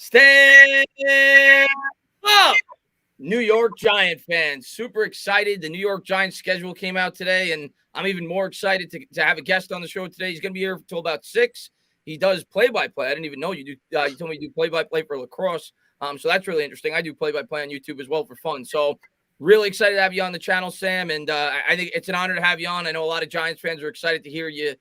Stand up! New York Giant fans, super excited. The New York Giants schedule came out today, and I'm even more excited to have a guest on the show today. He's going to be here until about 6. He does play-by-play. I didn't even know you do. You told me you do play-by-play for lacrosse. So that's really interesting. I do play-by-play on YouTube as well for fun. So really excited to have you on the channel, Sam. And I think it's an honor to have you on. I know a lot of Giants fans are excited to hear you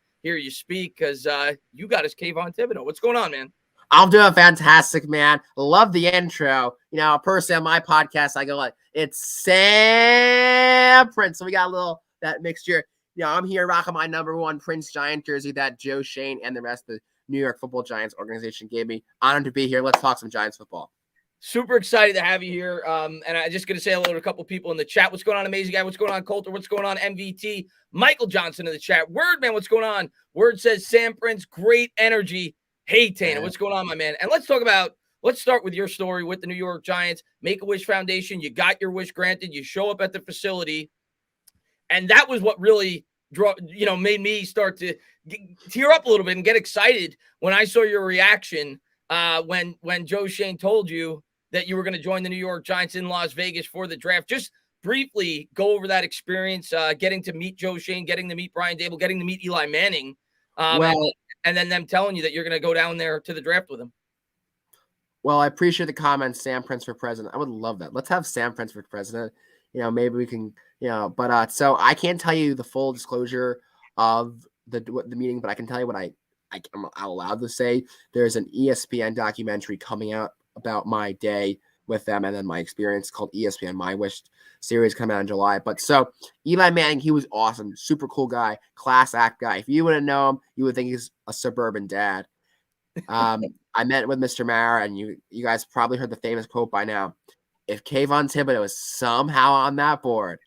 speak because you got us Kayvon Thibodeau. What's going on, man? I'm doing fantastic, man. Love the intro. You know, personally on my podcast, I go like, it's Sam Prince. So we got a little that mixture. You know, I'm here rocking my #1 Prince Giant jersey that Joe Shane and the rest of the New York Football Giants organization gave me. Honored to be here. Let's talk some Giants football. Super excited to have you here. And I'm just going to say hello to a couple people in the chat. What's going on, Amazing Guy? What's going on, Coulter? What's going on, MVT? Michael Johnson in the chat. Word, man, what's going on? Word says Sam Prince, great energy. Hey, Tana, what's going on, my man? And let's start with your story with the New York Giants. Make-A-Wish Foundation. You got your wish granted. You show up at the facility. And that was what really made me start to tear up a little bit and get excited when I saw your reaction when Joe Shane told you that you were going to join the New York Giants in Las Vegas for the draft. Just briefly go over that experience, getting to meet Joe Shane, getting to meet Brian Dable, getting to meet Eli Manning. And then them telling you that you're going to go down there to the draft with him. Well, I appreciate the comments, Sam Prince for president. I would love that. Let's have Sam Prince for president. You know, maybe we can, but so I can't tell you the full disclosure of the meeting, but I can tell you what I'm allowed to say. There's an ESPN documentary coming out about my day with them and then my experience called ESPN My Wish series coming out in July. But so Eli Manning, he was awesome, super cool guy, class act guy. If you wouldn't know him, you would think he's a suburban dad. I met with Mr. Mara, and you guys probably heard the famous quote by now. If Kayvon Thibodeau is somehow on that board,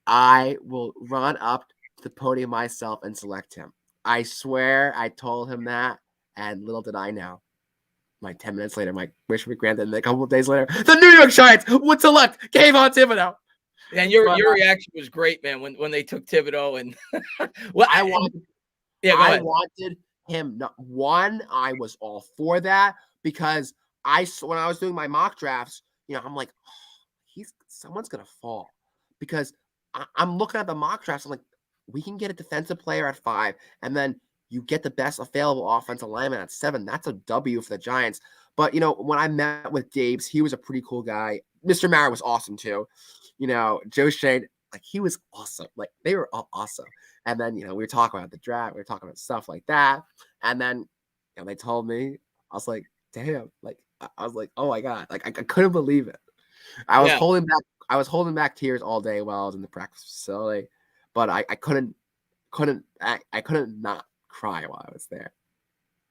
I will run up to the podium myself and select him. I swear I told him that, and little did I know. Like 10 minutes later, my wish was granted, and a couple of days later, the New York Giants would select Kayvon Thibodeau. And your reaction was great, man, when they took Thibodeau. And I wanted him. I was all for that because when I was doing my mock drafts, I'm like, someone's gonna fall because I'm looking at the mock drafts. I'm like, we can get a defensive player at 5, and then you get the best available offensive lineman at 7. That's a W for the Giants. But, when I met with Dabes, he was a pretty cool guy. Mr. Mara was awesome, too. Joe Shane, he was awesome. They were all awesome. And then, we were talking about the draft. We were talking about stuff like that. And then, they told me, I was like, damn. I was like, oh, my God. I couldn't believe it. I was holding back tears all day while I was in the practice facility. But I couldn't not cry while I was there.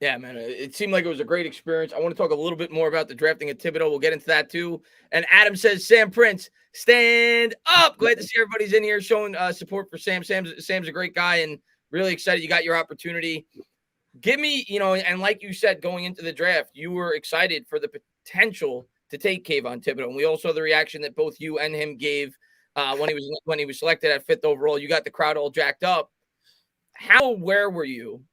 Yeah, man, it seemed like it was a great experience. I want to talk a little bit more about the drafting of Thibodeau. We'll get into that too. And Adam says, Sam Prince, stand up. Glad to see everybody's in here showing support for Sam. Sam's a great guy and really excited you got your opportunity. Give me, and like you said, going into the draft, you were excited for the potential to take Kayvon Thibodeau. And we all saw the reaction that both you and him gave when he was selected at 5th overall. You got the crowd all jacked up. How aware were you,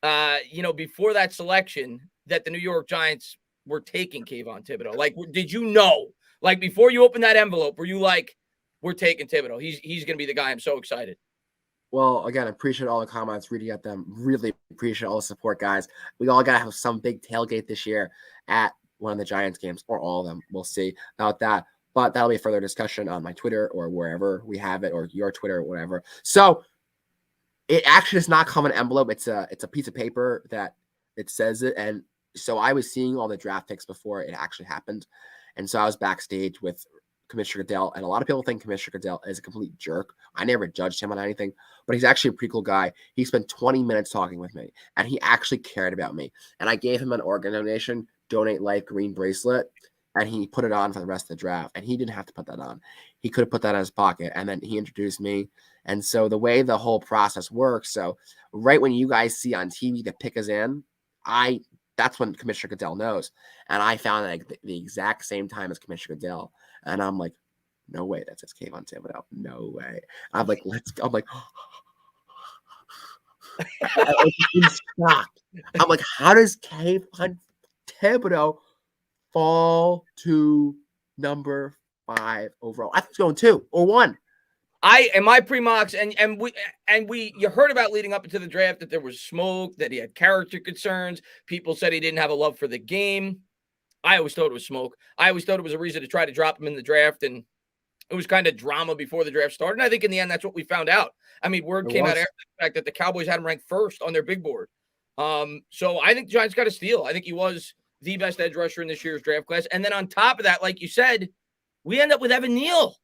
before that selection that the New York Giants were taking Kayvon Thibodeau? Did you know? Before you opened that envelope, were you like, we're taking Thibodeau? He's going to be the guy. I'm so excited. Well, again, I appreciate all the comments, reading at them. Really appreciate all the support, guys. We all got to have some big tailgate this year at one of the Giants games, or all of them. We'll see about that. But that'll be a further discussion on my Twitter or wherever we have it, or your Twitter or whatever. So it actually does not come in an envelope. It's a piece of paper that it says it. And so I was seeing all the draft picks before it actually happened. And so I was backstage with Commissioner Goodell, and a lot of people think Commissioner Goodell is a complete jerk. I never judged him on anything, but he's actually a pretty cool guy. He spent 20 minutes talking with me, and he actually cared about me. And I gave him an organ donation, Donate Life green bracelet, and he put it on for the rest of the draft. And he didn't have to put that on. He could have put that in his pocket, and then he introduced me. And so the way the whole process works, so right when you guys see on TV the pick is in, that's when Commissioner Goodell knows. And I found it the exact same time as Commissioner Goodell. And I'm like, no way, that says Kayvon Thibodeau. No way. I'm like, let's go. I'm like, I'm shocked. I'm like, how does Kayvon Thibodeau fall to number 5 overall. I think it's going 2 or 1. And my pre-mocks and we you heard about leading up into the draft that there was smoke, that he had character concerns. People said he didn't have a love for the game. I always thought it was smoke. I always thought it was a reason to try to drop him in the draft, and it was kind of drama before the draft started. And I think in the end, that's what we found out. I mean, word came out after the fact that the Cowboys had him ranked first on their big board. So I think the Giants got a steal. I think he was the best edge rusher in this year's draft class. And then on top of that, like you said, we end up with Evan Neal.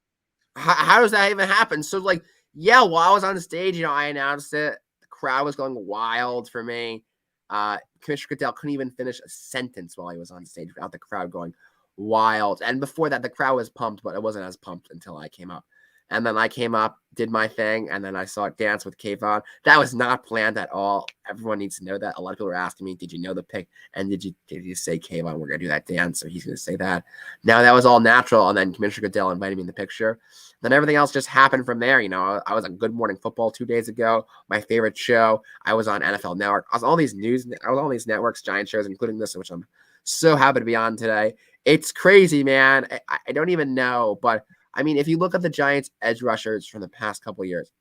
How does that even happen? So, like, yeah, while I was on the stage, I announced it. The crowd was going wild for me. Commissioner Goodell couldn't even finish a sentence while he was on stage without the crowd going wild. And before that, the crowd was pumped, but it wasn't as pumped until I came up. And then I came up, did my thing, and then I saw it dance with Kayvon. That was not planned at all. Everyone needs to know that. A lot of people were asking me, did you know the pick? And did you say, Kayvon, we're going to do that dance? So he's going to say that. Now, that was all natural. And then Commissioner Goodell invited me in the picture. Then everything else just happened from there. I was on Good Morning Football 2 days ago, my favorite show. I was on NFL Network. I was on all these networks, Giant shows, including this, which I'm so happy to be on today. It's crazy, man. I don't even know, but I mean, if you look at the Giants' edge rushers from the past couple of years,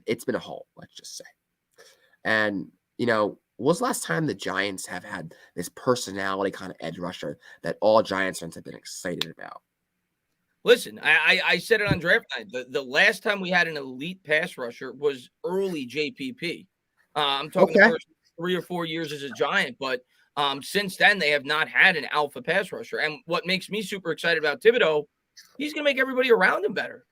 it's been a haul, let's just say. And, when was the last time the Giants have had this personality kind of edge rusher that all Giants fans have been excited about? Listen, I said it on draft night. The last time we had an elite pass rusher was early JPP. I'm talking the first 3 or 4 years as a Giant, but since then they have not had an alpha pass rusher. And what makes me super excited about Thibodeau, he's going to make everybody around him better.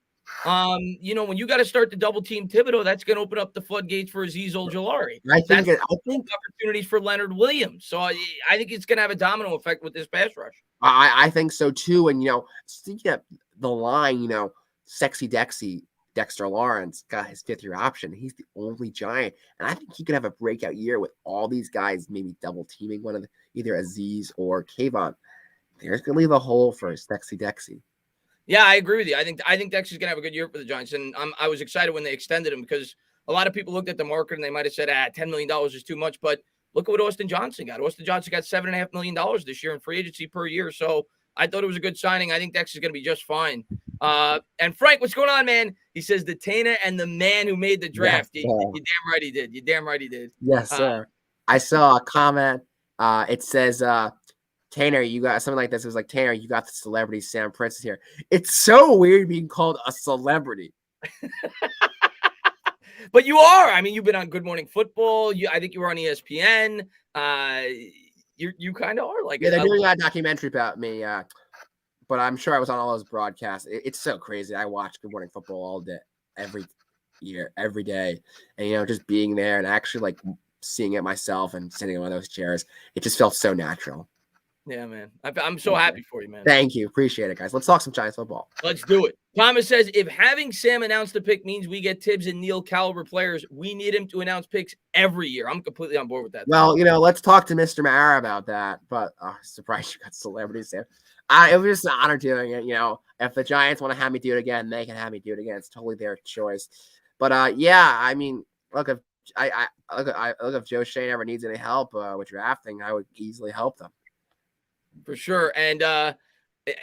When you got to start to double team Thibodeau, that's going to open up the floodgates for Azeez Ojulari. I think opportunities for Leonard Williams. So I think it's going to have a domino effect with this pass rush. I think so too. And thinking of the line, Sexy Dexter Lawrence got his 5th-year option. He's the only Giant, and I think he could have a breakout year with all these guys maybe double teaming one of either Azeez or Kayvon. There's going to leave a hole for Sexy Dexy. Yeah, I agree with you. I think Dexter's going to have a good year for the Giants, and I was excited when they extended him because a lot of people looked at the market and they might have said, $10 million is too much, but look at what Austin Johnson got. Austin Johnson got $7.5 million this year in free agency per year, so I thought it was a good signing. I think Dexter's going to be just fine. And Frank, what's going on, man? He says the Tana and the man who made the draft. Yes, you damn right he did. You damn right he did. Yes, sir. I saw a comment. It says, Tanner, you got something like this. It was like, Tanner, you got the celebrity Sam Prince here. It's so weird being called a celebrity. But you are. I mean, you've been on Good Morning Football. I think you were on ESPN. You kind of are like. Yeah, they're doing a documentary about me. But I'm sure I was on all those broadcasts. It's so crazy. I watch Good Morning Football all day, every year, every day, and just being there and actually like seeing it myself and sitting in one of those chairs, it just felt so natural. Yeah, man. I'm so happy for you, man. Thank you. Appreciate it, guys. Let's talk some Giants football. Let's do it. Thomas says, if having Sam announce the pick means we get Tibbs and Neal caliber players, we need him to announce picks every year. I'm completely on board with that. Well, let's talk to Mr. Mara about that. But surprised you got celebrity Sam. It was just an honor doing it. If the Giants want to have me do it again, they can have me do it again. It's totally their choice. But yeah, I mean, look, if if Joe Shane ever needs any help with drafting, I would easily help them. For sure. And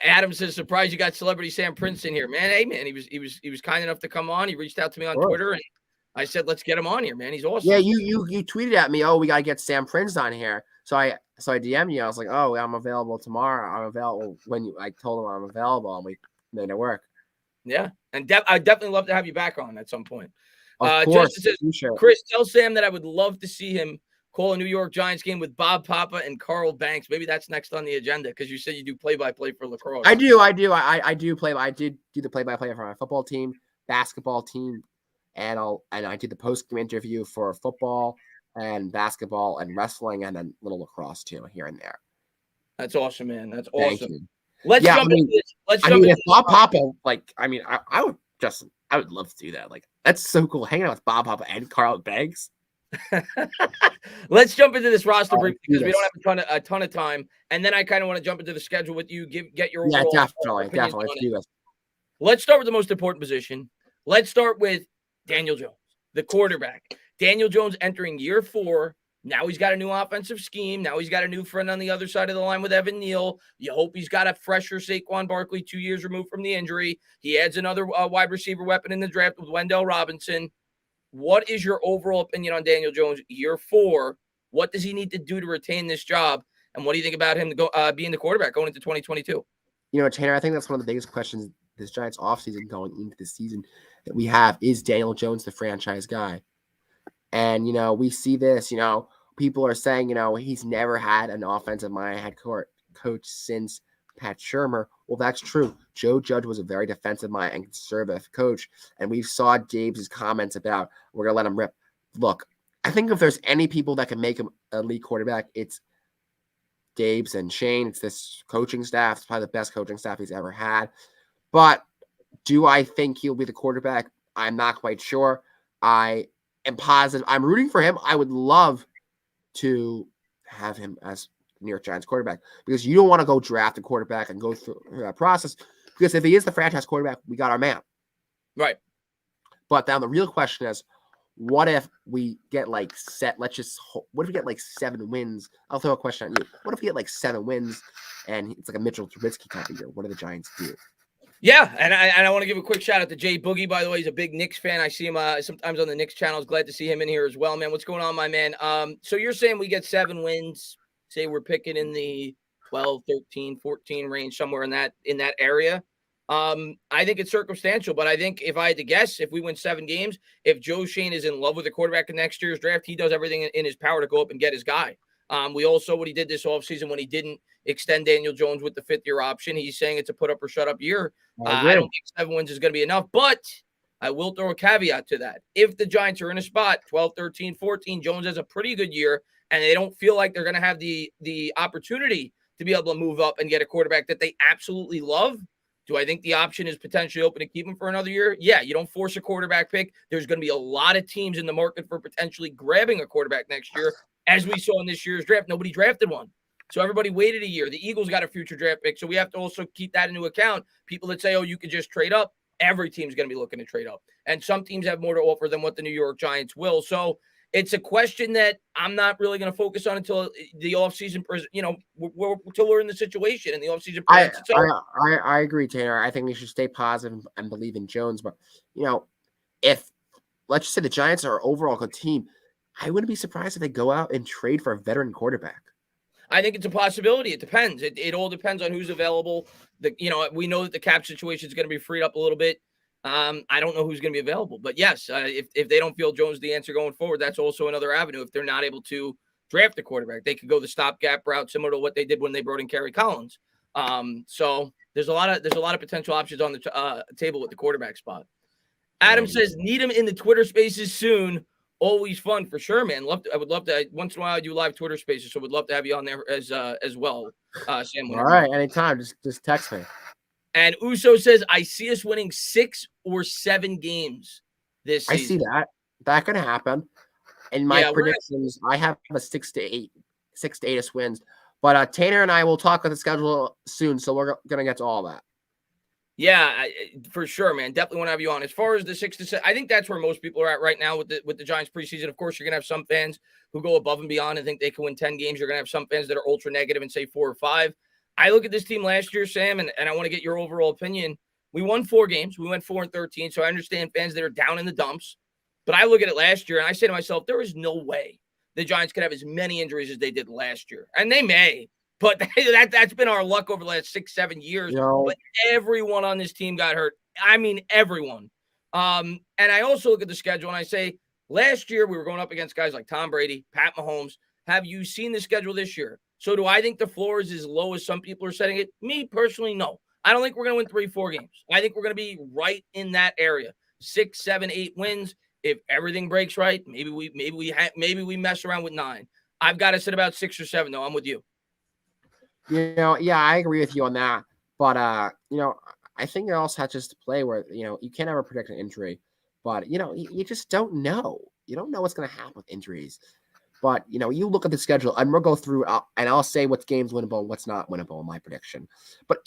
Adam says, surprised you got celebrity Sam Prince in here, man. Hey, man, he was kind enough to come on. He reached out to me on Twitter, and I said, let's get him on here, man. He's awesome. Yeah, you tweeted at me, we got to get Sam Prince on here. So I DM'd you. I was like, I'm available tomorrow. I'm available I told him I'm available, and we made it work. Yeah, and I definitely love to have you back on at some point. Of course. Justin says, Chris, tell Sam that I would love to see him call a New York Giants game with Bob Papa and Carl Banks. Maybe that's next on the agenda because you said you do play-by-play for lacrosse. I do. I do play. I did do the play-by-play for my football team, basketball team, and I did the post-game interview for football and basketball and wrestling, and then little lacrosse too here and there. That's awesome, man. That's Thank awesome. You. Let's jump into this. If Bob Papa, I would love to do that. Like, that's so cool. Hanging out with Bob Papa and Carl Banks. Let's jump into this roster briefly because we don't have a ton of time, and then I kind of want to jump into the schedule with you. Get your overall definitely. Let's do this. Let's start with the most important position. Let's start with Daniel Jones, the quarterback. Daniel Jones entering year 4 Now he's got a new offensive scheme. Now he's got a new friend on the other side of the line with Evan Neal. You hope he's got a fresher Saquon Barkley 2 years removed from the injury. He adds another wide receiver weapon in the draft with Wendell Robinson. What is your overall opinion on Daniel Jones year 4? What does he need to do to retain this job? And what do you think about him to go being the quarterback going into 2022? Tanner, I think that's one of the biggest questions this Giants offseason going into the season that we have. Is Daniel Jones the franchise guy? And, we see this, people are saying, he's never had an offensive mind head coach since Pat Shurmur. Well, that's true. Joe Judge was a very defensive mind and conservative coach. And we saw Dave's comments about, we're going to let him rip. Look, I think if there's any people that can make him a lead quarterback, it's Dave's and Shane. It's this coaching staff. It's probably the best coaching staff he's ever had. But do I think he'll be the quarterback? I'm not quite sure. I am positive. I'm rooting for him. I would love to have him as New York Giants quarterback, because you don't want to go draft a quarterback and go through that process, because if he is the franchise quarterback, we got our man. Right. But now the real question is, what if we get what if we get 7 wins? I'll throw a question at you. What if we get 7 wins and it's like a Mitchell Trubisky type of year? What do the Giants do? Yeah, and I want to give a quick shout out to Jay Boogie, by the way. He's a big Knicks fan. I see him sometimes on the Knicks channels. Glad to see him in here as well, man. What's going on, my man? So you're saying we get 7 wins, say we're picking in the 12, 13, 14 range, somewhere in that area. I think it's circumstantial, but I think if I had to guess, if we win 7 games, if Joe Shane is in love with the quarterback in next year's draft, he does everything in his power to go up and get his guy. We all saw what he did this offseason when he didn't extend Daniel Jones with the 5th-year option. He's saying it's a put up or shut up year. I don't think 7 wins is going to be enough, but I will throw a caveat to that. If the Giants are in a spot, 12, 13, 14, Jones has a pretty good year, and they don't feel like they're going to have the opportunity to be able to move up and get a quarterback that they absolutely love, do I think the option is potentially open to keep him for another year? Yeah, you don't force a quarterback pick. There's going to be a lot of teams in the market for potentially grabbing a quarterback next year. As we saw in this year's draft, nobody drafted one. So everybody waited a year. The Eagles got a future draft pick. So we have to also keep that into account. People that say, oh, you could just trade up. Every team's going to be looking to trade up. And some teams have more to offer than what the New York Giants will. So it's a question that I'm not really going to focus on until the offseason, until we're in the situation and the offseason. I agree, Tanner. I think we should stay positive and believe in Jones. But, if, let's just say the Giants are an overall good team, I wouldn't be surprised if they go out and trade for a veteran quarterback. I think it's a possibility. It depends. It all depends on who's available. We know that the cap situation is going to be freed up a little bit. I don't know who's going to be available, but yes, if they don't feel Jones is the answer going forward, that's also another avenue. If they're not able to draft a quarterback, they could go the stopgap route, similar to what they did when they brought in Kerry Collins. So there's a lot of potential options on the table with the quarterback spot. Adam says, need him in the Twitter spaces soon. Always fun for sure, man. I would love to. Once in a while, I do live Twitter spaces, so would love to have you on there as well, Sam. All right, anytime. Just text me. And Uso says, I see us winning 6 or 7 games this season. I see that. That could happen. In my predictions, I have a 6 to 8 wins. But Tanner and I will talk about the schedule soon, so we're gonna get to all that. Yeah, for sure, man. Definitely want to have you on. As far as the 6 to 7, I think that's where most people are at right now with the Giants preseason. Of course, you're gonna have some fans who go above and beyond and think they can win 10 games. You're gonna have some fans that are ultra negative and say 4 or 5. I look at this team last year, Sam, and I want to get your overall opinion. We won 4 games. We went 4-13. So I understand fans that are down in the dumps. But I look at it last year and I say to myself, there is no way the Giants could have as many injuries as they did last year. And they may, but that's been our luck over the last 6-7 years. But everyone on this team got hurt. I mean, everyone. And I also look at the schedule and I say, last year we were going up against guys like Tom Brady, Pat Mahomes. Have you seen the schedule this year? So do I think the floor is as low as some people are setting it? Me personally, no. I don't think we're going to win 3-4 games. I think we're going to be right in that area. 6, 7, 8 wins. If everything breaks right, maybe we mess around with 9. I've got to sit about 6 or 7 though. I'm with you. Yeah, I agree with you on that. But I think it also has just to play where you can't ever predict an injury, but you just don't know. You don't know what's going to happen with injuries. But, you look at the schedule, and we'll go through, and I'll say what's games winnable and what's not winnable in my prediction. But,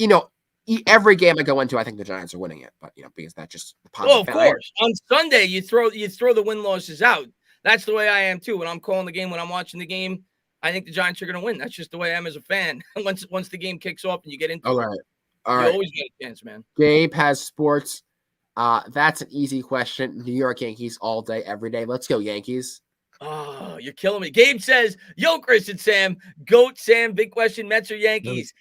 every game I go into, I think the Giants are winning it. But, because that's just the of course. On Sunday, you throw the win-losses out. That's the way I am too. When I'm calling the game, when I'm watching the game, I think the Giants are going to win. That's just the way I am as a fan. once the game kicks off and you get into All it, right. All you right. always get a chance, man. Gabe has sports. That's an easy question. New York Yankees all day, every day. Let's go Yankees. Oh, you're killing me. Gabe says, yo, Chris and Sam, GOAT Sam, big question, Mets or Yankees?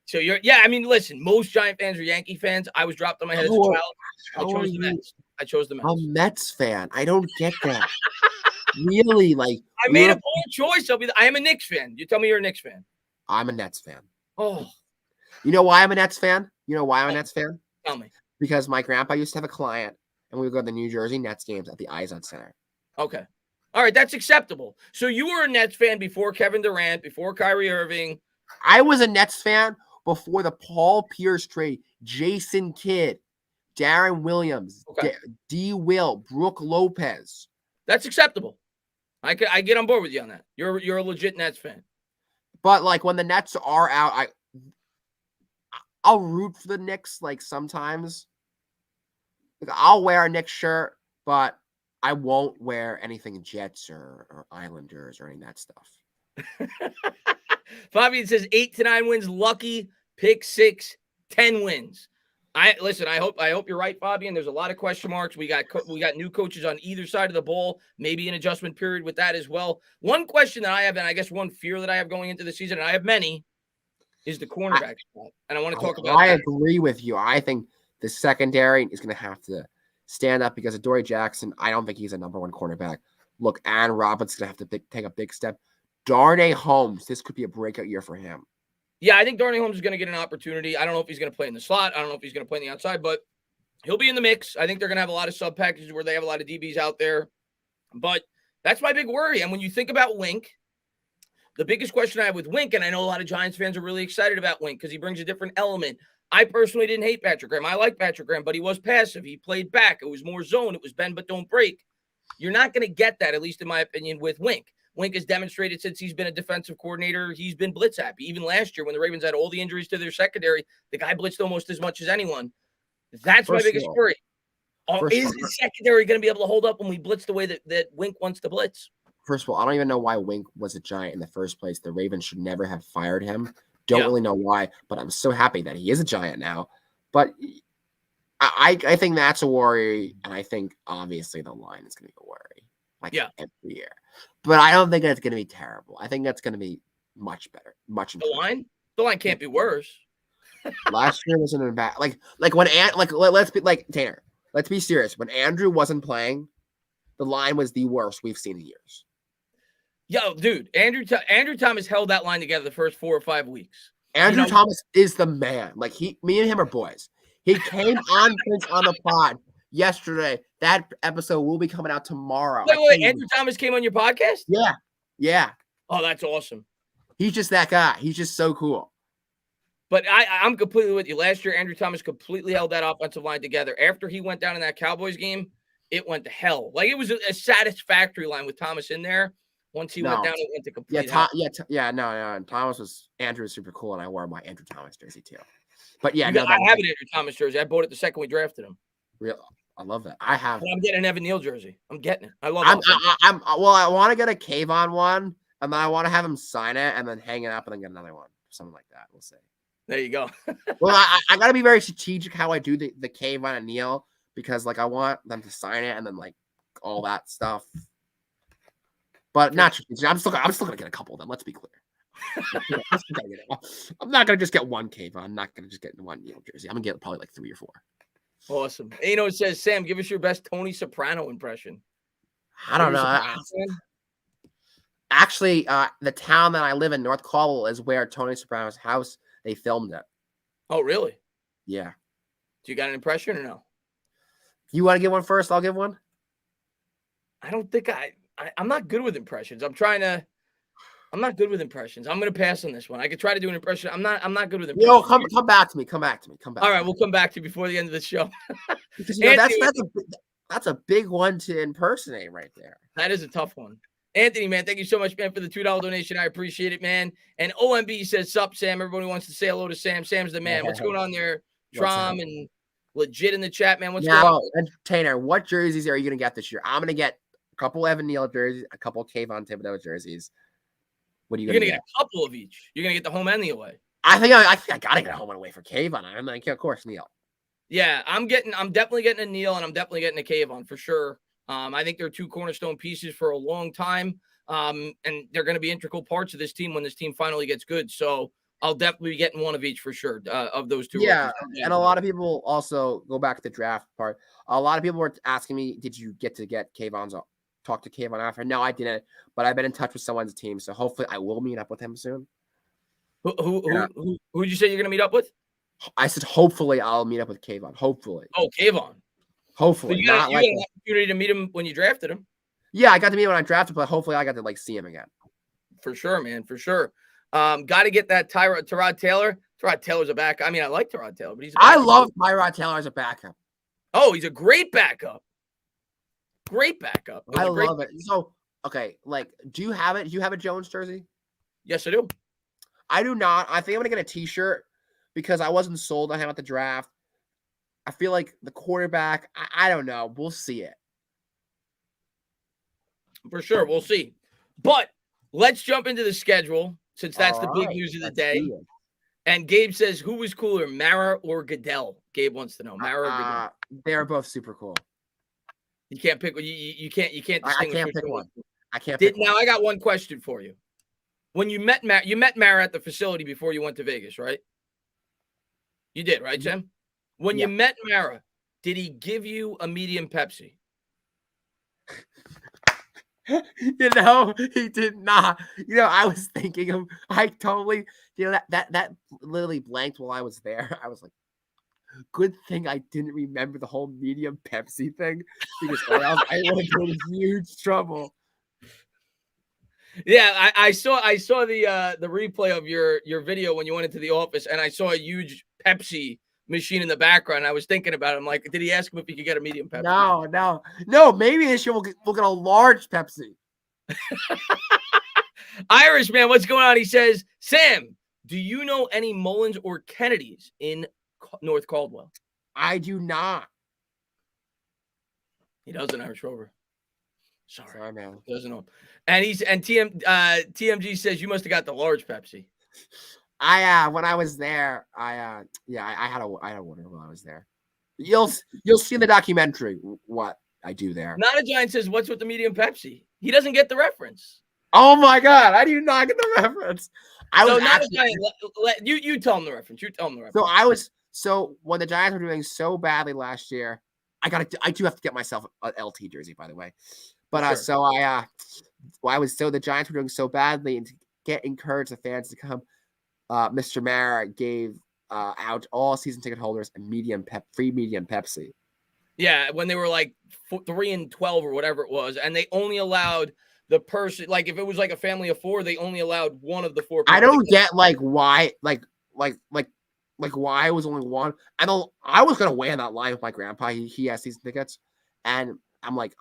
So I mean, listen, most Giant fans are Yankee fans. I was dropped on my head as a child. I chose the Mets. I chose the Mets. I'm a Mets fan. I don't get that. Really, like I made a poor choice. I am a Knicks fan. You tell me you're a Knicks fan. I'm a Nets fan. Oh. You know why I'm a Nets fan? You know why I'm a Nets fan? Tell me. Because my grandpa used to have a client, and we would go to the New Jersey Nets games at the Izod Center. Okay. All right, that's acceptable. So you were a Nets fan before Kevin Durant, before Kyrie Irving. I was a Nets fan before the Paul Pierce trade, Jason Kidd, Darren Williams, D. Will, Brooke Lopez. That's acceptable. I get on board with you on that. You're a legit Nets fan. But like when the Nets are out, I'll root for the Knicks. Like sometimes, like I'll wear a Knicks shirt, but I won't wear anything Jets or Islanders or any of that stuff. Fabian says 8 to 9 wins, lucky, pick 6, 10 wins. I hope you're right, Fabian. There's a lot of question marks. We got new coaches on either side of the ball, maybe an adjustment period with that as well. One question that I have, and I guess one fear that I have going into the season, and I have many, is the cornerback spot. And I want to talk about that. I agree with you. I think the secondary is going to have to stand up because of Dory Jackson. I don't think he's a number one cornerback. Look, Aaron Robinson's going to have to take a big step. Darnay Holmes, this could be a breakout year for him. Yeah, I think Darnay Holmes is going to get an opportunity. I don't know if he's going to play in the slot. I don't know if he's going to play in the outside, but he'll be in the mix. I think they're going to have a lot of sub packages where they have a lot of DBs out there. But that's my big worry. And when you think about Wink, the biggest question I have with Wink, and I know a lot of Giants fans are really excited about Wink because he brings a different element. I personally didn't hate Patrick Graham. I like Patrick Graham, but he was passive. He played back. It was more zone. It was bend but don't break. You're not going to get that, at least in my opinion, with Wink. Wink has demonstrated since he's been a defensive coordinator, he's been blitz happy. Even last year when the Ravens had all the injuries to their secondary, the guy blitzed almost as much as anyone. That's my biggest worry. Is the secondary going to be able to hold up when we blitz the way that Wink wants to blitz? First of all, I don't even know why Wink was a Giant in the first place. The Ravens should never have fired him. Don't really know why, but I'm so happy that he is a Giant now. But I think that's a worry, and I think obviously the line is going to be a worry. Every year. But I don't think that's going to be terrible. I think that's going to be much better, much improved. The line can't be worse. Last year wasn't a bad let's be like Tanner. Let's be serious. When Andrew wasn't playing, the line was the worst we've seen in years. Yo, dude, Andrew Thomas held that line together the first 4 or 5 weeks. Andrew Thomas is the man. Like me and him are boys. He came on the pod yesterday. That episode will be coming out tomorrow. Wait, Andrew Thomas came on your podcast? Yeah. Oh, that's awesome. He's just that guy. He's just so cool. But I'm completely with you. Last year, Andrew Thomas completely held that offensive line together. After he went down in that Cowboys game, it went to hell. Like, it was a satisfactory line with Thomas in there. Once he went down, it went to complete hell. Andrew was super cool, and I wore my Andrew Thomas jersey too. But I have an Andrew Thomas jersey. I bought it the second we drafted him. Really? I love that. I have. But I'm getting an Evan Neal jersey. I'm getting it. I love it. I want to get a Kayvon one, and then I want to have him sign it, and then hang it up, and then get another one, something like that. We'll see. There you go. Well, I got to be very strategic how I do the Kayvon and Neal because like I want them to sign it and then like all that stuff. But not strategic. I'm still gonna get a couple of them. Let's be clear. I'm not gonna just get one Kayvon. I'm not gonna just get one Neal jersey. I'm gonna get probably like 3 or 4. Awesome. It says, Sam, give us your best Tony Soprano impression. I don't know. Actually, the town that I live in, North Caldwell, is where Tony Soprano's house, they filmed it. Oh, really? Yeah. Do you got an impression or no? You want to give one first? I'll give one. I don't think I'm not good with impressions. I'm not good with impressions. I'm going to pass on this one. I could try to do an impression. I'm not good with impressions. Yo, come back to me. Come back. All right, we'll come back to you before the end of the show. Because that's a big one to impersonate right there. That is a tough one. Anthony, man, thank you so much, man, for the $2 donation. I appreciate it, man. And OMB says, sup, Sam. Everybody wants to say hello to Sam. Sam's the man. What's going on there? Trom and Legit in the chat, man. What's going on? And Tanner, what jerseys are you going to get this year? I'm going to get couple Evan Neal jerseys, a couple Kayvon Thibodeau jerseys. What are you You're gonna gonna get a couple of each. You're gonna get the home and the away. I think I gotta get a home and away for Kayvon. I'm like, of course, Neal. Yeah, I'm definitely getting a Neal, and I'm definitely getting a Kayvon for sure. I think they're two cornerstone pieces for a long time. And they're going to be integral parts of this team when this team finally gets good. So I'll definitely be getting one of each for sure of those two. Yeah, and a lot of people also go back to the draft part. A lot of people were asking me, did you get Kayvon's talk to Kayvon after? No, I didn't, but I've been in touch with someone's team, so hopefully I will meet up with him soon. Who did you say you're going to meet up with? I said hopefully I'll meet up with Kayvon. Hopefully. Oh, Kayvon. Hopefully. You got an opportunity to meet him when you drafted him. Yeah, I got to meet him when I drafted, but hopefully I got to see him again. For sure, man. For sure. Got to get that Tyrod Taylor. Tyrod Taylor's a backup. I mean, I like Tyrod Taylor, but I love Tyrod Taylor as a backup. Oh, he's a great backup. Great backup. I love it. So, okay, do you have it? Do you have a Jones jersey? Yes, I do. I do not. I think I'm going to get a t-shirt because I wasn't sold on him at the draft. I feel like the quarterback, I don't know. We'll see it. For sure. We'll see. But let's jump into the schedule since that's the big news of the day. And Gabe says, who was cooler, Mara or Goodell? Gabe wants to know. Mara or Goodell? They're both super cool. You can't pick one. You can't distinguish. I can't pick one. I can't pick one. Now I got one question for you. When you met Mara at the facility before you went to Vegas, right? You did, right, Jim? When you met Mara, did he give you a medium Pepsi? He did not. I was thinking of, I totally, that literally blanked while I was there. I was like, good thing I didn't remember the whole medium Pepsi thing because I would have been in huge trouble. Yeah, I saw the replay of your video when you went into the office, and I saw a huge Pepsi machine in the background. I was thinking about it. I'm like, did he ask him if he could get a medium Pepsi? No. Maybe this year we'll get a large Pepsi. Irish man, what's going on? He says, Sam, do you know any Mullins or Kennedys in North Caldwell? I do not. He doesn't, Irish Rover. Sorry, man. Doesn't know. And TMG says you must have got the large Pepsi. When I was there, I had a water when I was there. You'll see in the documentary what I do there. Not a Giant says, what's with the medium Pepsi? He doesn't get the reference. Oh my God, I do not get the reference. You tell him the reference. So when the Giants were doing so badly last year, I do have to get myself an LT jersey, by the way. But sure. The Giants were doing so badly, and to encourage the fans to come, Mr. Mara gave out all season ticket holders a free medium Pepsi. Yeah, when they were like 3-12 or whatever it was, and they only allowed the person, like if it was like a family of 4, they only allowed one of the 4 people. I don't get why why it was only one. I was gonna wait on that line with my grandpa. He has season tickets, and I'm like,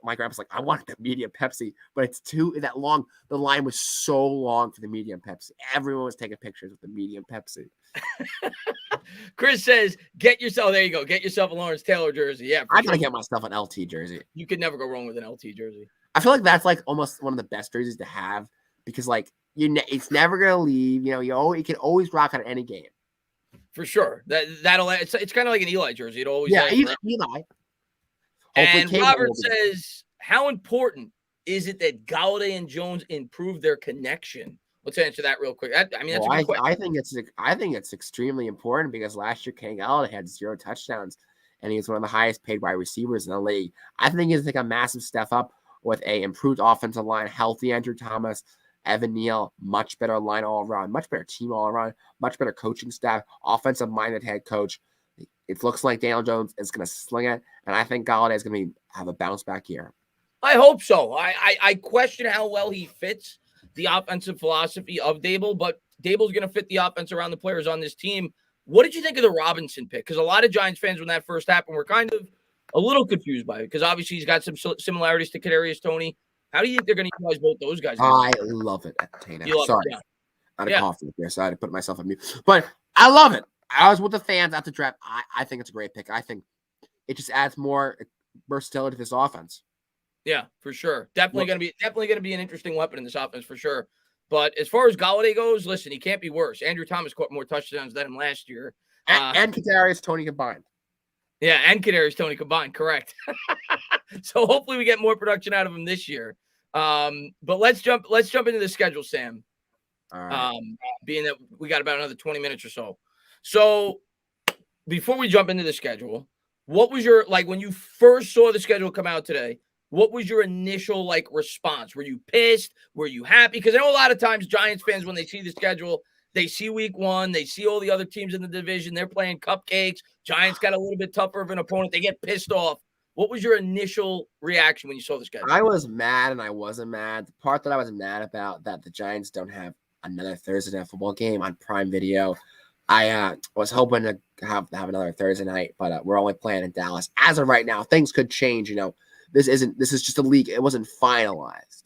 my grandpa's like, I wanted the medium Pepsi, but it's that long. The line was so long for the medium Pepsi. Everyone was taking pictures with the medium Pepsi. Chris says, get yourself a Lawrence Taylor jersey. Yeah, I gotta get myself an LT jersey. You could never go wrong with an LT jersey. I feel like that's almost one of the best jerseys to have because it's never gonna leave. You can always rock it at any game. For sure. It's kind of like an Eli jersey. It always Eli. And Robert says, how important is it that Galladay and Jones improve their connection? Let's answer that real quick. That's a good question. I think it's extremely important because last year Kenny Galladay had 0 touchdowns, and he's one of the highest paid wide receivers in the league. I think it's a massive step up with a improved offensive line, healthy Andrew Thomas, Evan Neal, much better line all around, much better team all around, much better coaching staff, offensive-minded head coach. It looks like Daniel Jones is going to sling it, and I think Galladay is going to have a bounce back year. I hope so. I question how well he fits the offensive philosophy of Dable, but Dable's going to fit the offense around the players on this team. What did you think of the Robinson pick? Because a lot of Giants fans, when that first happened, were kind of a little confused by it because obviously he's got some similarities to Kadarius Toney. How do you think they're going to utilize both those guys? I love it. Sorry. I had a cough here, so I had to put myself on mute. But I love it. I was with the fans at the draft. I think it's a great pick. I think it just adds more versatility to this offense. Yeah, for sure. Definitely gonna be an interesting weapon in this offense for sure. But as far as Golladay goes, listen, he can't be worse. Andrew Thomas caught more touchdowns than him last year. And Kadarius Toney combined. Yeah, and Kadarius Toney combined, correct. So hopefully we get more production out of him this year. But let's jump into the schedule, Sam. All right. Being that we got about another 20 minutes or so. So before we jump into the schedule, what was your, like, when you first saw the schedule come out today, what was your initial, like, response? Were you pissed? Were you happy? Because I know a lot of times Giants fans, when they see the schedule, they see week 1, they see all the other teams in the division, they're playing cupcakes. Giants got a little bit tougher of an opponent. They get pissed off. What was your initial reaction when you saw the schedule? I was mad and I wasn't mad. The part that I was mad about, that the Giants don't have another Thursday night football game on Prime Video. I was hoping to have another Thursday night, but we're only playing in Dallas. As of right now, things could change. You know, this is just a league. It wasn't finalized.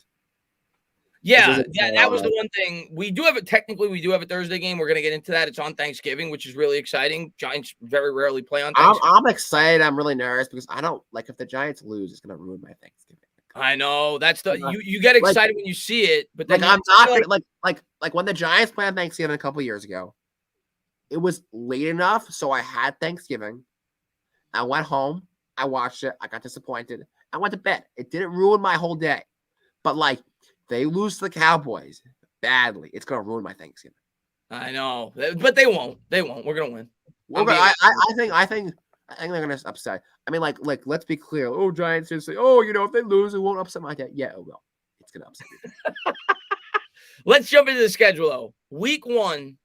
Yeah, that was the one thing. We do have a Thursday game. We're going to get into that. It's on Thanksgiving, which is really exciting. Giants very rarely play on Thanksgiving. I'm excited. I'm really nervous because I don't like, if the Giants lose, it's going to ruin my Thanksgiving. I know, that's you get excited when you see it, but then I'm not like when the Giants played on Thanksgiving a couple years ago. It was late enough, so I had Thanksgiving. I went home. I watched it. I got disappointed. I went to bed. It didn't ruin my whole day, but like, they lose to the Cowboys badly, it's gonna ruin my Thanksgiving. I know, but they won't. They won't. We're gonna win. I think they're gonna upset. I mean, like, let's be clear. Oh, Giants just say, oh, you know, if they lose, it won't upset my dad. Yeah, it will. It's gonna upset me. Let's jump into the schedule though. Week 1.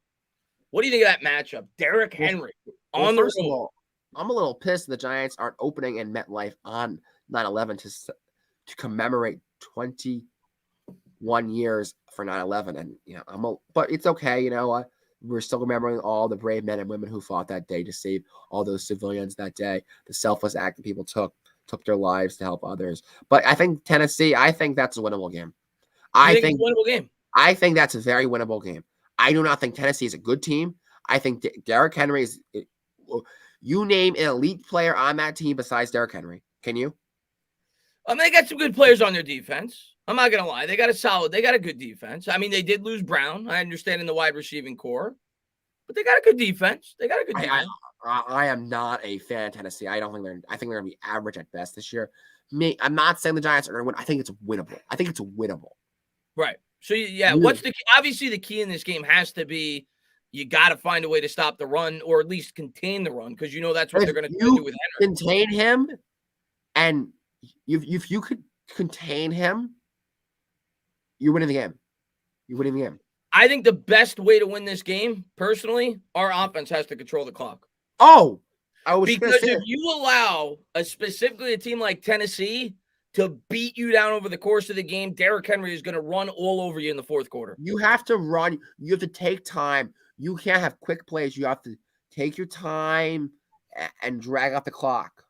What do you think of that matchup? Derrick Henry on the road. I'm a little pissed the Giants aren't opening in MetLife on 9/11 to commemorate 21 years for 9/11, and you know, but it's okay. You know what? We're still remembering all the brave men and women who fought that day to save all those civilians that day. The selfless act that people took their lives to help others. But I think Tennessee, I think that's a winnable game. I think it's a winnable game. I think that's a very winnable game. I do not think Tennessee is a good team. I think Derrick Henry is. You name an elite player on that team besides Derrick Henry. Can you? They got some good players on their defense. I'm not gonna lie. They got a good defense. I mean, they did lose Brown. I understand in the wide receiving core, but they got a good defense. I am not a fan of Tennessee. I think they're gonna be average at best this year. I'm not saying the Giants are gonna win. I think it's winnable. Right. So yeah, what's the obviously the key in this game has to be you got to find a way to stop the run or at least contain the run, because you know that's what they're going to do with Henry. Contain him, and if you could contain him, you're winning the game. I think the best way to win this game, personally, our offense has to control the clock. Oh, because if you allow specifically a team like Tennessee to beat you down over the course of the game, Derrick Henry is going to run all over you in the fourth quarter. You have to run. You have to take time. You can't have quick plays. You have to take your time and drag out the clock.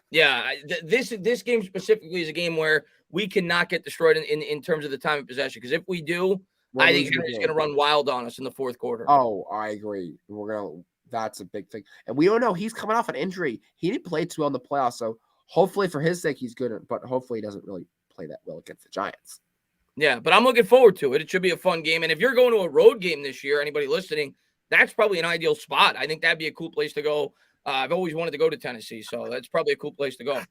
Yeah, this game specifically is a game where we cannot get destroyed in terms of the time of possession, because if we do, I think Henry's going to run wild on us in the fourth quarter. Oh, I agree. That's a big thing. And we don't know. He's coming off an injury. He didn't play too well in the playoffs, so hopefully for his sake he's good, but hopefully he doesn't really play that well against the Giants. Yeah, but I'm looking forward to it. It should be a fun game. And if you're going to a road game this year, anybody listening, that's probably an ideal spot. I think that'd be a cool place to go. I've always wanted to go to Tennessee, so that's probably a cool place to go.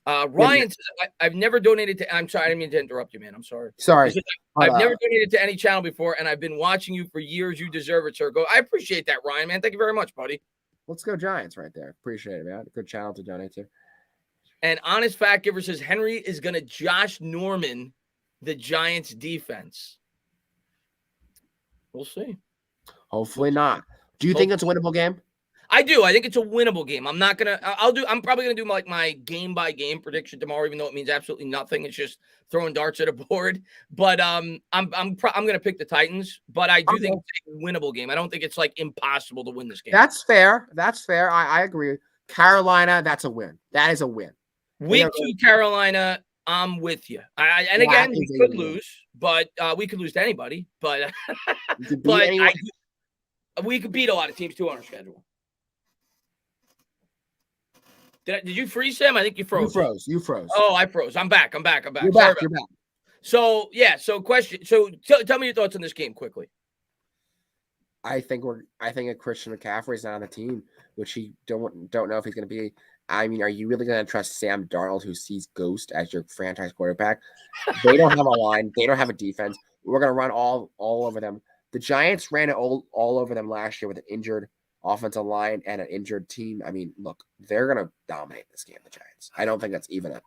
Ryan says, I've never donated to – I'm sorry, I didn't mean to interrupt you, man. I'm sorry. Sorry. I've never donated to any channel before, and I've been watching you for years. You deserve it, sir. I appreciate that, Ryan, man. Thank you very much, buddy. Let's go Giants right there. Appreciate it, man. Good channel to donate to. And Honest Fact Giver says Henry is going to Josh Norman the Giants defense. We'll see. Hopefully not. Do you think it's a winnable game? I do. I think it's a winnable game. I'm probably gonna do my game by game prediction tomorrow, even though it means absolutely nothing. It's just throwing darts at a board. But I'm gonna pick the Titans. But I do think it's a winnable game. I don't think it's like impossible to win this game. That's fair. I agree. Carolina, that's a win. That is a win. Week 2, Carolina. I'm with you. Again, we could lose, but we could lose to anybody. But we could beat a lot of teams too on our schedule. Did you freeze, Sam? I think you froze. You froze. Oh, I froze. I'm back. You're Sorry back. about You're that. back. So, yeah. So, question. So, tell me your thoughts on this game quickly. I think a Christian McCaffrey's not on the team, which he don't know if he's going to be. I mean, are you really going to trust Sam Darnold, who sees ghost, as your franchise quarterback? They don't have a line. They don't have a defense. We're going to run all over them. The Giants ran it all over them last year with an injured offensive line and an injured team. I mean, look, they're going to dominate this game, the Giants. I don't think that's even a.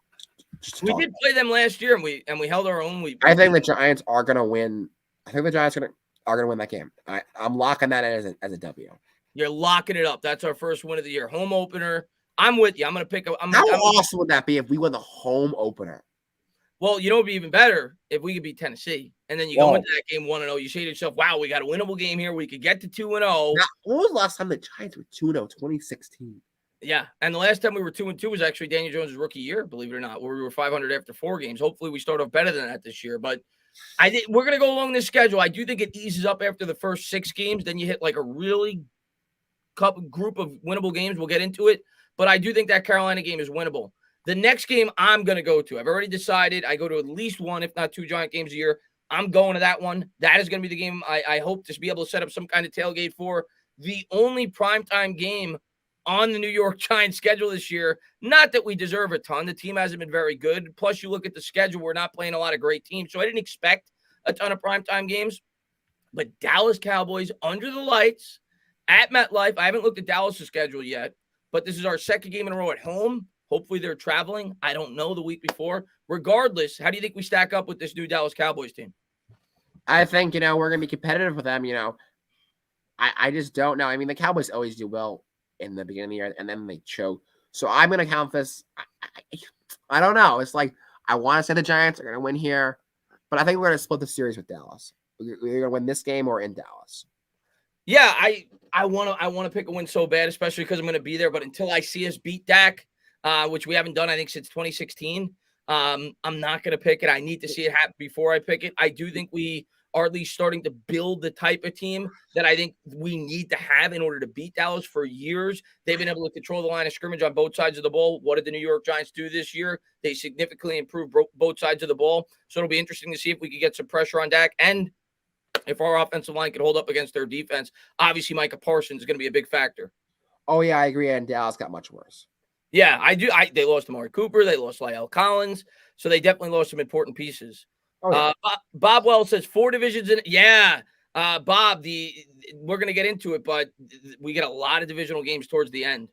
We did play them last year, and we held our own. I think the Giants are going to win. I think the Giants are going to win that game. I'm locking that in as a W. You're locking it up. That's our first win of the year. Home opener. I'm with you. I'm going to pick up. How awesome would that be if we win the home opener? Well, you know, it'd be even better if we could beat Tennessee. And then you go into that game 1-0. You say to yourself, wow, we got a winnable game here. We could get to 2-0. Now, when was the last time the Giants were 2-0? 2016. Yeah. And the last time we were 2-2 was actually Daniel Jones' rookie year, believe it or not, where we were 500 after 4 games. Hopefully we start off better than that this year. But I think we're going to go along this schedule. I do think it eases up after the first 6 games. Then you hit like a really group of winnable games. We'll get into it. But I do think that Carolina game is winnable. The next game I'm going to go to, I've already decided I go to at least 1, if not 2 Giant games a year. I'm going to that one. That is going to be the game I hope to be able to set up some kind of tailgate for. The only primetime game on the New York Giants schedule this year. Not that we deserve a ton. The team hasn't been very good. Plus, you look at the schedule, we're not playing a lot of great teams. So I didn't expect a ton of primetime games. But Dallas Cowboys under the lights at MetLife. I haven't looked at Dallas' schedule yet, but this is our second game in a row at home. Hopefully they're traveling. I don't know the week before. Regardless, how do you think we stack up with this new Dallas Cowboys team? I think, we're going to be competitive with them. I just don't know. I mean, the Cowboys always do well in the beginning of the year, and then they choke. So I'm going to count this. I don't know. It's like I want to say the Giants are going to win here, but I think we're going to split the series with Dallas. We're going to win this game or in Dallas. Yeah, I want to pick a win so bad, especially because I'm going to be there. But until I see us beat Dak, which we haven't done, I think, since 2016, I'm not going to pick it. I need to see it happen before I pick it. I do think we are at least starting to build the type of team that I think we need to have in order to beat Dallas. For years, they've been able to control the line of scrimmage on both sides of the ball. What did the New York Giants do this year? They significantly improved both sides of the ball. So it'll be interesting to see if we could get some pressure on Dak and if our offensive line could hold up against their defense. Obviously, Micah Parsons is going to be a big factor. Oh, yeah, I agree. And Dallas got much worse. Yeah, I do. They lost Amari Cooper. They lost Lyle Collins. So they definitely lost some important pieces. Oh, yeah. Bob Wells says 4 divisions in. Yeah, Bob, we're going to get into it, but we get a lot of divisional games towards the end.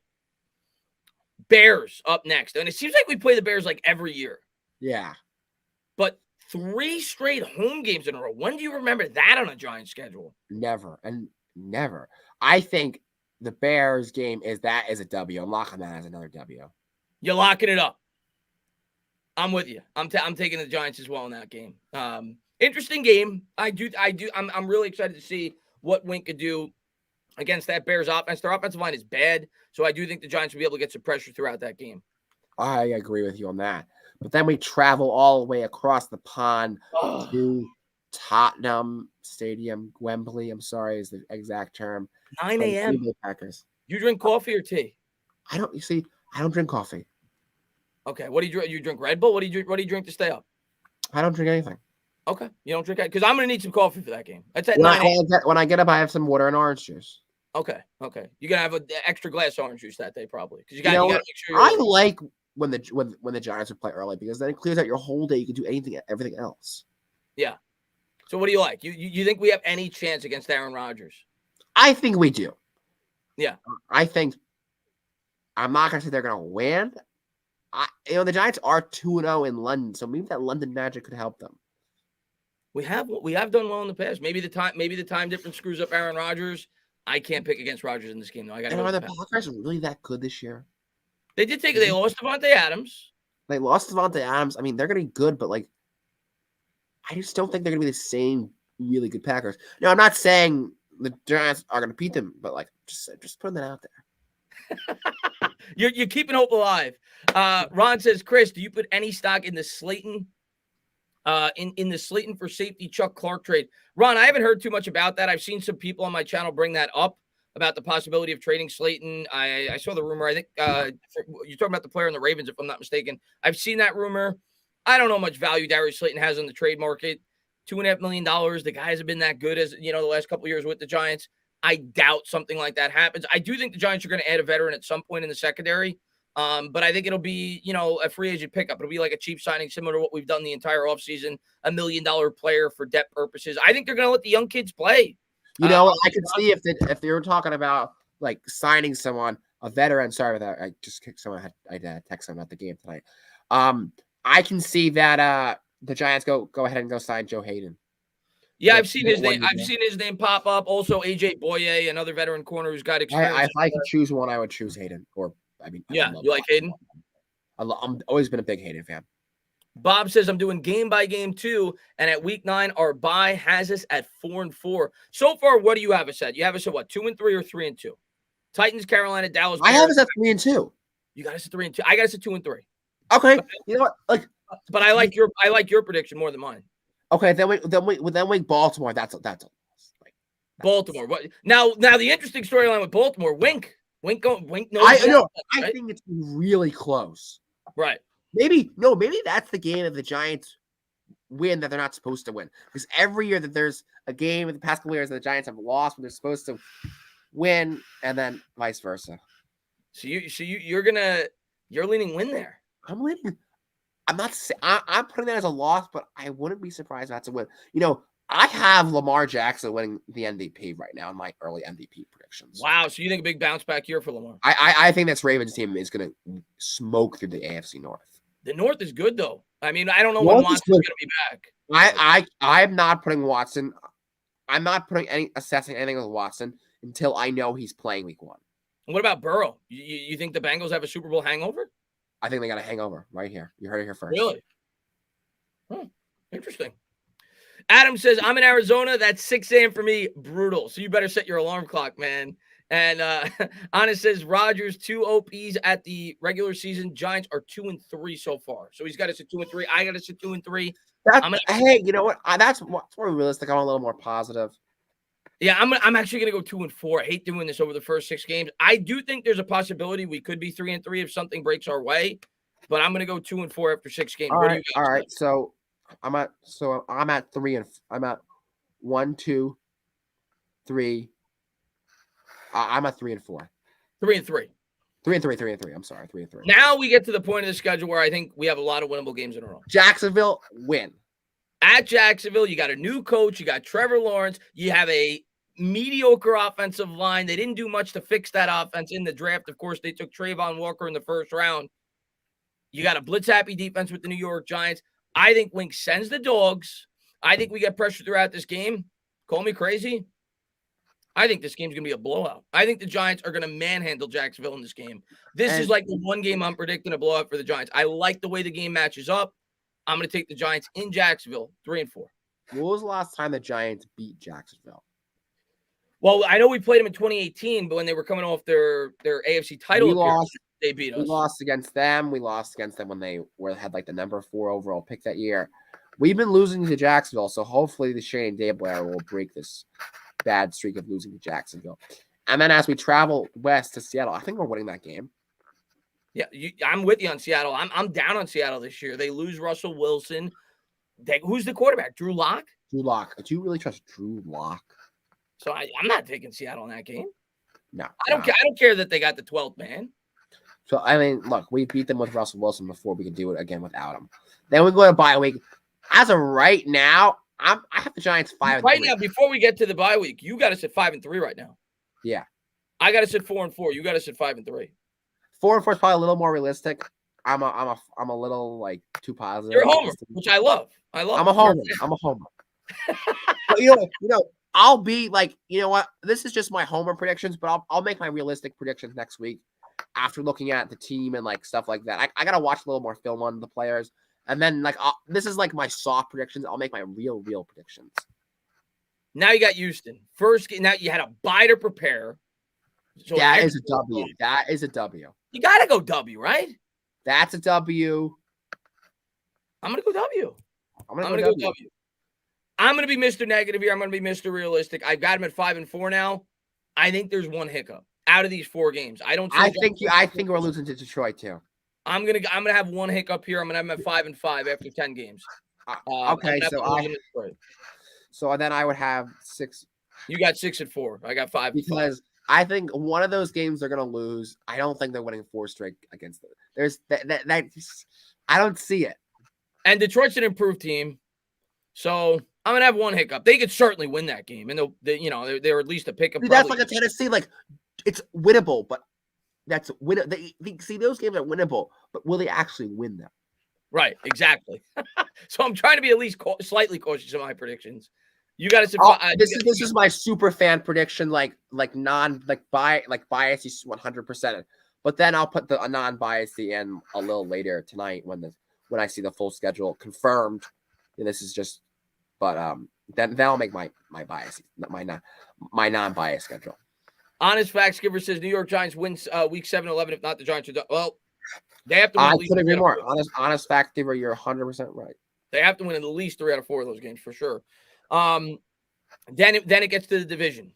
Bears up next. And it seems like we play the Bears like every year. Yeah. But 3 straight home games in a row. When do you remember that on a Giants schedule? Never. I think the Bears game is a W. I'm locking that as another W. You're locking it up. I'm with you. I'm taking the Giants as well in that game. Interesting game. I'm really excited to see what Wink could do against that Bears offense. Their offensive line is bad, so I do think the Giants will be able to get some pressure throughout that game. I agree with you on that. But then we travel all the way across the pond to Tottenham Stadium, Wembley. I'm sorry, is the exact term. 9 a.m. Packers. You drink coffee or tea? I don't drink coffee. Okay, what do you drink? You drink Red Bull? What do you drink to stay up? I don't drink anything. Okay, you don't drink it because I'm gonna need some coffee for that game. That's at when I get up, I have some water and orange juice. Okay. You're gonna have an extra glass of orange juice that day probably because you got to make sure. I like when the Giants would play early because then it clears out your whole day. You can do everything else. Yeah. So what do you like? You think we have any chance against Aaron Rodgers? I think we do. Yeah. I think I'm not gonna say they're gonna win. The Giants are 2-0 in London, so maybe that London magic could help them. We have done well in the past. Maybe the time difference screws up Aaron Rodgers. I can't pick against Rodgers in this game though. I got to go. Are the Packers really that good this year? They lost Devontae Adams. They lost Devontae Adams. I mean, they're gonna be good, but I just don't think they're gonna be the same really good Packers. Now, I'm not saying the Giants are gonna beat them, but just putting that out there. You're keeping hope alive. Ron says, Chris, do you put any stock in the Slayton? In the Slayton for safety Chuck Clark trade? Ron, I haven't heard too much about that. I've seen some people on my channel bring that up about the possibility of trading Slayton. I saw the rumor. I think you're talking about the player in the Ravens, if I'm not mistaken. I've seen that rumor. I don't know how much value Darius Slayton has on the trade market. $2.5 million. The guy hasn't been that good as the last couple of years with the Giants. I doubt something like that happens. I do think the Giants are going to add a veteran at some point in the secondary. But I think it'll be, a free agent pickup. It'll be like a cheap signing, similar to what we've done the entire offseason, $1 million player for depth purposes. I think they're going to let the young kids play. I could see if they were talking about like signing someone, a veteran. Sorry about that. I just kicked someone. I text someone about the game tonight. I can see that the Giants go ahead and go sign Joe Hayden. Yeah, I've seen his name. I've seen his name pop up. Also, AJ Boye, another veteran corner who's got experience. If I could choose one, I would choose Hayden. Yeah, you like Hayden? I'm always been a big Hayden fan. Bob says I'm doing game by game too, and at week 9, our bye has us at 4-4. So far, what do you have us at? You have us at what, 2-3 or 3-2? Titans, Carolina, Dallas. I have us at 3-2. You got us at 3-2. I got us at 2-3. Okay, you know what? But I like your prediction more than mine. Okay, then we Baltimore. That's a loss. Baltimore. What now? The interesting storyline with Baltimore. Wink. No. I know. I think it's really close. Right. Maybe that's the game that the Giants win that they're not supposed to win. Because every year that there's a game in the past couple years that the Giants have lost when they're supposed to win, and then vice versa. So you're leaning win there. I'm leaning. I'm putting that as a loss, but I wouldn't be surprised if that's a win. I have Lamar Jackson winning the MVP right now in my early MVP predictions. Wow. So you think a big bounce back here for Lamar? I think this Ravens team is going to smoke through the AFC North. The North is good, though. I mean, I don't know when Watson's going to be back. I'm not putting Watson. I'm not assessing anything with Watson until I know he's playing week 1. And what about Burrow? You think the Bengals have a Super Bowl hangover? I think they got a hangover right here. You heard it here first. Really? Interesting. Adam says, I'm in Arizona. That's 6 a.m. for me. Brutal. So you better set your alarm clock, man. And Anna says, Rodgers, 2 OPs at the regular season. Giants are 2-3 so far. So he's got us at 2-3. I got us at 2-3. Hey, you know what? That's more realistic. I'm a little more positive. Yeah, I'm actually going to go 2-4. I hate doing this over the first 6 games. I do think there's a possibility we could be 3-3 if something breaks our way. But I'm going to go 2-4 after 6 games. All right. So I'm at 3 and I'm at 1, 2, 3. I'm at 3-4. 3-3. 3-3. I'm sorry, 3-3. Now we get to the point of the schedule where I think we have a lot of winnable games in a row. Jacksonville win. At Jacksonville, you got a new coach. You got Trevor Lawrence. You have a mediocre offensive line. They didn't do much to fix that offense in the draft. Of course, they took Trayvon Walker in the first round. You got a blitz-happy defense with the New York Giants. I think Wink sends the dogs. I think we get pressure throughout this game. Call me crazy. I think this game's going to be a blowout. I think the Giants are going to manhandle Jacksonville in this game. This is like the one game I'm predicting a blowout for the Giants. I like the way the game matches up. I'm going to take the Giants in Jacksonville, 3-4. What was the last time the Giants beat Jacksonville? Well, I know we played them in 2018, but when they were coming off their AFC title, they beat us. We lost against them. We lost against them when they had like the number 4 overall pick that year. We've been losing to Jacksonville, so hopefully the Shane Dayblair will break this bad streak of losing to Jacksonville. And then as we travel west to Seattle, I think we're winning that game. Yeah, I'm with you on Seattle. I'm down on Seattle this year. They lose Russell Wilson. Who's the quarterback? Drew Lock? Drew Lock. Do you really trust Drew Lock? So I'm not taking Seattle in that game. No. I don't care that they got the 12th man. So, I mean, look, we beat them with Russell Wilson before. We can do it again without him. Then we go to bye week. As of right now, I have the Giants 5-3. Right now, before we get to the bye week, you got us at 5-3 right now. Yeah. I got us at 4-4. You got us at 5-3. 4-4 is probably a little more realistic. I'm a little like too positive. You're a homer, which I love. I'm a homer. But you know, I'll be like, you know what? This is just my homer predictions, but I'll make my realistic predictions next week after looking at the team and like stuff like that. I gotta watch a little more film on the players, and then like this is like my soft predictions. I'll make my real predictions. Now you got Houston first game. Now you had a bye to prepare. So that is a W. That is a W. You gotta go W, right? That's a W. I'm gonna go W. I'm gonna go W. I'm gonna be Mr. Negative here. I'm gonna be Mr. Realistic. I've got him at 5-4 now. I think there's one hiccup out of these 4 games. I don't. I think we're losing to Detroit too. I'm gonna have one hiccup here. I'm gonna have them at 5-5 after 10 games. Okay, so then I would have 6. You got 6-4. I got 5. Because I think one of those games they're gonna lose. I don't think they're winning 4 straight against them. There's that I don't see it. And Detroit's an improved team, so I'm gonna have one hiccup. They could certainly win that game, and they're at least a pickup. That's like a Tennessee, like it's winnable, but that's win. See, those games are winnable, but will they actually win them? Right, exactly. So I'm trying to be at least slightly cautious in my predictions. You got to. This is my super fan prediction, bias 100%. But then I'll put the non-biased in a little later tonight when I see the full schedule confirmed. And this is just, but then I'll make my bias, my non-biased schedule. Honest Facts Giver says New York Giants wins week 7-11. If not, the Giants are done. Well, they have to win. I couldn't agree more. Honest Fact Giver, you're 100% right. They have to win at least 3 out of 4 of those games for sure. Then it gets to the division.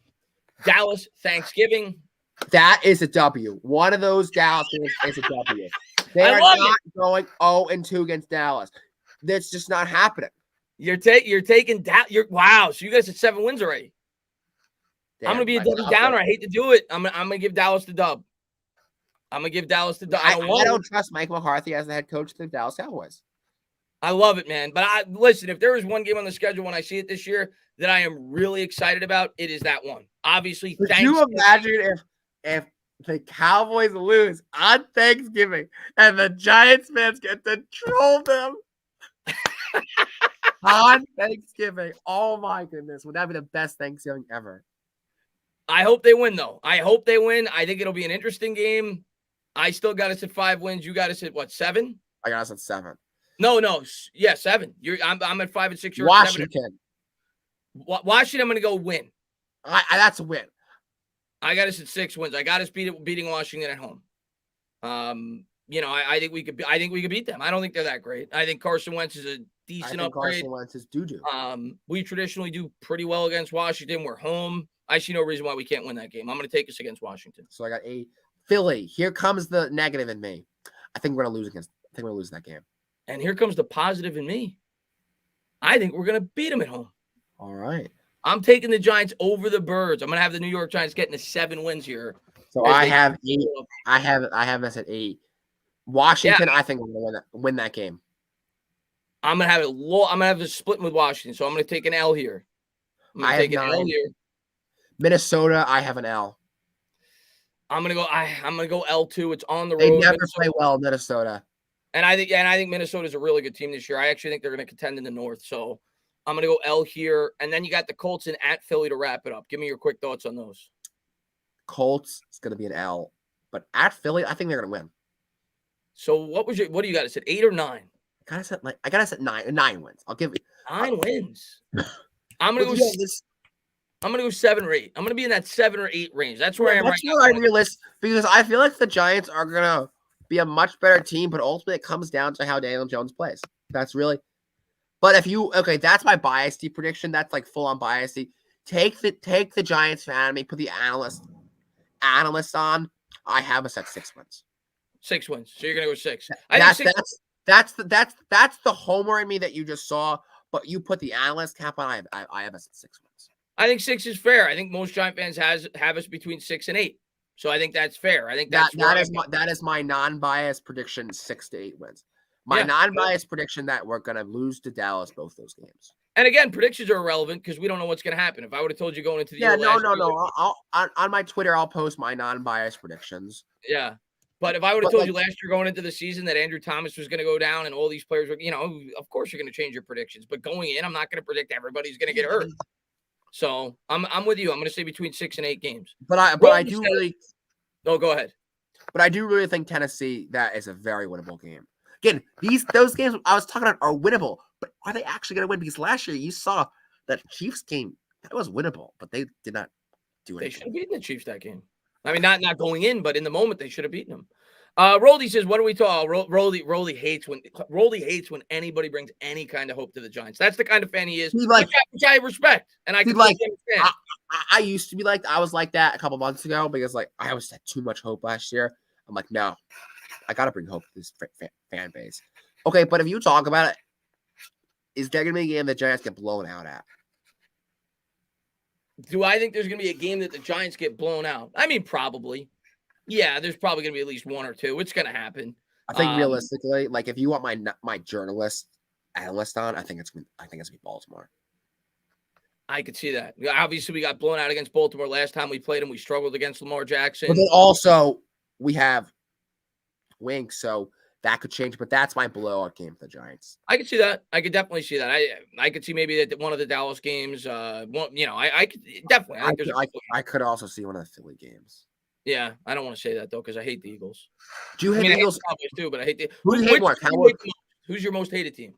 Dallas, Thanksgiving. That is a W. One of those Dallas games is a W. They are not going 0-2 against Dallas. That's just not happening. You're taking down. Wow. So you guys had 7 wins already. Damn, I'm gonna be a Debbie Downer. I hate to do it. I'm gonna give Dallas the dub. I'm gonna give Dallas the dub. I don't trust Mike McCarthy as the head coach of the Dallas Cowboys. I love it, man. But listen, if there is one game on the schedule when I see it this year that I am really excited about, it is that one. Obviously, could you imagine if the Cowboys lose on Thanksgiving and the Giants fans get to troll them on Thanksgiving? Oh my goodness, would that be the best Thanksgiving ever? I hope they win, though. I hope they win. I think it'll be an interesting game. I still got us at 5 wins. You got us at what, 7? I got us at 7. No, yeah, 7. I'm at 5 and 6. You're Washington. At 7. Washington, I'm going to go win. That's a win. I got us at 6 wins. I got us beating Washington at home. I think we could. I think we could beat them. I don't think they're that great. I think Carson Wentz is a decent upgrade. Carson Wentz is doo-doo. We traditionally do pretty well against Washington. We're home. I see no reason why we can't win that game. I'm going to take us against Washington. So I got a Philly. Here comes the negative in me. I think we're going to lose that game. And here comes the positive in me. I think we're going to beat them at home. All right. I'm taking the Giants over the Birds. I'm going to have the New York Giants getting to 7 wins here. So I have 8. I have this at 8. Washington, yeah. I think we're going to win that game. I'm going to have it low. I'm going to have it split with Washington. So I'm going to take an L here. I'm going to take an L here. Minnesota, I have an L. I'm going to go L2. It's on the road. They never play well, Minnesota. And I think Minnesota's a really good team this year. I actually think they're going to contend in the North. So I'm going to go L here. And then you got the Colts and at Philly to wrap it up. Give me your quick thoughts on those. Colts is going to be an L. But at Philly, I think they're going to win. So what do you got? Is it 8 or 9? I got us at 9. 9 wins. I'll give you 9 wins. I'm going to go. I'm going to go 7 or 8. I'm going to be in that 7 or 8 range. That's where I am right now. That's where I realize, because I feel like the Giants are going to be a much better team, but ultimately it comes down to how Daniel Jones plays. That's really. But that's my biased prediction. That's like full on biased. Take the Giants fan of me, put the analyst on. I have us at 6 wins. 6 wins. So you're going to go 6. That's the homer in me that you just saw. But you put the analyst cap on. I have us at 6 wins. I think 6 is fair. I think most Giant fans have us between 6 and 8. So I think that's fair. I think that is my non-biased prediction. 6 to 8 wins. My non-biased prediction that we're gonna lose to Dallas both those games. And again, predictions are irrelevant because we don't know what's gonna happen. If I would have told you going into the year, on my Twitter, I'll post my non-biased predictions. Yeah, but if I would have told you last year going into the season that Andrew Thomas was gonna go down and all these players were, of course you're gonna change your predictions. But going in, I'm not gonna predict everybody's gonna get hurt. So I'm with you. I'm gonna say between 6 and 8 games. But I do really. No, go ahead. But I do really think Tennessee, that is a very winnable game. Again, those games I was talking about are winnable, but are they actually going to win? Because last year you saw that Chiefs game, that was winnable, but they did not do anything. They should have beaten the Chiefs that game. I mean, not going in, but in the moment they should have beaten them. Roldy says, "What are we talking?" Roldy hates when anybody brings any kind of hope to the Giants. That's the kind of fan he is, which I respect, and I can understand. I used to be like, I was like that a couple months ago because like I always had too much hope last year. I'm like, no, I got to bring hope to this fan base. Okay, but if you talk about it, is there going to be a game the Giants get blown out at? Do I think there's going to be a game that the Giants get blown out? I mean, probably. Yeah, there's probably going to be at least one or two. It's going to happen. I think realistically, like if you want my journalist analyst on, I think it's gonna be Baltimore. I could see that. Obviously, we got blown out against Baltimore last time we played them. We struggled against Lamar Jackson. But then also we have Wink, so that could change. But that's my blowout game for the Giants. I could see that. I could definitely see that. I could see maybe that one of the Dallas games. I could definitely. I could also see one of the Philly games. Yeah, I don't want to say that though because I hate the Eagles. Do you hate the Eagles? Cowboys too, but I hate the. Who do you hate more? Cowboys? Who's your most hated team?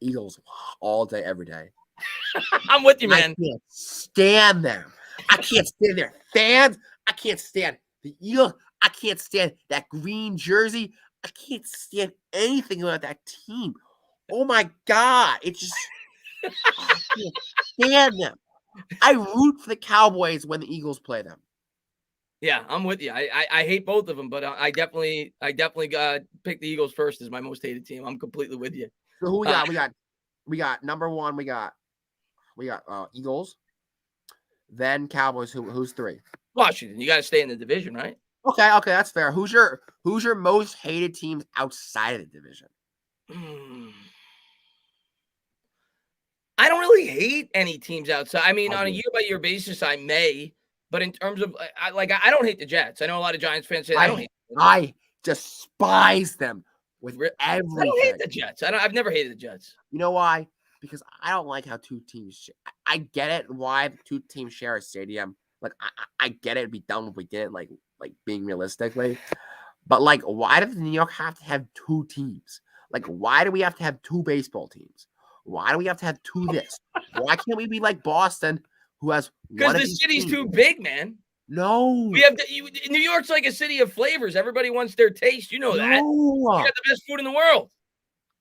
Eagles all day, every day. I'm with you, man. I can't stand them. I can't stand their fans. I can't stand the Eagles. I can't stand that green jersey. I can't stand anything about that team. Oh my God. It's just I can't stand them. I root for the Cowboys when the Eagles play them. Yeah, I'm with you. I hate both of them, but I definitely pick the Eagles first as my most hated team. I'm completely with you. So who we got number one. We got Eagles, then Cowboys. Who's three? Washington. You got to stay in the division, right? Okay, that's fair. Who's your most hated teams outside of the division? I don't really hate any teams outside. I mean, on a year-by-year basis, I may. But in terms of, I don't hate the Jets. I know a lot of Giants fans say I don't hate them. I despise them with everything. I don't hate the Jets. I've never hated the Jets. You know why? Because I don't like how two teams I get it why two teams share a stadium. Like, I get it. It'd be dumb if we did it, like being realistically. But, like, why does New York have to have two teams? Like, why do we have to have two baseball teams? Why do we have to have two this? Why can't we be like Boston, who has because the city's too big, man. No, we have New York's like a city of flavors. Everybody wants their taste. You know that. We got the best food in the world.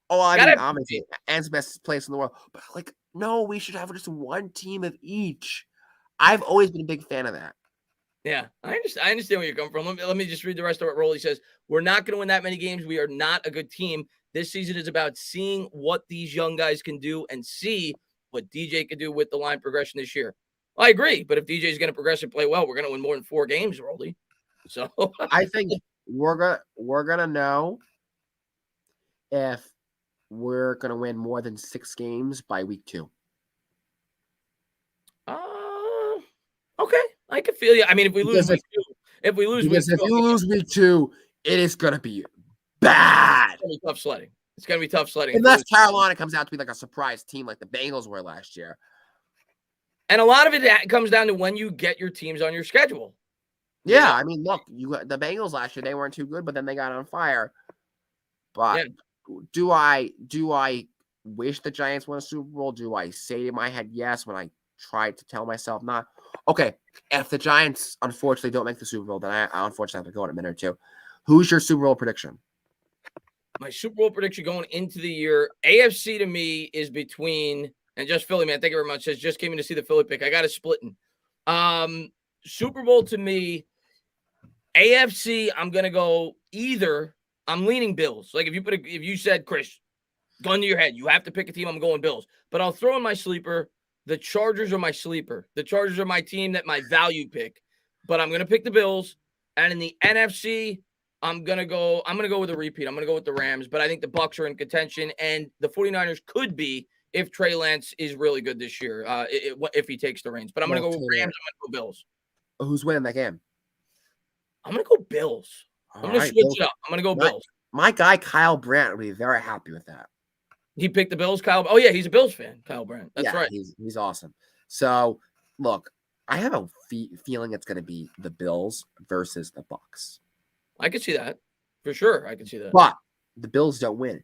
Oh, I mean, obviously, and it's the best place in the world. But like, no, we should have just one team of each. I've always been a big fan of that. Yeah, I understand where you're coming from. Let me just read the rest of what Rolly says. We're not going to win that many games. We are not a good team. This season is about seeing what these young guys can do and see what DJ could do with the line progression this year. I agree, but if DJ is going to progress and play well, we're going to win more than 4 games, Rolly. So I think we're gonna know if we're gonna win more than 6 games by week 2. Okay, I can feel you. I mean, if we lose week 2, if you lose week 2, it is gonna be bad. It's gonna be tough sledding. It's gonna be tough sledding unless Carolina comes out to be like a surprise team, like the Bengals were last year. And a lot of it comes down to when you get your teams on your schedule. Yeah, I mean, look, the Bengals last year, they weren't too good, but then they got on fire. But do I wish the Giants won a Super Bowl? Do I say in my head yes when I try to tell myself not? Okay, if the Giants unfortunately don't make the Super Bowl, then I unfortunately have to go in a minute or two. Who's your Super Bowl prediction? My Super Bowl prediction going into the year, AFC to me is between, and just Philly, man, thank you very much. Says just came in to see the Philly pick. I got it splitting. Super Bowl to me, AFC, I'm gonna go either. I'm leaning Bills. Like if you said, Chris, gun to your head, you have to pick a team, I'm going Bills. But I'll throw in my sleeper. The Chargers are my sleeper. The Chargers are my team that my value pick. But I'm gonna pick the Bills. And in the NFC, I'm gonna go with a repeat. I'm gonna go with the Rams, but I think the Bucs are in contention, and the 49ers could be if Trey Lance is really good this year, if he takes the reins. But I'm gonna go with Rams. I'm gonna go Bills. Who's winning that game? I'm gonna go Bills. I'm gonna switch it up. I'm gonna go Bills. My guy Kyle Brandt would be very happy with that. He picked the Bills, Kyle. Oh yeah, he's a Bills fan, Kyle Brandt. That's right. He's awesome. So look, I have a feeling it's gonna be the Bills versus the Bucs. I could see that for sure. I could see that. But the Bills don't win.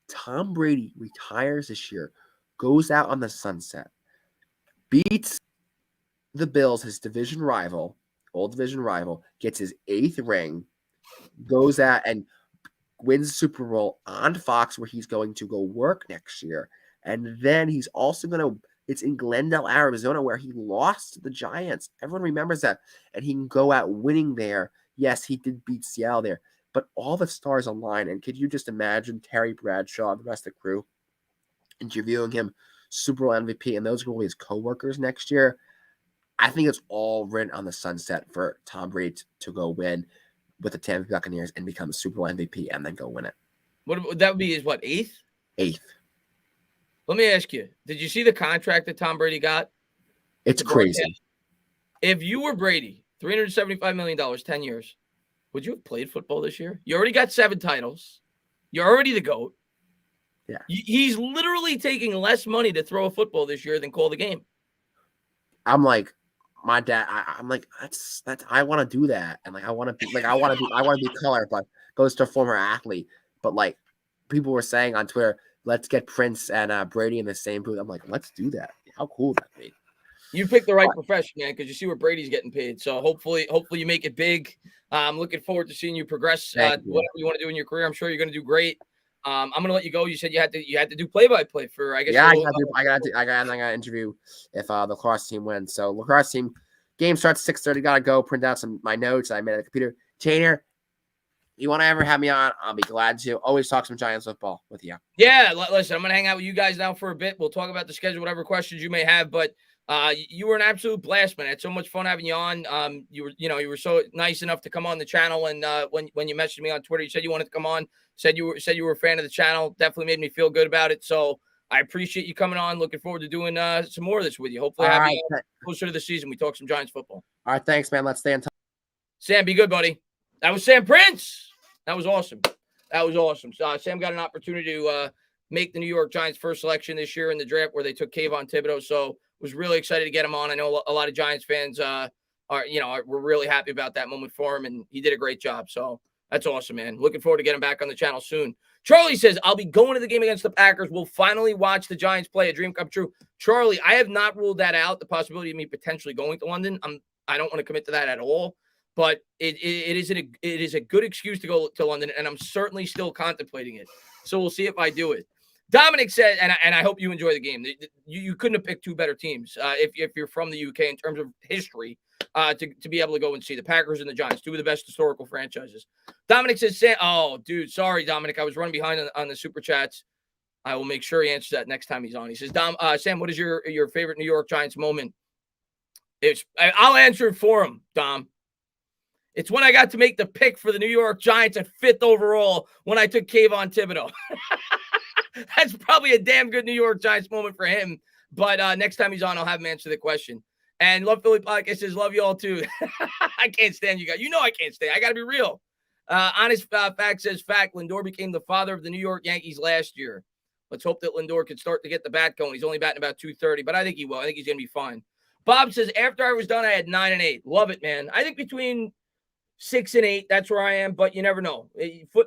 Tom Brady retires this year, goes out on the sunset, beats the Bills, his old division rival, gets his 8th ring, goes out and wins the Super Bowl on Fox, where he's going to go work next year. And then he's also going to It's in Glendale, Arizona, where he lost to the Giants. Everyone remembers that. And he can go out winning there. Yes, he did beat Seattle there, but all the stars align. And could you just imagine Terry Bradshaw and the rest of the crew interviewing him, Super Bowl MVP, and those will be his coworkers next year? I think it's all written on the sunset for Tom Brady to go win with the Tampa Bay Buccaneers and become a Super Bowl MVP and then go win it. What that would be his what, eighth? Eighth. Let me ask you, did you see the contract that Tom Brady got? It's crazy. If you were Brady, $375 million, 10 years, would you have played football this year? You already got 7 titles. You're already the GOAT. Yeah. He's literally taking less money to throw a football this year than call the game. I'm like, my dad, I'm like, that's I want to do that. And like I want to be color, but goes to a former athlete. But like people were saying on Twitter, let's get Prince and Brady in the same booth. I'm like, let's do that. How cool would that be? You picked the right profession, man, because you see where Brady's getting paid. So hopefully you make it big. I'm looking forward to seeing you progress. Whatever you want to do in your career, I'm sure you're going to do great. I'm going to let you go. You said you had to do play-by-play for, I guess. Yeah, I got to interview if the lacrosse team wins. So lacrosse team game starts 6:30. Got to go print out my notes I made at the computer. Tanner, you want to ever have me on? I'll be glad to. Always talk some Giants football with you. Yeah, listen, I'm going to hang out with you guys now for a bit. We'll talk about the schedule, whatever questions you may have. But you were an absolute blast, man. I had so much fun having you on. You were so nice enough to come on the channel. And when you messaged me on Twitter, you said you wanted to come on. Said you were a fan of the channel. Definitely made me feel good about it. So I appreciate you coming on. Looking forward to doing some more of this with you. Hopefully, have you closer to the season. We talk some Giants football. All right, thanks, man. Let's stay in touch. Sam, be good, buddy. That was Sam Prince. That was awesome. Sam got an opportunity to make the New York Giants' first selection this year in the draft, where they took Kayvon Thibodeau. So was really excited to get him on. I know a lot of Giants fans we're really happy about that moment for him, and he did a great job. So that's awesome, man. Looking forward to getting back on the channel soon. Charlie says, I'll be going to the game against the Packers. We'll finally watch the Giants play. A dream come true. Charlie, I have not ruled that out, the possibility of me potentially going to London. I don't want to commit to that at all. But it is a good excuse to go to London, and I'm certainly still contemplating it. So we'll see if I do it. Dominic said, and I hope you enjoy the game. You couldn't have picked 2 better teams if you're from the UK in terms of history to be able to go and see the Packers and the Giants, 2 of the best historical franchises. Dominic says, oh, dude, sorry, Dominic. I was running behind on the Super Chats. I will make sure he answers that next time he's on. He says, Sam, what is your favorite New York Giants moment? I'll answer it for him, Dom. It's when I got to make the pick for the New York Giants at 5th overall when I took Kayvon Thibodeau. That's probably a damn good New York Giants moment for him. But next time he's on, I'll have him answer the question. And Love Philly Podcast says, love you all too. I can't stand you guys. You know I can't stand. I got to be real. Honest Fact says, Lindor became the father of the New York Yankees last year. Let's hope that Lindor could start to get the bat going. He's only batting about 230, but I think he will. I think he's going to be fine. Bob says, after I was done, I had 9 and 8. Love it, man. I think between 6 and 8, that's where I am, but you never know.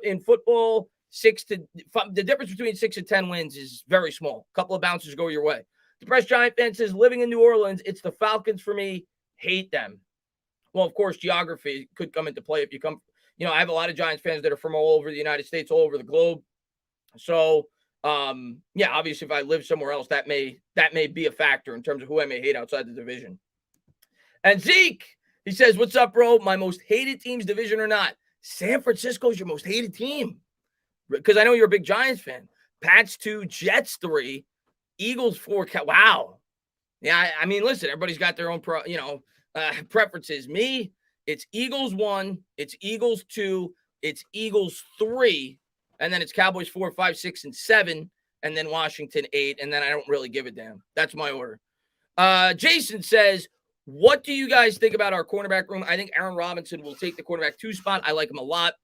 In football, the difference between 6 and 10 wins is very small. A couple of bounces go your way. Depressed Giant fan says, living in New Orleans, it's the Falcons for me. Hate them. Well, of course, geography could come into play if you come. I have a lot of Giants fans that are from all over the United States, all over the globe. So, obviously, if I live somewhere else, that may be a factor in terms of who I may hate outside the division. And Zeke, he says, what's up, bro? My most hated team's division or not? San Francisco's your most hated team. Because I know you're a big Giants fan. Pats 2, Jets 3, Eagles 4. Wow. Yeah, I mean, listen, everybody's got their own preferences. Me, it's Eagles 1, it's Eagles 2, it's Eagles 3, and then it's Cowboys 4, 5, 6, and 7, and then Washington 8, and then I don't really give a damn. That's my order. Jason says, what do you guys think about our cornerback room? I think Aaron Robinson will take the cornerback 2 spot. I like him a lot.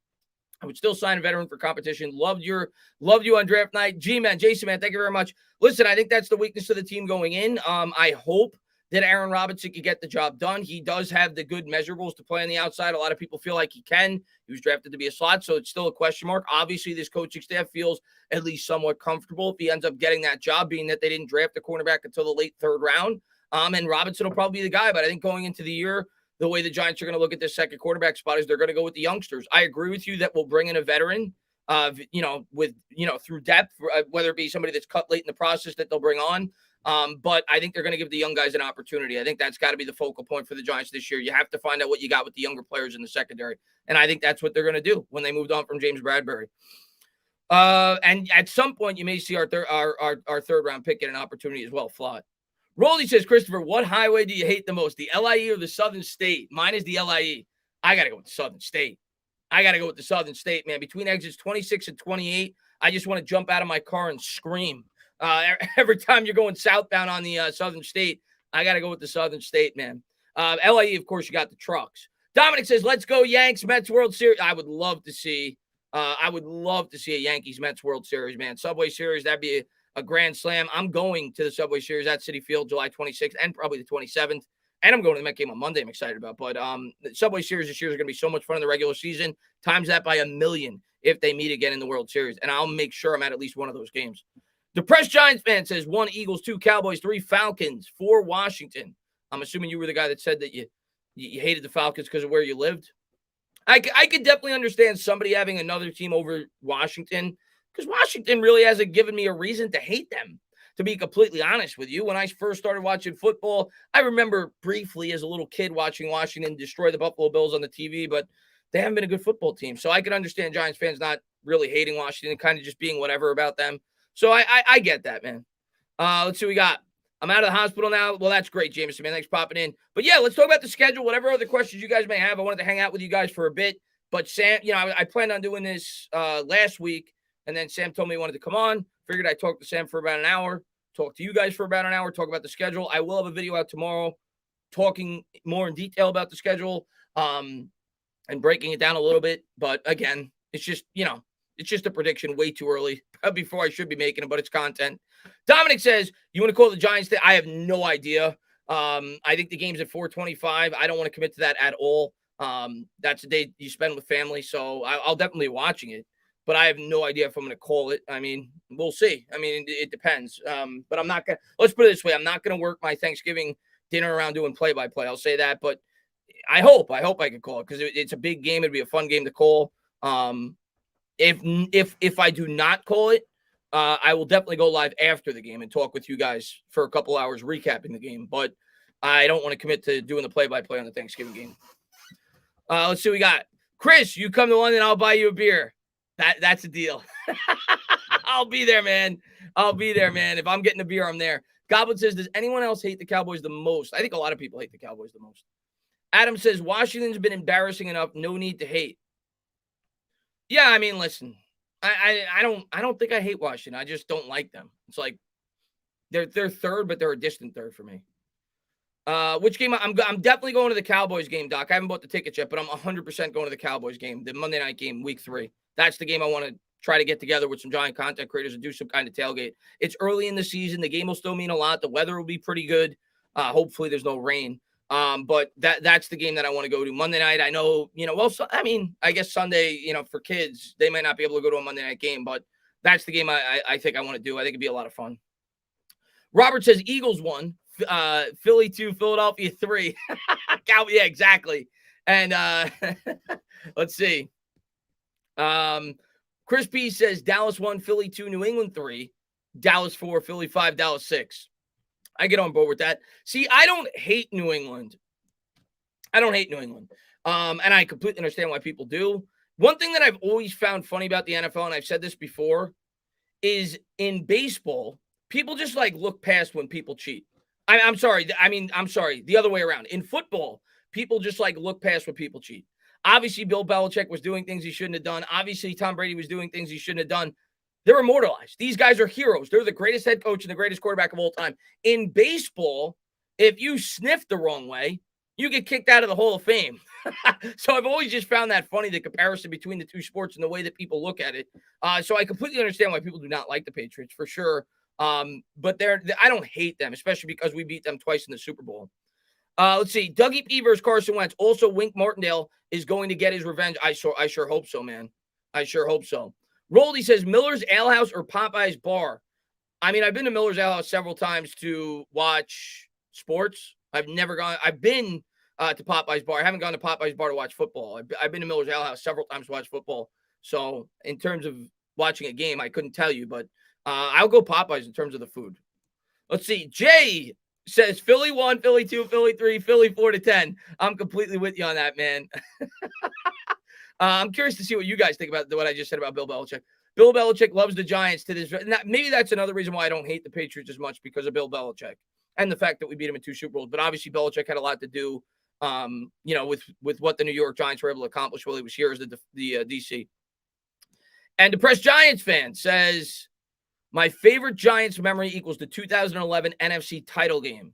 I would still sign a veteran for competition. Loved you on draft night. G-Man, Jason, man, thank you very much. Listen, I think that's the weakness of the team going in. I hope that Aaron Robinson can get the job done. He does have the good measurables to play on the outside. A lot of people feel like he can. He was drafted to be a slot, so it's still a question mark. Obviously, this coaching staff feels at least somewhat comfortable if he ends up getting that job, being that they didn't draft a cornerback until the late 3rd round. And Robinson will probably be the guy, but I think going into the year, the way the Giants are going to look at this second quarterback spot is they're going to go with the youngsters. I agree with you that we'll bring in a veteran, through depth, whether it be somebody that's cut late in the process that they'll bring on. But I think they're going to give the young guys an opportunity. I think that's got to be the focal point for the Giants this year. You have to find out what you got with the younger players in the secondary. And I think that's what they're going to do when they moved on from James Bradbury. And at some point, you may see our third round pick get an opportunity as well. Flawed. Roldy says, Christopher, what highway do you hate the most, the LIE or the Southern State? Mine is the LIE. I got to go with the Southern State. Man. Between exits 26 and 28, I just want to jump out of my car and scream. Every time you're going southbound on the Southern State, I got to go with the Southern State, man. LIE, of course, you got the trucks. Dominic says, let's go Yanks Mets World Series. I would love to see a Yankees Mets World Series, man. Subway Series, that'd be a grand slam. I'm going to the Subway Series at Citi Field July 26th and probably the 27th. And I'm going to the Met game on Monday. I'm excited about. But the Subway Series this year is going to be so much fun in the regular season. Times that by 1,000,000 if they meet again in the World Series. And I'll make sure I'm at least one of those games. Depressed Giants fan says 1 Eagles, 2 Cowboys, 3 Falcons, 4 Washington. I'm assuming you were the guy that said that you hated the Falcons because of where you lived. I could definitely understand somebody having another team over Washington because Washington really hasn't given me a reason to hate them, to be completely honest with you. When I first started watching football, I remember briefly as a little kid watching Washington destroy the Buffalo Bills on the TV, but they haven't been a good football team. So I could understand Giants fans not really hating Washington and kind of just being whatever about them. So I get that, man. Let's see what we got. I'm out of the hospital now. Well, that's great, Jameson, man. Thanks for popping in. But yeah, let's talk about the schedule. Whatever other questions you guys may have, I wanted to hang out with you guys for a bit. But Sam, I planned on doing this last week, and then Sam told me he wanted to come on. Figured I'd talk to Sam for about an hour, talk to you guys for about an hour, talk about the schedule. I will have a video out tomorrow talking more in detail about the schedule and breaking it down a little bit. But again, it's just, it's just a prediction way too early before I should be making it, but it's content. Dominic says, you want to call the Giants? I have no idea. I think the game's at 4:25. I don't want to commit to that at all. That's a day you spend with family, so I'll definitely be watching it, but I have no idea if I'm going to call it. I mean, we'll see. I mean, it depends. But I'm not going to, let's put it this way. I'm not going to work my Thanksgiving dinner around doing play-by-play. I'll say that, but I hope I can call it because it's a big game. It'd be a fun game to call. If I do not call it, I will definitely go live after the game and talk with you guys for a couple hours recapping the game. But I don't want to commit to doing the play-by-play on the Thanksgiving game. Let's see what we got. Chris, you come to London, I'll buy you a beer. That's a deal. I'll be there, man. If I'm getting a beer, I'm there. Goblin says, does anyone else hate the Cowboys the most? I think a lot of people hate the Cowboys the most. Adam says, Washington's been embarrassing enough. No need to hate. Yeah, I mean, listen, I don't think I hate Washington. I just don't like them. It's like they're third, but they're a distant third for me. Which game? I'm definitely going to the Cowboys game, Doc. I haven't bought the tickets yet, but I'm 100% going to the Cowboys game, the Monday night game, week 3. That's the game I want to try to get together with some Giant content creators and do some kind of tailgate. It's early in the season. The game will still mean a lot. The weather will be pretty good. Hopefully there's no rain. But that's the game that I want to go to Monday night. I know, I guess Sunday, for kids, they might not be able to go to a Monday night game, but that's the game I think I want to do. I think it'd be a lot of fun. Robert says Eagles 1, Philly 2, Philadelphia 3. Yeah, exactly. And let's see. Chris P says Dallas 1, Philly 2, New England 3, Dallas 4, Philly 5, Dallas 6. I get on board with that. See, I don't hate New England. And I completely understand why people do. One thing that I've always found funny about the NFL, and I've said this before, is in baseball, people just look past when people cheat. I'm sorry. The other way around. In football, people just look past when people cheat. Obviously, Bill Belichick was doing things he shouldn't have done. Obviously, Tom Brady was doing things he shouldn't have done. They're immortalized. These guys are heroes. They're the greatest head coach and the greatest quarterback of all time. In baseball, if you sniff the wrong way, you get kicked out of the Hall of Fame. So I've always just found that funny, the comparison between the two sports and the way that people look at it. So I completely understand why people do not like the Patriots, for sure. But I don't hate them, especially because we beat them twice in the Super Bowl. Let's see. Dougie P versus Carson Wentz. Also, Wink Martindale is going to get his revenge. I sure hope so, man. I sure hope so. Roldy says Miller's Ale House or Popeye's Bar. I mean, I've been to Miller's Ale House several times to watch sports. I've been to Popeye's Bar. I haven't gone to Popeye's Bar to watch football. I've been to Miller's Ale House several times to watch football. So in terms of watching a game, I couldn't tell you, but I'll go Popeye's in terms of the food. Let's see. Jay says Philly 1, Philly 2, Philly 3, Philly 4-10. I'm completely with you on that, man. I'm curious to see what you guys think about what I just said about Bill Belichick. Bill Belichick loves the Giants to this. Maybe that's another reason why I don't hate the Patriots as much, because of Bill Belichick and the fact that we beat him in 2 Super Bowls. But obviously, Belichick had a lot to do, with what the New York Giants were able to accomplish while he was here as the DC. And Depressed Giants fan says, my favorite Giants memory equals the 2011 NFC title game.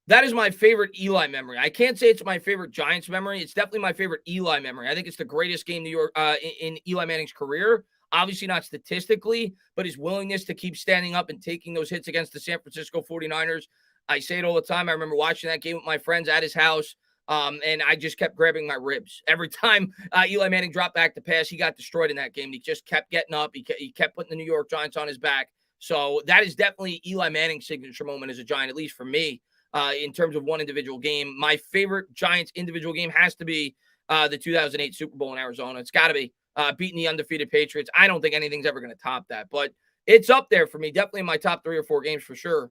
That is my favorite Eli memory. I can't say it's my favorite Giants memory. It's definitely my favorite Eli memory. I think it's the greatest game New York in Eli Manning's career. Obviously not statistically, but his willingness to keep standing up and taking those hits against the San Francisco 49ers. I say it all the time. I remember watching that game with my friends at his house, and I just kept grabbing my ribs. Every time Eli Manning dropped back to pass, he got destroyed in that game. He just kept getting up. He kept putting the New York Giants on his back. So that is definitely Eli Manning's signature moment as a Giant, at least for me. In terms of one individual game, my favorite Giants individual game has to be the 2008 Super Bowl in Arizona. It's got to be beating the undefeated Patriots. I don't think anything's ever going to top that, but it's up there for me. Definitely in my top 3 or 4 games for sure.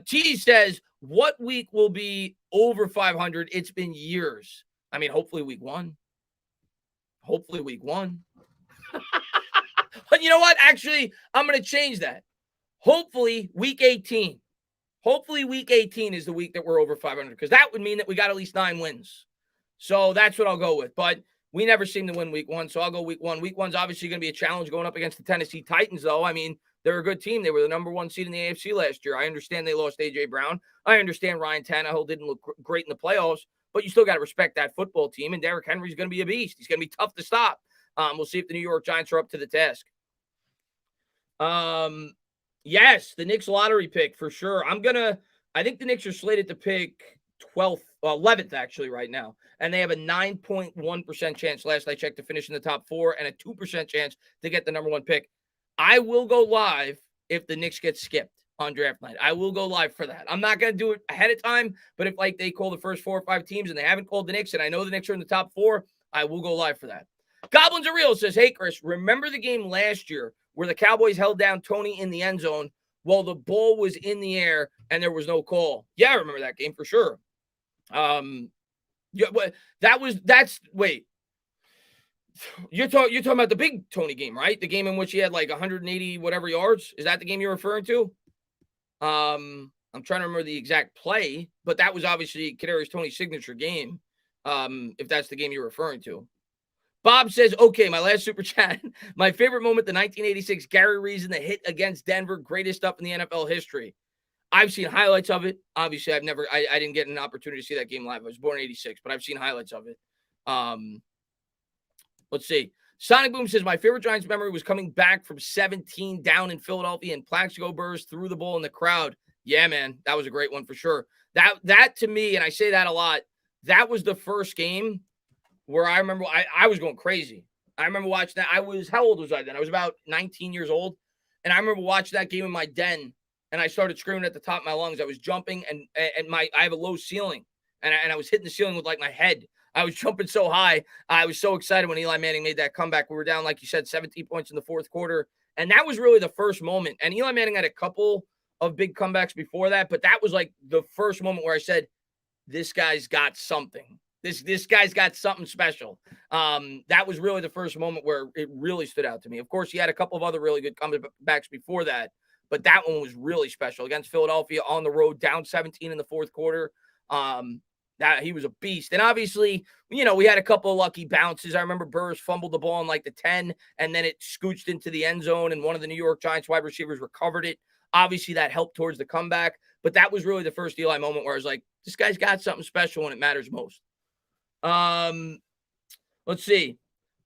T says, what week will be over 500? It's been years. I mean, hopefully week 1. Hopefully week 1. But you know what? Actually, I'm going to change that. Hopefully week 18. Hopefully week 18 is the week that we're over 500, because that would mean that we got at least 9 wins. So that's what I'll go with. But we never seem to win week 1, so I'll go week 1. Week 1's obviously going to be a challenge going up against the Tennessee Titans, though. I mean, they're a good team. They were the number 1 seed in the AFC last year. I understand they lost A.J. Brown. I understand Ryan Tannehill didn't look great in the playoffs, but you still got to respect that football team, and Derrick Henry's going to be a beast. He's going to be tough to stop. We'll see if the New York Giants are up to the task. Yes, the Knicks lottery pick for sure. I think the Knicks are slated to pick 11th actually right now. And they have a 9.1% chance last I checked to finish in the top 4 and a 2% chance to get the number 1 pick. I will go live if the Knicks get skipped on draft night. I will go live for that. I'm not going to do it ahead of time, but if they call the first 4 or 5 teams and they haven't called the Knicks and I know the Knicks are in the top 4, I will go live for that. Goblins Are Real says, hey, Chris, remember the game last year where the Cowboys held down Tony in the end zone while the ball was in the air and there was no call? Yeah, I remember that game for sure. Wait. You're talking about the big Tony game, right? The game in which he had like 180 whatever yards. Is that the game you're referring to? I'm trying to remember the exact play, but that was obviously Kadarius Toney's signature game. If that's the game you're referring to. Bob says, okay, my last super chat. My favorite moment, the 1986 Gary Reason, the hit against Denver, greatest stuff in the NFL history. I've seen highlights of it. Obviously, I didn't get an opportunity to see that game live. I was born in 86, but I've seen highlights of it. Let's see. Sonic Boom says, my favorite Giants memory was coming back from 17 down in Philadelphia and Plaxico Burress threw the ball in the crowd. Yeah, man, that was a great one for sure. That to me, and I say that a lot, that was the first game where I remember I was going crazy. I remember watching that. How old was I then? I was about 19 years old. And I remember watching that game in my den, and I started screaming at the top of my lungs. I was jumping, and I have a low ceiling, and I was hitting the ceiling with like my head. I was jumping so high. I was so excited when Eli Manning made that comeback. We were down, like you said, 17 points in the 4th quarter. And that was really the first moment. And Eli Manning had a couple of big comebacks before that, but that was like the first moment where I said, this guy's got something. This guy's got something special. That was really the first moment where it really stood out to me. Of course, he had a couple of other really good comebacks before that, but that one was really special against Philadelphia on the road, down 17 in the 4th quarter. That he was a beast. And obviously, we had a couple of lucky bounces. I remember Burress fumbled the ball in like the 10, and then it scooched into the end zone, and one of the New York Giants wide receivers recovered it. Obviously, that helped towards the comeback, but that was really the first Eli moment where I was like, this guy's got something special when it matters most. Let's see.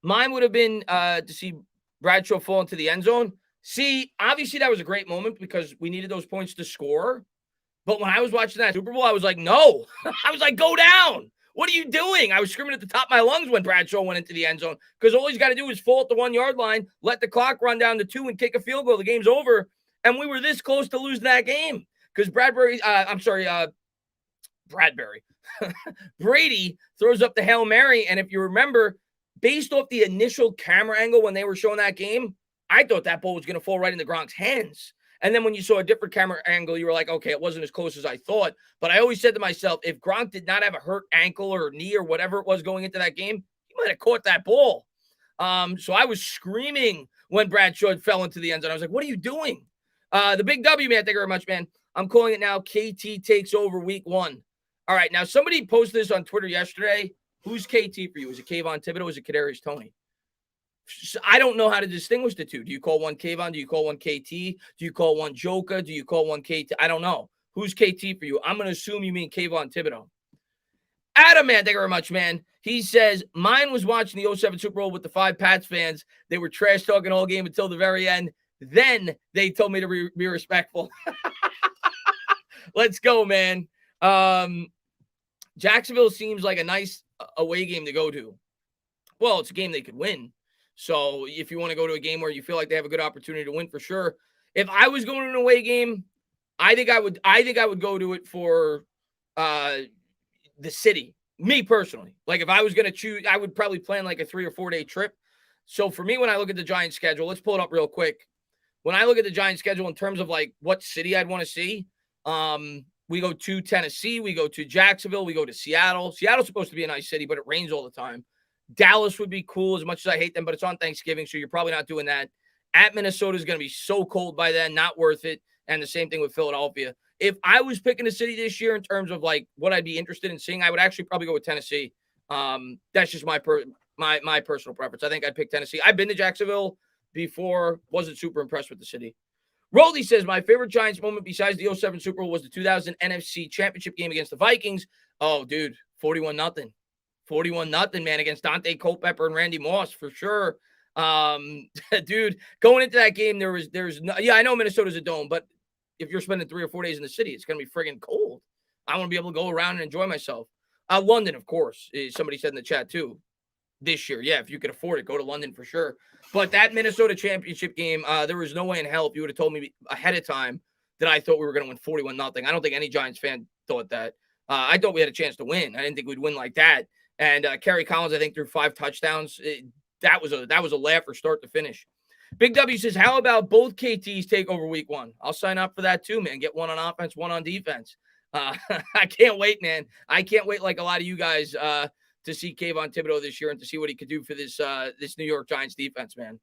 Mine would have been to see Bradshaw fall into the end zone. See, obviously that was a great moment because we needed those points to score. But when I was watching that Super Bowl, I was like, no. I was like, go down. What are you doing? I was screaming at the top of my lungs when Bradshaw went into the end zone because all he's got to do is fall at the 1-yard line, let the clock run down to 2 and kick a field goal. The game's over. And we were this close to losing that game because Brady throws up the Hail Mary. And if you remember, based off the initial camera angle when they were showing that game, I thought that ball was going to fall right into Gronk's hands. And then when you saw a different camera angle, you were like, okay, it wasn't as close as I thought. But I always said to myself, if Gronk did not have a hurt ankle or knee or whatever it was going into that game, he might have caught that ball. So I was screaming when Bradshaw fell into the end zone. I was like, what are you doing? The big W, man. Thank you very much, man. I'm calling it now. KT takes over week 1. All right. Now, somebody posted this on Twitter yesterday. Who's KT for you? Is it Kayvon Thibodeau? Is it Kadarius Toney? I don't know how to distinguish the two. Do you call one Kayvon? Do you call one KT? Do you call one Joka? Do you call one KT? I don't know. Who's KT for you? I'm going to assume you mean Kayvon Thibodeau. Adam, man, thank you very much, man. He says, mine was watching the 07 Super Bowl with the 5 Pats fans. They were trash talking all game until the very end. Then they told me to be respectful. Let's go, man. Jacksonville seems like a nice away game to go to. Well, it's a game they could win. So if you want to go to a game where you feel like they have a good opportunity to win, for sure. If I was going to an away game, I think I would go to it for the city. Me personally. Like if I was going to choose, I would probably plan like a 3 or 4 day trip. So for me, when I look at the Giants schedule, let's pull it up real quick. When I look at the Giants schedule in terms of like what city I'd want to see, we go to Tennessee, we go to Jacksonville, we go to Seattle. Seattle's supposed to be a nice city, but it rains all the time. Dallas would be cool as much as I hate them, but it's on Thanksgiving, so you're probably not doing that. At Minnesota is going to be so cold by then, not worth it. And the same thing with Philadelphia. If I was picking a city this year in terms of like what I'd be interested in seeing, I would actually probably go with Tennessee. That's just my personal preference. I think I'd pick Tennessee. I've been to Jacksonville before, wasn't super impressed with the city. Roldy says, my favorite Giants moment besides the 07 Super Bowl was the 2000 NFC Championship game against the Vikings. Oh, dude, 41-0. 41-0, man, against Dante Culpepper and Randy Moss, for sure. Dude, going into that game, there's no, yeah, I know Minnesota's a dome, but if you're spending 3 or 4 days in the city, it's going to be friggin' cold. I want to be able to go around and enjoy myself. London, of course, somebody said in the chat too. This year, yeah, if you could afford it, go to London for sure. But that Minnesota championship game, there was no way in hell if you would have told me ahead of time that I thought we were going to win 41-0. I don't think any Giants fan thought that. I thought we had a chance to win. I didn't think we'd win like that. And Kerry Collins, I think, threw 5 touchdowns. That was a laugher start to finish. Big W says, how about both KTs take over week 1? I'll sign up for that too, man. Get one on offense, one on defense. I can't wait, man. I can't wait like a lot of you guys to see Kayvon Thibodeau this year and to see what he could do for this New York Giants defense, man.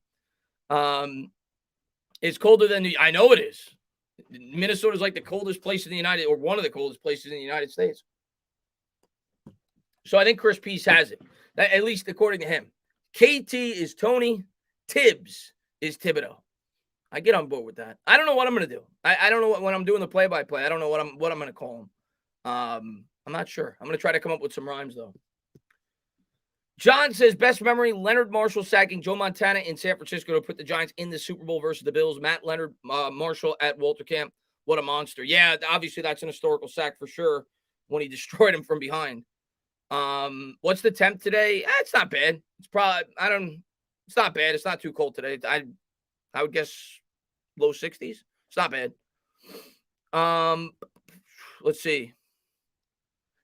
It's colder than I know it is. Minnesota's like the coldest place in the United, or one of the coldest places in the United States. So I think Chris Peace has it, at least according to him. KT is Tony, Tibbs is Thibodeau. I get on board with that. I don't know what I'm going to do. I don't know when I'm doing the play-by-play. I don't know what I'm going to call him. I'm not sure. I'm going to try to come up with some rhymes, though. John says, best memory, Leonard Marshall sacking Joe Montana in San Francisco to put the Giants in the Super Bowl versus the Bills. Matt Leonard Marshall at Walter Camp. What a monster. Yeah, obviously that's an historical sack for sure when he destroyed him from behind. What's the temp today? It's not bad. It's probably, it's not bad. It's not too cold today. I would guess low 60s. It's not bad. Let's see.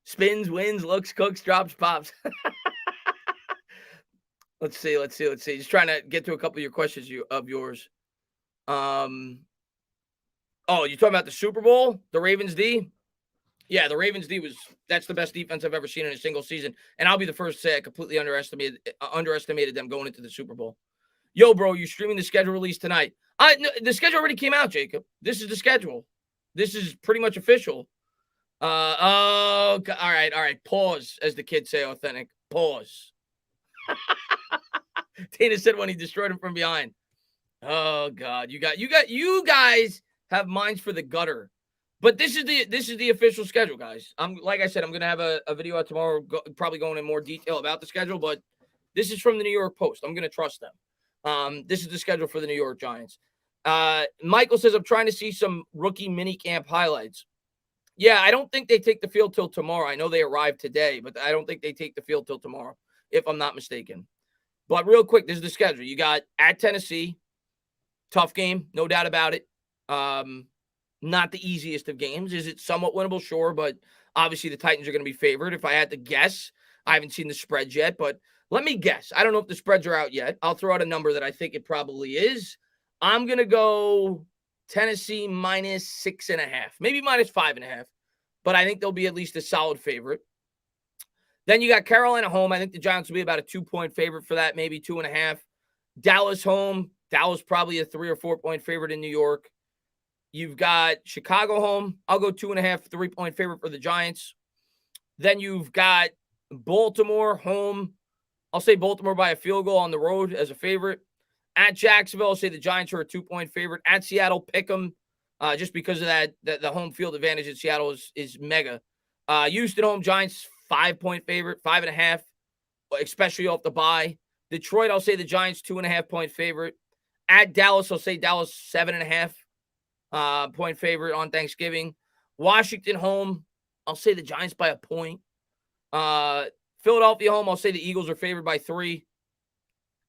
Spins, wins, looks, cooks, drops, pops. Let's see. Just trying to get to a couple of your questions of yours. Oh, you talking about the Super Bowl? The Ravens D? Yeah, the Ravens D that's the best defense I've ever seen in a single season. And I'll be the first to say I completely underestimated them going into the Super Bowl. Yo, bro, you streaming the schedule release tonight? No, the schedule already came out, Jacob. This is the schedule. This is pretty much official. All right. Pause, as the kids say, authentic. Pause. Dana said when he destroyed him from behind. Oh God, you guys have minds for the gutter. But this is the official schedule, guys. Like I said, I'm gonna have a video out tomorrow, probably going in more detail about the schedule. But this is from the New York Post. I'm gonna trust them. This is the schedule for the New York Giants. Michael says, I'm trying to see some rookie mini camp highlights. Yeah, I don't think they take the field till tomorrow. I know they arrived today, but I don't think they take the field till tomorrow, if I'm not mistaken. But real quick, this is the schedule. You got at Tennessee, tough game, no doubt about it. Not the easiest of games. Is it somewhat winnable? Sure, but obviously the Titans are going to be favored. If I had to guess, I haven't seen the spreads yet, but let me guess. I don't know if the spreads are out yet. I'll throw out a number that I think it probably is. I'm going to go Tennessee minus 6.5, maybe minus 5.5, but I think they'll be at least a solid favorite. Then you got Carolina home. I think the Giants will be about a 2-point favorite for that, maybe 2.5. Dallas home. Dallas probably a 3 or 4-point favorite in New York. You've got Chicago home. I'll go 2.5, 3-point favorite for the Giants. Then you've got Baltimore home. I'll say Baltimore by a field goal on the road as a favorite. At Jacksonville, I'll say the Giants are a 2-point favorite. At Seattle, pick them just because of that the home field advantage in Seattle is mega. Houston home, Giants 5-point favorite, 5.5, especially off the bye. Detroit, I'll say the Giants 2.5-point favorite. At Dallas, I'll say Dallas 7.5 point favorite on Thanksgiving. Washington home, I'll say the Giants by a point. Philadelphia home, I'll say the Eagles are favored by 3.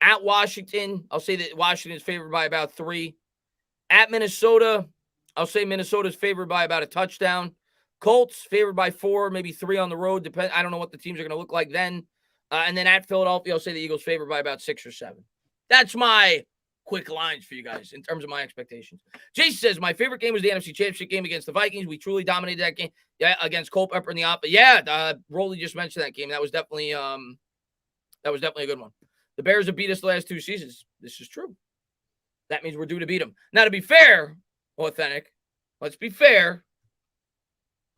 At Washington, I'll say that Washington is favored by about 3. At Minnesota, I'll say Minnesota's favored by about a touchdown. Colts favored by 4, maybe 3 on the road. I don't know what the teams are going to look like then. And then at Philadelphia, I'll say the Eagles favored by about 6 or 7. That's my quick lines for you guys in terms of my expectations. Jason says, my favorite game was the NFC Championship game against the Vikings. We truly dominated that game. Yeah, against Culpepper in the op. Yeah, Rolly just mentioned that game. That was definitely a good one. The Bears have beat us the last 2 seasons. This is true. That means we're due to beat them. Now, to be fair, Authentic, let's be fair.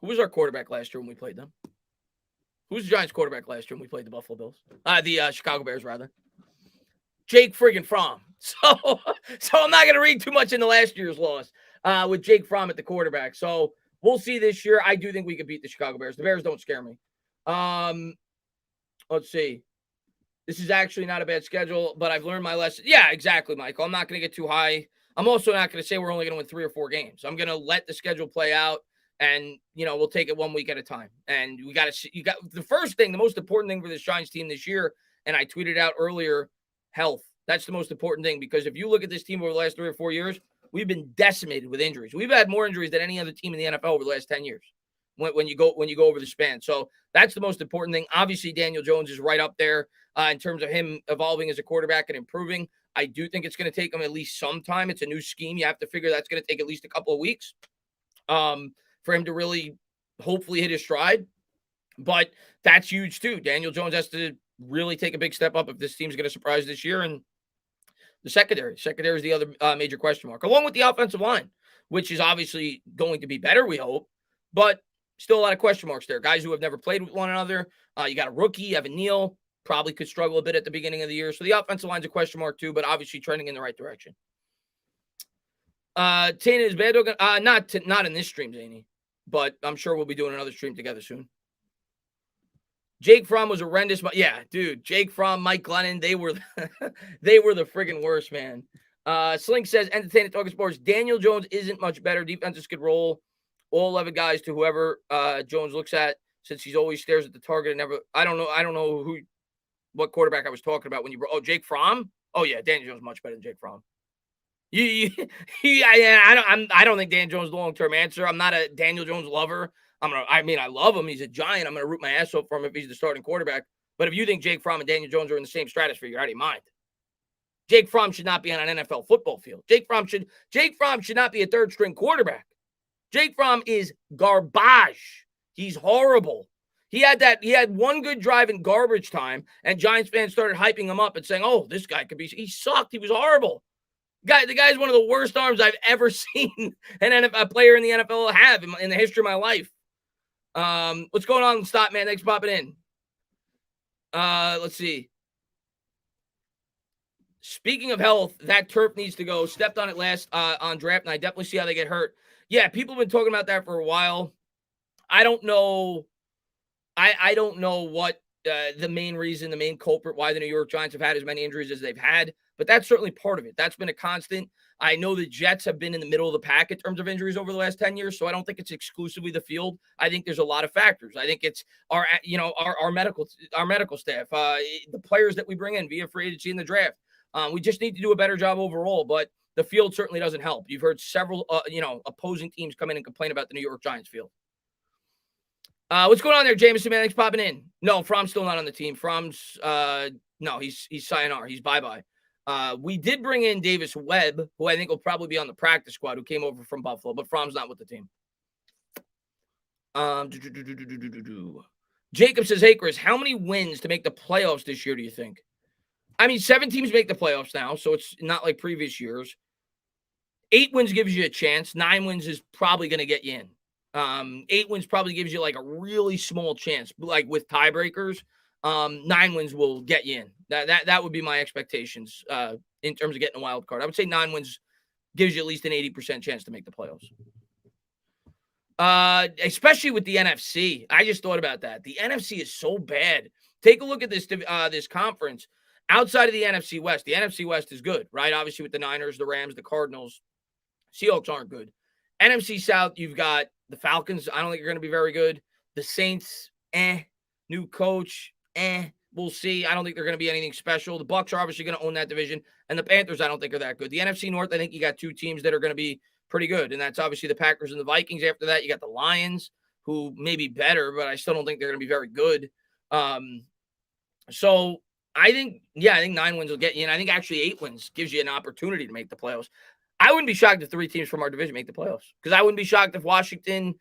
Who was our quarterback last year when we played them? Who was the Giants quarterback last year when we played the Buffalo Bills? The Chicago Bears, rather. Jake friggin' Fromm. So I'm not going to read too much into last year's loss with Jake Fromm at the quarterback. So we'll see this year. I do think we could beat the Chicago Bears. The Bears don't scare me. Let's see. This is actually not a bad schedule, but I've learned my lesson. Yeah, exactly, Michael. I'm not going to get too high. I'm also not going to say we're only going to win 3 or 4 games. I'm going to let the schedule play out, and we'll take it 1 week at a time. And we got to see. The first thing, the most important thing for this Giants team this year, and I tweeted out earlier, health. That's the most important thing, because if you look at this team over the last 3 or 4 years, we've been decimated with injuries. We've had more injuries than any other team in the NFL over the last 10 years. When you go over the span. So that's the most important thing. Obviously, Daniel Jones is right up there in terms of him evolving as a quarterback and improving. I do think it's going to take him at least some time. It's a new scheme. You have to figure that's going to take at least a couple of weeks for him to really hopefully hit his stride. But that's huge too. Daniel Jones has to really take a big step up if this team's going to surprise this year. And the secondary is the other major question mark, along with the offensive line, which is obviously going to be better, we hope. But still a lot of question marks there. Guys who have never played with one another. You got a rookie, Evan Neal, probably could struggle a bit at the beginning of the year. So the offensive line's a question mark too, but obviously trending in the right direction. Tana is bad. Not in this stream, Zany, but I'm sure we'll be doing another stream together soon. Jake Fromm was horrendous. Yeah, dude, Jake Fromm, Mike Glennon, they were the friggin' worst, man. Slink says, entertaining talking sports. Daniel Jones isn't much better. Defenses could roll all 11 guys to whoever Jones looks at, since he's always stares at the target and never. I don't know what quarterback I was talking about when you. Oh, Jake Fromm. Oh yeah, Daniel Jones is much better than Jake Fromm. I don't think Daniel Jones is the long-term answer. I'm not a Daniel Jones lover. I love him. He's a giant. I'm gonna root my ass off for him if he's the starting quarterback. But if you think Jake Fromm and Daniel Jones are in the same stratosphere, you're out of your mind. Jake Fromm should not be on an NFL football field. Jake Fromm should not be a third-string quarterback. Jake Fromm is garbage. He's horrible. He had one good drive in garbage time, and Giants fans started hyping him up and saying, "Oh, this guy could be." He sucked. He was horrible. The guy's one of the worst arms I've ever seen a player in the NFL have in the history of my life. What's going on, Stop Man? Thanks for popping in. Let's see. Speaking of health, that turf needs to go. Stepped on it last on draft, and I definitely see how they get hurt. Yeah, people have been talking about that for a while. I don't know. I don't know what the main culprit why the New York Giants have had as many injuries as they've had, but that's certainly part of it. That's been a constant. I know the Jets have been in the middle of the pack in terms of injuries over the last 10 years, so I don't think it's exclusively the field. I think there's a lot of factors. I think it's our medical staff, the players that we bring in via free agency in the draft. We just need to do a better job overall, but the field certainly doesn't help. You've heard several, opposing teams come in and complain about the New York Giants field. What's going on there, Jameson, man? Thanks for popping in. No, Fromm's still not on the team. Fromm's, no, he's sayonara. He's bye-bye. We did bring in Davis Webb, who I think will probably be on the practice squad, who came over from Buffalo, but Fromm's not with the team. Jacob says, hey, Chris, how many wins to make the playoffs this year do you think? I mean, 7 teams make the playoffs now, so it's not like previous years. 8 wins gives you a chance. 9 wins is probably going to get you in. 8 wins probably gives you like a really small chance, like with tiebreakers. 9 wins will get you in. That would be my expectations in terms of getting a wild card. I would say 9 wins gives you at least an 80% chance to make the playoffs. Especially with the NFC. I just thought about that. The NFC is so bad. Take a look at this conference. Outside of the NFC West, the NFC West is good, right? Obviously with the Niners, the Rams, the Cardinals. Seahawks aren't good. NFC South, you've got the Falcons. I don't think you're going to be very good. The Saints, new coach, we'll see. I don't think they're going to be anything special. The Bucs are obviously going to own that division, and the Panthers I don't think are that good. The NFC North, I think you got 2 teams that are going to be pretty good, and that's obviously the Packers and the Vikings. After that, you got the Lions, who may be better, but I still don't think they're going to be very good. So I think 9 wins will get you in. I think actually 8 wins gives you an opportunity to make the playoffs. I wouldn't be shocked if 3 teams from our division make the playoffs, because I wouldn't be shocked if Washington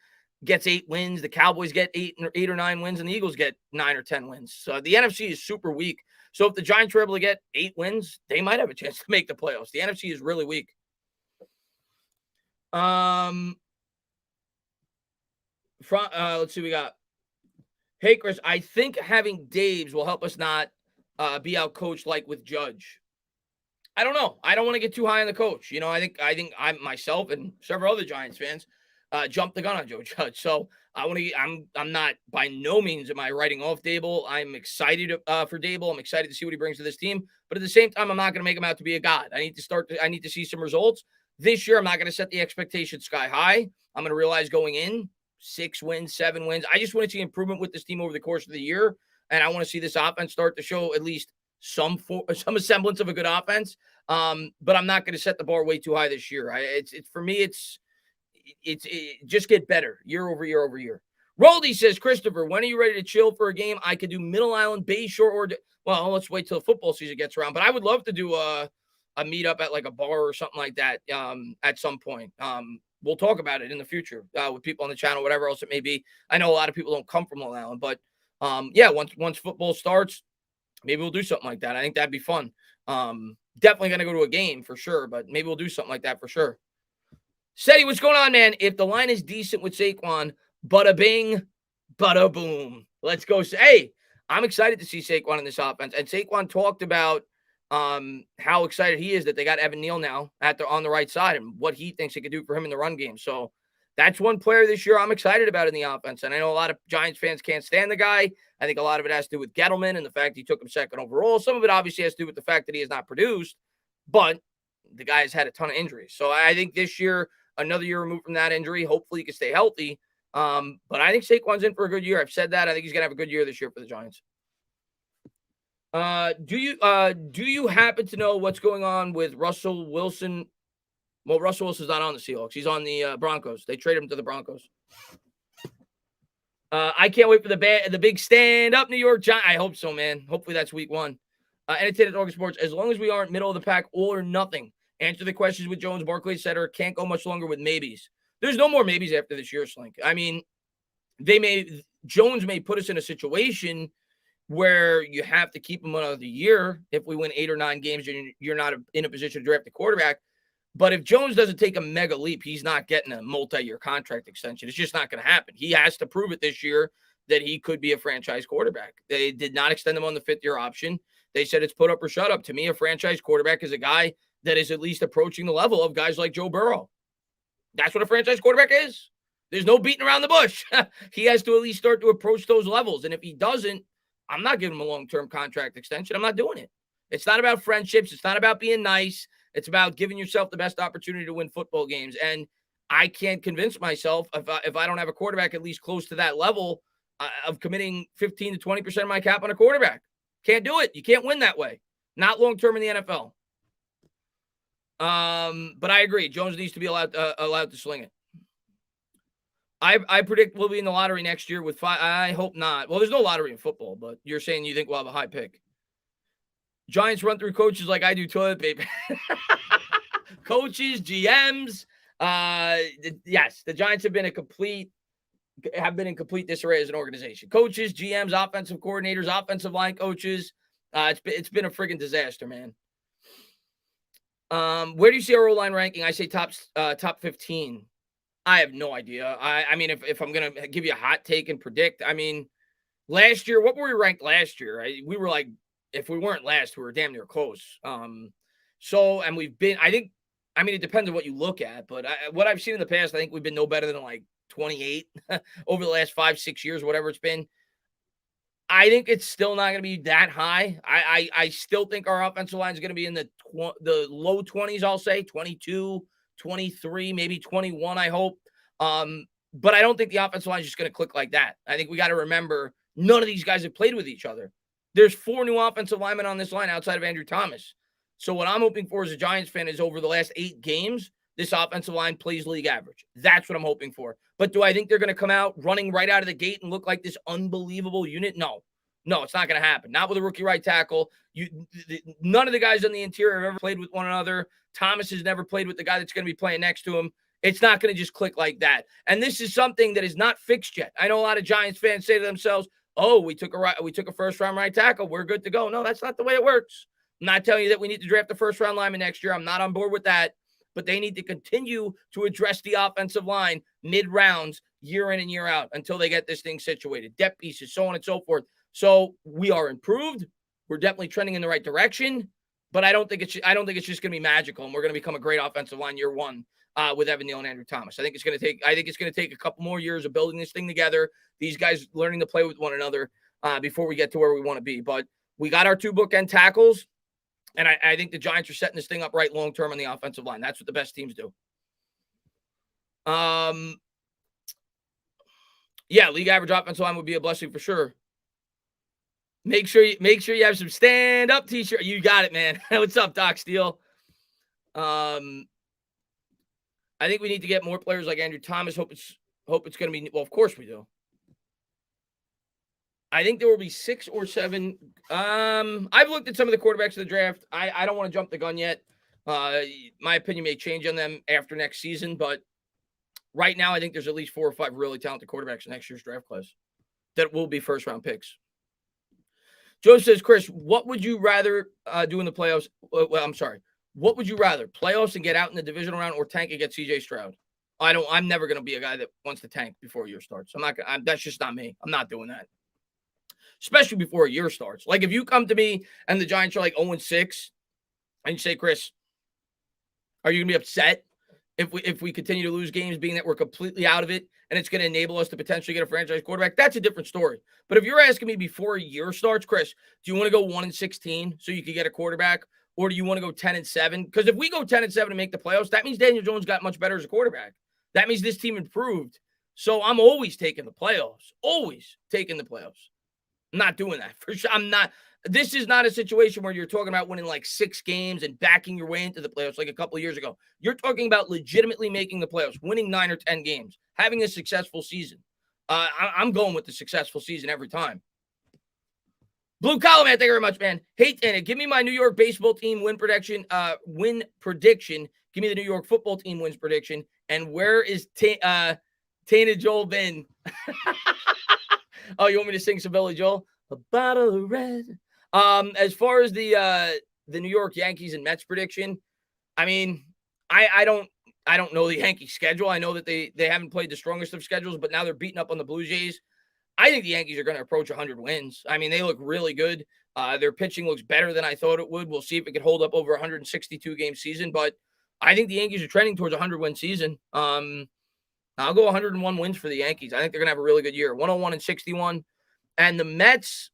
gets 8 wins, the Cowboys get 8 or 9 wins, and the Eagles get 9 or 10 wins. So the NFC is super weak. So if the Giants were able to get 8 wins, they might have a chance to make the playoffs. The NFC is really weak. Let's see, we got. Hey, Chris, I think having Daves will help us not be out coached like with Judge. I don't know. I don't want to get too high on the coach. You know, I think I myself and several other Giants fans jumped the gun on Joe Judge. So I'm not, by no means am I writing off Dable. I'm excited for Dable. I'm excited to see what he brings to this team. But at the same time, I'm not going to make him out to be a god. I need to see some results. This year, I'm not going to set the expectation sky high. I'm going to realize going in 6 wins, 7 wins. I just want to see improvement with this team over the course of the year. And I want to see this offense start to show at least some semblance of a good offense. But I'm not going to set the bar way too high this year. For me, it's just get better year over year over year. Roldy says, Christopher, when are you ready to chill for a game? I could do Middle Island, Bayshore, well, let's wait till the football season gets around. But I would love to do a meetup at like a bar or something like that at some point. We'll talk about it in the future with people on the channel, whatever else it may be. I know a lot of people don't come from Long Island, but once football starts, maybe we'll do something like that. I think that'd be fun. Definitely going to go to a game for sure, but maybe we'll do something like that for sure. Seti, what's going on, man? If the line is decent with Saquon, bada bing, bada boom. Let's go. Hey, I'm excited to see Saquon in this offense. And Saquon talked about how excited he is that they got Evan Neal now on the right side and what he thinks it could do for him in the run game. So that's one player this year I'm excited about in the offense. And I know a lot of Giants fans can't stand the guy. I think a lot of it has to do with Gettleman and the fact he took him second overall. Some of it obviously has to do with the fact that he has not produced, but the guy has had a ton of injuries. So I think this year, another year removed from that injury, hopefully he can stay healthy. But I think Saquon's in for a good year. I've said that. I think he's going to have a good year this year for the Giants. Do you happen to know what's going on with Russell Wilson? Well, Russell Wilson's not on the Seahawks. He's on the Broncos. They traded him to the Broncos. I can't wait for the big stand-up New York Giants. I hope so, man. Hopefully that's week 1. Entertainment August Sports. As long as we aren't middle of the pack, all or nothing. Answer the questions with Jones, Barkley, etc. Can't go much longer with maybes. There's no more maybes after this year, Slink. I mean, Jones may put us in a situation where you have to keep him another year. If we win 8 or 9 games, you're not in a position to draft a quarterback. But if Jones doesn't take a mega leap, he's not getting a multi-year contract extension. It's just not going to happen. He has to prove it this year that he could be a franchise quarterback. They did not extend him on the 5th-year option. They said it's put up or shut up. To me, a franchise quarterback is a guy that is at least approaching the level of guys like Joe Burrow. That's what a franchise quarterback is. There's no beating around the bush. He has to at least start to approach those levels. And if he doesn't, I'm not giving him a long-term contract extension. I'm not doing it. It's not about friendships. It's not about being nice. It's about giving yourself the best opportunity to win football games. And I can't convince myself if I don't have a quarterback at least close to that level of committing 15 to 20% of my cap on a quarterback. Can't do it. You can't win that way. Not long-term in the NFL. But I agree. Jones needs to be allowed to sling it. I predict we'll be in the lottery next year with 5. I hope not. Well, there's no lottery in football, but you're saying you think we'll have a high pick. Giants run through coaches like I do toilet paper. Coaches, GMs. Yes, the Giants have been in complete disarray as an organization. Coaches, GMs, offensive coordinators, offensive line coaches. It's been a friggin' disaster, man. Where do you see our O-line ranking? I say top 15. I have no idea. I mean, if I'm gonna give you a hot take and predict, I mean, last year, what were we ranked last year? We were like, if we weren't last, we were damn near close. And we've been, I mean, it depends on what you look at, but what I've seen in the past, I think we've been no better than like 28 over the last 5-6 years, whatever it's been. I think it's still not going to be that high. I still think our offensive line is going to be in the low 20s, I'll say 22, 23, maybe 21, I hope. But I don't think the offensive line is just going to click like that. I think we got to remember none of these guys have played with each other. There's 4 new offensive linemen on this line outside of Andrew Thomas. So what I'm hoping for as a Giants fan is over the last 8 games, this offensive line plays league average. That's what I'm hoping for. But do I think they're going to come out running right out of the gate and look like this unbelievable unit? No, it's not going to happen. Not with a rookie right tackle. None of the guys on the interior have ever played with one another. Thomas has never played with the guy that's going to be playing next to him. It's not going to just click like that. And this is something that is not fixed yet. I know a lot of Giants fans say to themselves, "Oh, we took a first-round right tackle. We're good to go." No, that's not the way it works. I'm not telling you that we need to draft a first-round lineman next year. I'm not on board with that. But they need to continue to address the offensive line mid-rounds, year in and year out, until they get this thing situated. Depth pieces, so on and so forth. So we are improved. We're definitely trending in the right direction. But I don't think it's just going to be magical, and we're going to become a great offensive line year one with Evan Neal and Andrew Thomas. I think it's going to take a couple more years of building this thing together. These guys learning to play with one another before we get to where we want to be. But we got our 2 bookend tackles. And I think the Giants are setting this thing up right long-term on the offensive line. That's what the best teams do. Yeah, league average offensive line would be a blessing for sure. Make sure you have some stand-up t-shirt. You got it, man. What's up, Doc Steele? I think we need to get more players like Andrew Thomas. Hope it's going to be, well, of course we do. I think there will be 6 or 7. I've looked at some of the quarterbacks of the draft. I don't want to jump the gun yet. My opinion may change on them after next season, but right now I think there's at least 4 or 5 really talented quarterbacks in next year's draft class that will be first-round picks. Joe says, Chris, what would you rather do in the playoffs? Well, I'm sorry. What would you rather, playoffs and get out in the divisional round, or tank and get C.J. Stroud? I'm never going to be a guy that wants to tank before a year starts. That's just not me. I'm not doing that. Especially before a year starts. Like if you come to me and the Giants are like 0-6 and you say, Chris, are you going to be upset if we continue to lose games, being that we're completely out of it and it's going to enable us to potentially get a franchise quarterback? That's a different story. But if you're asking me before a year starts, Chris, do you want to go 1-16 so you can get a quarterback, or do you want to go 10-7? Because if we go 10-7 and make the playoffs, that means Daniel Jones got much better as a quarterback. That means this team improved. So I'm always taking the playoffs. Always taking the playoffs. I'm not doing that. For sure. I'm not. This is not a situation where you're talking about winning like 6 games and backing your way into the playoffs like a couple of years ago. You're talking about legitimately making the playoffs, winning 9 or 10 games, having a successful season. I'm going with the successful season every time. Blue Collar, man, thank you very much, man. Hey, Tana, give me my New York baseball team win prediction. Give me the New York football team wins prediction. And where is Tana Joel been? Oh, you want me to sing some Billy Joel? A bottle of red. As far as the New York Yankees and Mets prediction, I mean, I don't know the Yankees schedule. I know that they haven't played the strongest of schedules, but now they're beating up on the Blue Jays. I think the Yankees are going to approach 100 wins. I mean, they look really good. Their pitching looks better than I thought it would. We'll see if it can hold up over a 162-game season, but I think the Yankees are trending towards a 100-win season. I'll go 101 wins for the Yankees. I think they're going to have a really good year. 101-61. And the Mets,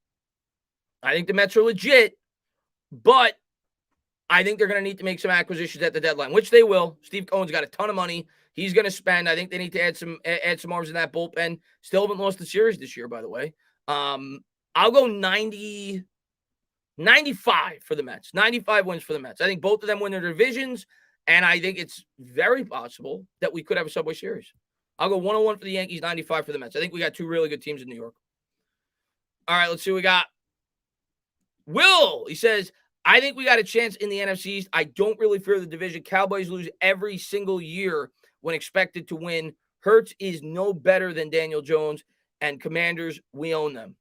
I think the Mets are legit, but I think they're going to need to make some acquisitions at the deadline, which they will. Steve Cohen's got a ton of money. He's going to spend. I think they need to add some arms in that bullpen. Still haven't lost the series this year, by the way. I'll go 95 for the Mets. 95 wins for the Mets. I think both of them win their divisions, and I think it's very possible that we could have a Subway Series. I'll go 101 for the Yankees, 95 for the Mets. I think we got 2 really good teams in New York. All right, let's see what we got. Will, he says, I think we got a chance in the NFC East. I don't really fear the division. Cowboys lose every single year when expected to win. Hurts is no better than Daniel Jones, and Commanders, we own them.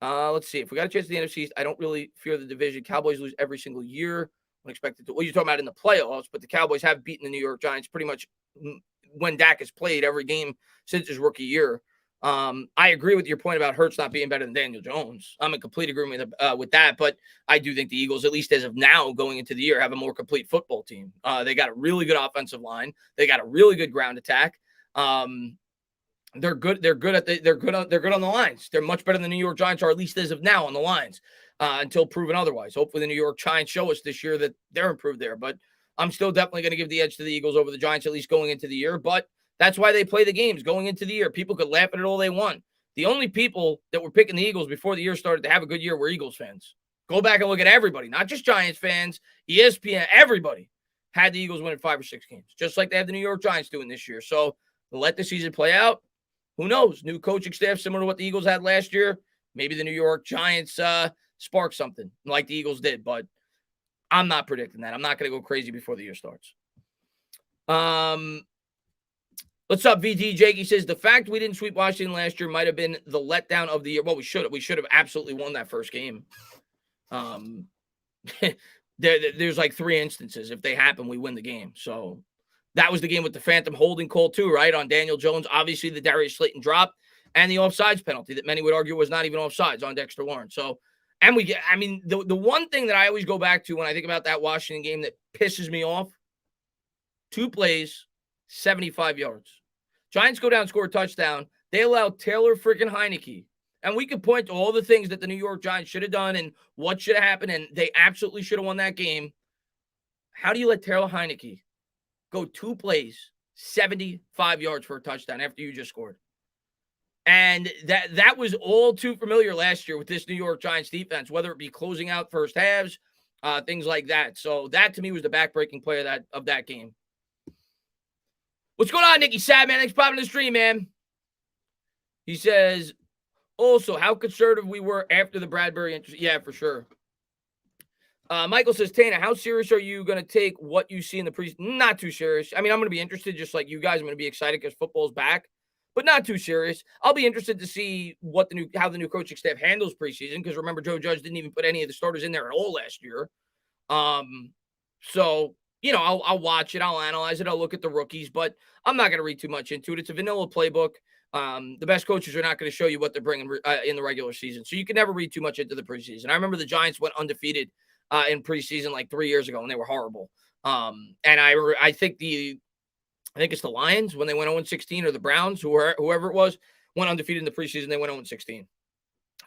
Let's see. If we got a chance in the NFC East, I don't really fear the division. Cowboys lose every single year when expected to. Well, you're talking about in the playoffs, but the Cowboys have beaten the New York Giants pretty much when Dak has played every game since his rookie year. I agree with your point about Hurts not being better than Daniel Jones. I'm in complete agreement with that, but I do think the Eagles, at least as of now, going into the year, have a more complete football team. They got a really good offensive line. They got a really good ground attack. They're good. They're good on the lines. They're much better than the New York Giants are, at least as of now, on the lines, until proven otherwise. Hopefully, the New York Giants show us this year that they're improved there. But I'm still definitely going to give the edge to the Eagles over the Giants, at least going into the year. But that's why they play the games going into the year. People could laugh at it all they want. The only people that were picking the Eagles before the year started to have a good year were Eagles fans. Go back and look at everybody, not just Giants fans, ESPN, everybody had the Eagles winning 5 or 6 games, just like they have the New York Giants doing this year. So let the season play out. Who knows? New coaching staff, similar to what the Eagles had last year. Maybe the New York Giants spark something like the Eagles did, but I'm not predicting that. I'm not going to go crazy before the year starts. What's up, VT? Jakey says, the fact we didn't sweep Washington last year might have been the letdown of the year. Well, we should have. We should have absolutely won that first game. There's like 3 instances. If they happen, we win the game. So that was the game with the phantom holding call too, right? On Daniel Jones. Obviously, the Darius Slayton drop and the offsides penalty that many would argue was not even offsides on Dexter Lawrence. So, and the one thing that I always go back to when I think about that Washington game that pisses me off, 2 plays, 75 yards. Giants go down, score a touchdown. They allow Taylor freaking Heineke. And we could point to all the things that the New York Giants should have done and what should have happened, and they absolutely should have won that game. How do you let Taylor Heineke go 2 plays, 75 yards for a touchdown after you just scored? And that was all too familiar last year with this New York Giants defense, whether it be closing out first halves, things like that. So that, to me, was the backbreaking play of that game. What's going on, Nicky Sad, man? Thanks for popping the stream, man. He says, also, how conservative we were after the Bradbury interest. Yeah, for sure. Michael says, Tana, how serious are you going to take what you see in the preseason? Not too serious. I mean, I'm going to be interested just like you guys. I'm going to be excited because football's back, but not too serious. I'll be interested to see how the new coaching staff handles preseason, because remember, Joe Judge didn't even put any of the starters in there at all last year. So, you know, I'll watch it. I'll analyze it. I'll look at the rookies, but I'm not going to read too much into it. It's a vanilla playbook. The best coaches are not going to show you what they're bringing in the regular season. So you can never read too much into the preseason. I remember the Giants went undefeated in preseason like 3 years ago, and they were horrible. And I think it's the Lions when they went 0-16, or the Browns, whoever it was, went undefeated in the preseason. They went 0-16.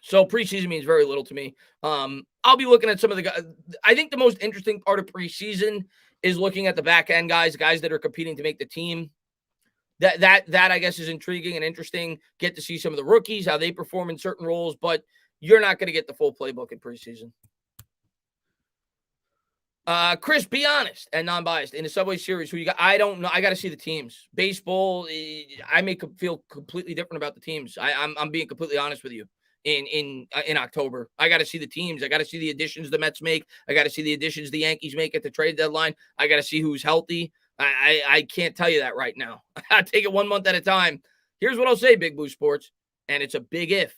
So preseason means very little to me. I'll be looking at some of the guys. I think the most interesting part of preseason is looking at the back end guys that are competing to make the team. That I guess is intriguing and interesting. Get to see some of the rookies, how they perform in certain roles, but you're not going to get the full playbook in preseason. Chris, be honest and non-biased. In the Subway Series, who you got? I don't know. I got to see the teams. Baseball, I may feel completely different about the teams. I'm being completely honest with you. In October, I got to see the teams. I got to see the additions the Mets make. I got to see the additions the Yankees make at the trade deadline. I got to see who's healthy. I can't tell you that right now. I take it 1 month at a time. Here's what I'll say, Big Blue Sports, and it's a big if.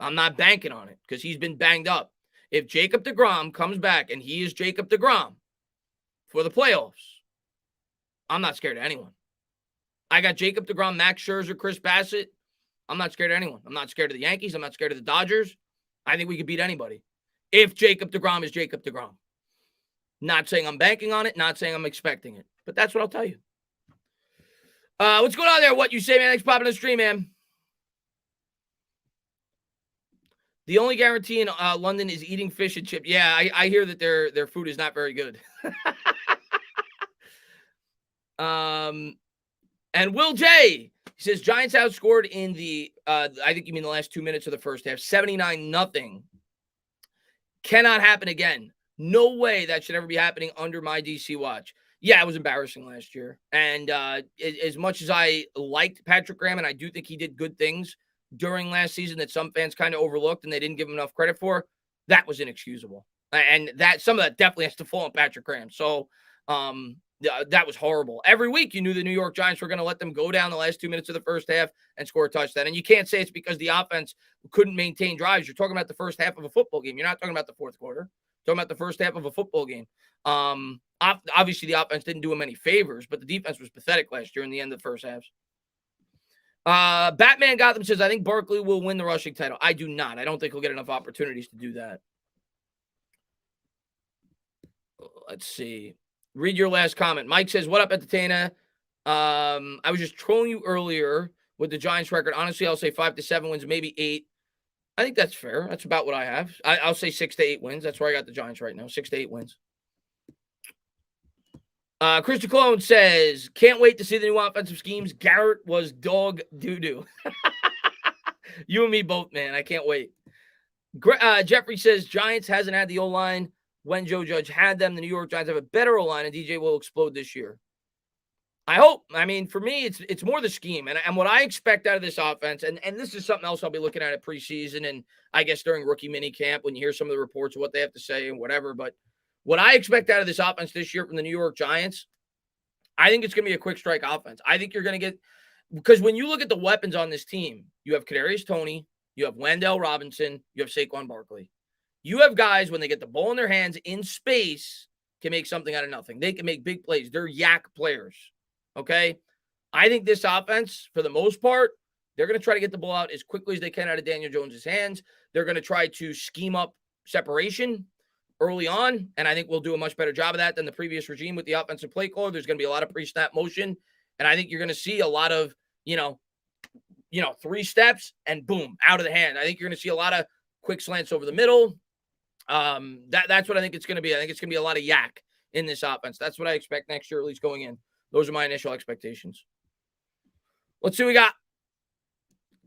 I'm not banking on it because he's been banged up. If Jacob deGrom comes back and he is Jacob deGrom for the playoffs, I'm not scared of anyone. I got Jacob deGrom, Max Scherzer, Chris Bassett. I'm not scared of anyone. I'm not scared of the Yankees. I'm not scared of the Dodgers. I think we could beat anybody if Jacob deGrom is Jacob deGrom. Not saying I'm banking on it, not saying I'm expecting it, but that's what I'll tell you. What's going on there? What you say, man? Thanks for popping the stream, man. The only guarantee in London is eating fish and chips. Yeah, I hear that their food is not very good. And Will J, he says, Giants outscored in the, I think you mean the last 2 minutes of the first half, 79-0. Cannot happen again. No way that should ever be happening under my DC watch. Yeah, it was embarrassing last year. And as much as I liked Patrick Graham, and I do think he did good things during last season that some fans kind of overlooked and they didn't give him enough credit for, that was inexcusable. And that some of that definitely has to fall on Patrick Graham. So that was horrible. Every week you knew the New York Giants were going to let them go down the last 2 minutes of the first half and score a touchdown. And you can't say it's because the offense couldn't maintain drives. You're talking about the first half of a football game. You're not talking about the fourth quarter. You're talking about the first half of a football game. Obviously the offense didn't do him any favors, but the defense was pathetic last year in the end of the first halves. Batman Gotham says, I think Barkley will win the rushing title. I do not. I don't think he'll get enough opportunities to do that. Let's see. Read your last comment. Mike says, what up, Entertainer? I was just trolling you earlier with the Giants record. Honestly, I'll say 5 to 7 wins, maybe 8. I think that's fair. That's about what I have. I'll say 6 to 8 wins. That's where I got the Giants right now. 6 to 8 wins. Christian Cologne says, can't wait to see the new offensive schemes. Garrett was dog doo-doo. You and me both, man. I can't wait. Jeffrey says, Giants hasn't had the O-line when Joe Judge had them. The New York Giants have a better O-line, and DJ will explode this year. I hope. I mean, for me, it's more the scheme. And what I expect out of this offense, and this is something else I'll be looking at preseason and I guess during rookie mini camp when you hear some of the reports of what they have to say and whatever. But what I expect out of this offense this year from the New York Giants, I think it's going to be a quick strike offense. I think you're going to get – because when you look at the weapons on this team, you have Kadarius Toney, you have Wan'Dale Robinson, you have Saquon Barkley. You have guys, when they get the ball in their hands in space, can make something out of nothing. They can make big plays. They're yak players, okay? I think this offense, for the most part, they're going to try to get the ball out as quickly as they can out of Daniel Jones' hands. They're going to try to scheme up separation early on, and I think we'll do a much better job of that than the previous regime with the offensive play caller. There's going to be a lot of pre-snap motion, and I think you're going to see a lot of, 3 steps and boom, out of the hand. I think you're going to see a lot of quick slants over the middle. That's what I think it's going to be. I think it's going to be a lot of yak in this offense. That's what I expect next year, at least going in. Those are my initial expectations. Let's see what we got.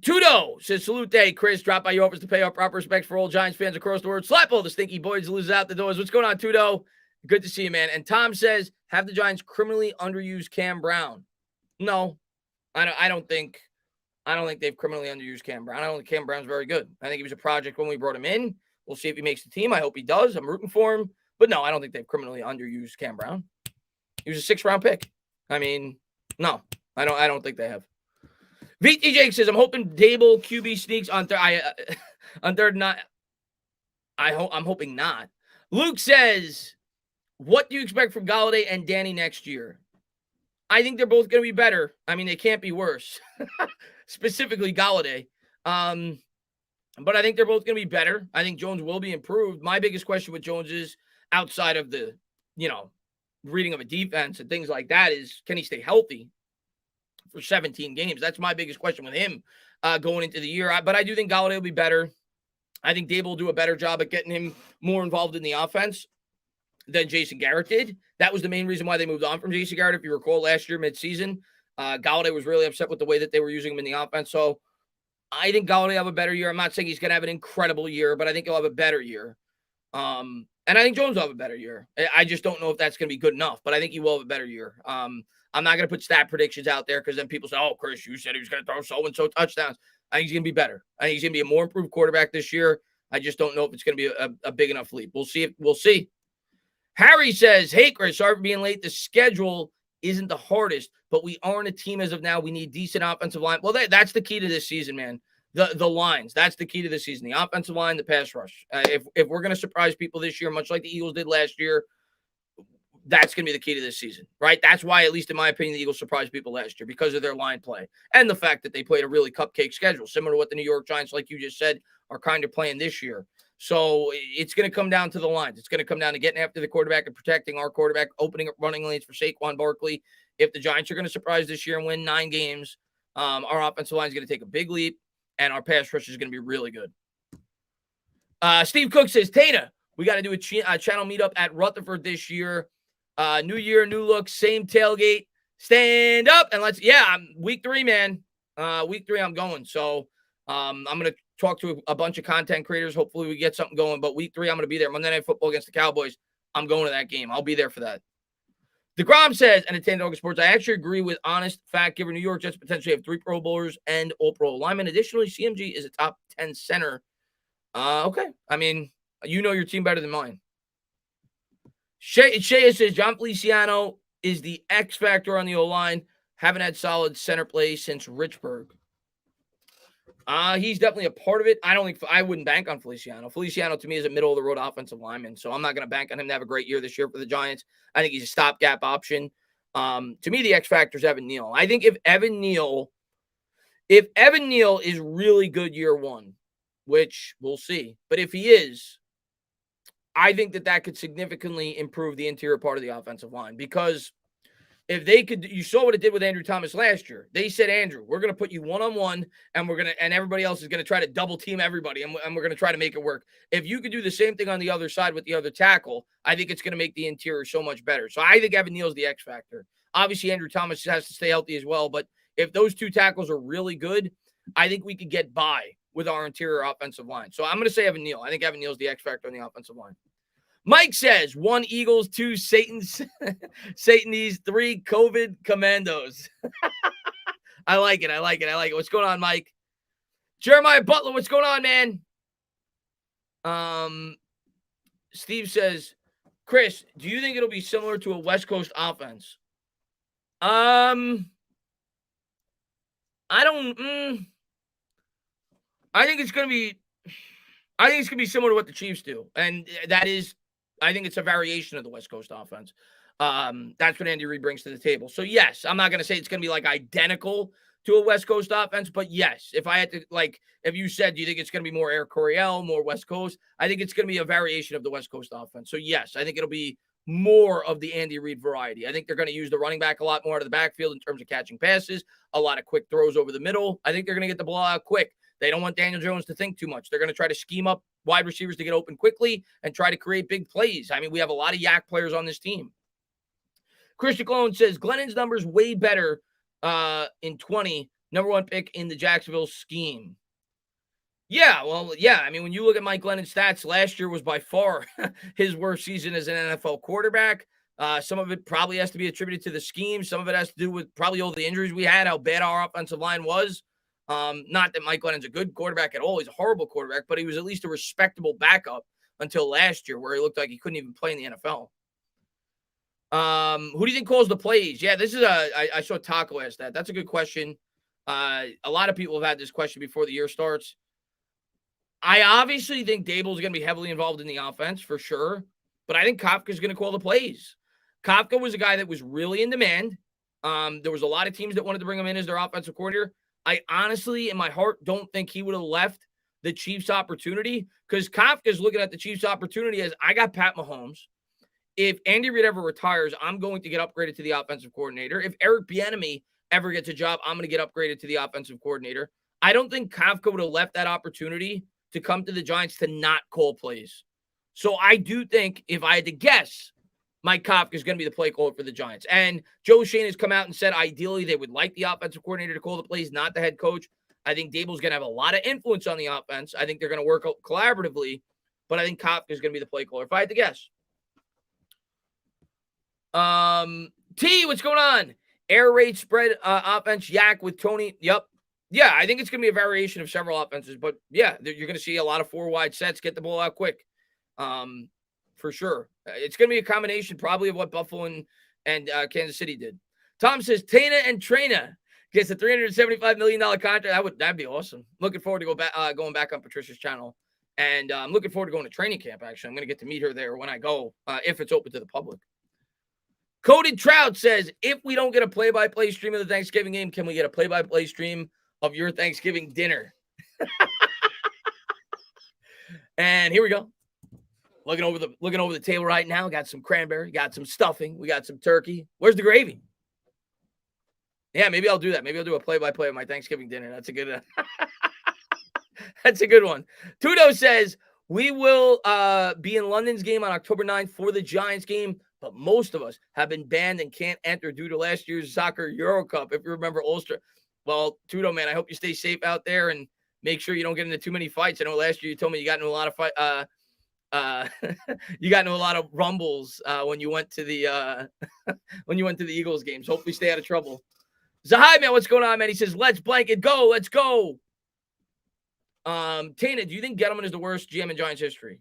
Tudo says, salute day, Chris. Drop by your office to pay our proper respects for all Giants fans across the world. Slap all the stinky boys who lose out the doors. What's going on, Tudo? Good to see you, man. And Tom says, have the Giants criminally underused Cam Brown? No, I don't think they've criminally underused Cam Brown. I don't think Cam Brown's very good. I think he was a project when we brought him in. We'll see if he makes the team. I hope he does. I'm rooting for him. But no, I don't think they've criminally underused Cam Brown. He was a 6th-round pick. I mean, no, I don't think they have. VTJ says, I'm hoping Dable QB sneaks on third. Not. I'm hoping not. Luke says, what do you expect from Golladay and Danny next year? I think they're both going to be better. I mean, they can't be worse. Specifically Golladay. But I think they're both going to be better. I think Jones will be improved. My biggest question with Jones is, outside of the, reading of a defense and things like that, is can he stay healthy for 17 games? That's my biggest question with him going into the year. But I do think Golladay will be better. I think Dable will do a better job at getting him more involved in the offense than Jason Garrett did. That was the main reason why they moved on from Jason Garrett. If you recall last year midseason, Golladay was really upset with the way that they were using him in the offense. So I think Golladay will have a better year. I'm not saying he's going to have an incredible year, but I think he'll have a better year. And I think Jones will have a better year. I just don't know if that's going to be good enough, but I think he will have a better year. I'm not going to put stat predictions out there because then people say, oh, Chris, you said he was going to throw so-and-so touchdowns. I think he's going to be better. I think he's going to be a more improved quarterback this year. I just don't know if it's going to be a big enough leap. We'll see. Harry says, hey, Chris, sorry for being late. The schedule isn't the hardest, but we aren't a team as of now. We need decent offensive line. Well, that's the key to this season, man. The lines, that's the key to the season. The offensive line, the pass rush. If we're going to surprise people this year, much like the Eagles did last year, that's going to be the key to this season, right? That's why, at least in my opinion, the Eagles surprised people last year because of their line play and the fact that they played a really cupcake schedule, similar to what the New York Giants, like you just said, are kind of playing this year. So it's going to come down to the lines. It's going to come down to getting after the quarterback and protecting our quarterback, opening up running lanes for Saquon Barkley. If the Giants are going to surprise this year and win 9 games, our offensive line is going to take a big leap, and our pass rush is going to be really good. Steve Cook says, Tana, we got to do a channel meetup at Rutherford this year. New year, new look, same tailgate. Stand up and I'm week 3, man. Week 3, I'm going. So I'm going to talk to a bunch of content creators. Hopefully we get something going. But week 3, I'm going to be there. Monday Night Football against the Cowboys. I'm going to that game. I'll be there for that. DeGrom says, and at Dog Sports, I actually agree with honest fact giver. New York Jets potentially have 3 Pro Bowlers and All-Pro linemen. Additionally, CMG is a top 10 center. Okay. I mean, you know your team better than mine. Shea says John Feliciano is the X factor on the O-line. Haven't had solid center play since Richburg. He's definitely a part of it. I wouldn't bank on Feliciano. Feliciano to me is a middle of the road offensive lineman, so I'm not going to bank on him to have a great year this year for the Giants. I think he's a stopgap option. To me, the X factor is Evan Neal. I think if Evan Neal is really good year one, which we'll see, but if he is, I think that could significantly improve the interior part of the offensive line, because if they could, you saw what it did with Andrew Thomas last year. They said, Andrew, we're going to put you one-on-one, and everybody else is going to try to double team everybody, and we're going to try to make it work. If you could do the same thing on the other side with the other tackle, I think it's going to make the interior so much better. So I think Evan Neal's the X factor. Obviously, Andrew Thomas has to stay healthy as well, but if those two tackles are really good, I think we could get by with our interior offensive line. So I'm going to say Evan Neal. I think Evan Neal's the X factor on the offensive line. Mike says 1 Eagles, 2 Satanese, 3 COVID commandos. I like it. What's going on, Mike? Jeremiah Butler, what's going on, man? Steve says, Chris, do you think it'll be similar to a West Coast offense? I think it's going to be similar to what the Chiefs do. And that is, I think it's a variation of the West Coast offense. That's what Andy Reid brings to the table. So, yes, I'm not going to say it's going to be like identical to a West Coast offense, but yes, if I had to, if you said, do you think it's going to be more Air Coryell, more West Coast? I think it's going to be a variation of the West Coast offense. So, yes, I think it'll be more of the Andy Reid variety. I think they're going to use the running back a lot more out of the backfield in terms of catching passes, a lot of quick throws over the middle. I think they're going to get the ball out quick. They don't want Daniel Jones to think too much. They're going to try to scheme up wide receivers to get open quickly and try to create big plays. I mean, we have a lot of yak players on this team. Christian Clone says Glennon's numbers way better in 20, number 1 pick in the Jacksonville scheme. Yeah, well, yeah. I mean, when you look at Mike Glennon's stats, last year was by far his worst season as an NFL quarterback. Some of it probably has to be attributed to the scheme. Some of it has to do with probably all the injuries we had, how bad our offensive line was. Not that Mike Glennon's a good quarterback at all. He's a horrible quarterback, but he was at least a respectable backup until last year, where he looked like he couldn't even play in the NFL. Who do you think calls the plays? Yeah, this is I saw Taco ask that. That's a good question. A lot of people have had this question before the year starts. I obviously think Daboll's going to be heavily involved in the offense for sure, but I think Kafka's going to call the plays. Kafka was a guy that was really in demand. There was a lot of teams that wanted to bring him in as their offensive coordinator. I honestly, in my heart, don't think he would have left the Chiefs' opportunity, because Kafka's looking at the Chiefs' opportunity as, I got Pat Mahomes. If Andy Reid ever retires, I'm going to get upgraded to the offensive coordinator. If Eric Bieniemy ever gets a job, I'm going to get upgraded to the offensive coordinator. I don't think Kafka would have left that opportunity to come to the Giants to not call plays. So I do think, if I had to guess, Mike Kafka is going to be the play caller for the Giants. And Joe Shane has come out and said ideally they would like the offensive coordinator to call the plays, not the head coach. I think Daboll's going to have a lot of influence on the offense. I think they're going to work collaboratively, but I think Kafka is going to be the play caller, if I had to guess. T, what's going on? Air raid spread offense, yak with Tony. Yep. Yeah, I think it's going to be a variation of several offenses, but yeah, you're going to see a lot of 4 wide sets, get the ball out quick. For sure. It's going to be a combination probably of what Buffalo and Kansas City did. Tom says Tana and Trina gets a $375 million contract. That'd be awesome. Looking forward to going back on Patricia's channel. And I'm looking forward to going to training camp, actually. I'm going to get to meet her there when I go, if it's open to the public. Coded Trout says, if we don't get a play-by-play stream of the Thanksgiving game, can we get a play-by-play stream of your Thanksgiving dinner? And here we go. Looking over the table right now. Got some cranberry, got some stuffing, we got some turkey. Where's the gravy? Yeah, maybe I'll do that. Maybe I'll do a play-by-play of my Thanksgiving dinner. That's a good that's a good one. Tudo says, we will be in London's game on October 9th for the Giants game, but most of us have been banned and can't enter due to last year's soccer Euro Cup, if you remember Ulster. Well, Tudo, man, I hope you stay safe out there and make sure you don't get into too many fights. I know last year you told me you got into a lot of you got into a lot of rumbles when you went to the Eagles games. Hopefully stay out of trouble. Zahai, man, what's going on, man? He says, let's blanket go. Let's go. Tana, do you think Gettleman is the worst GM in Giants history?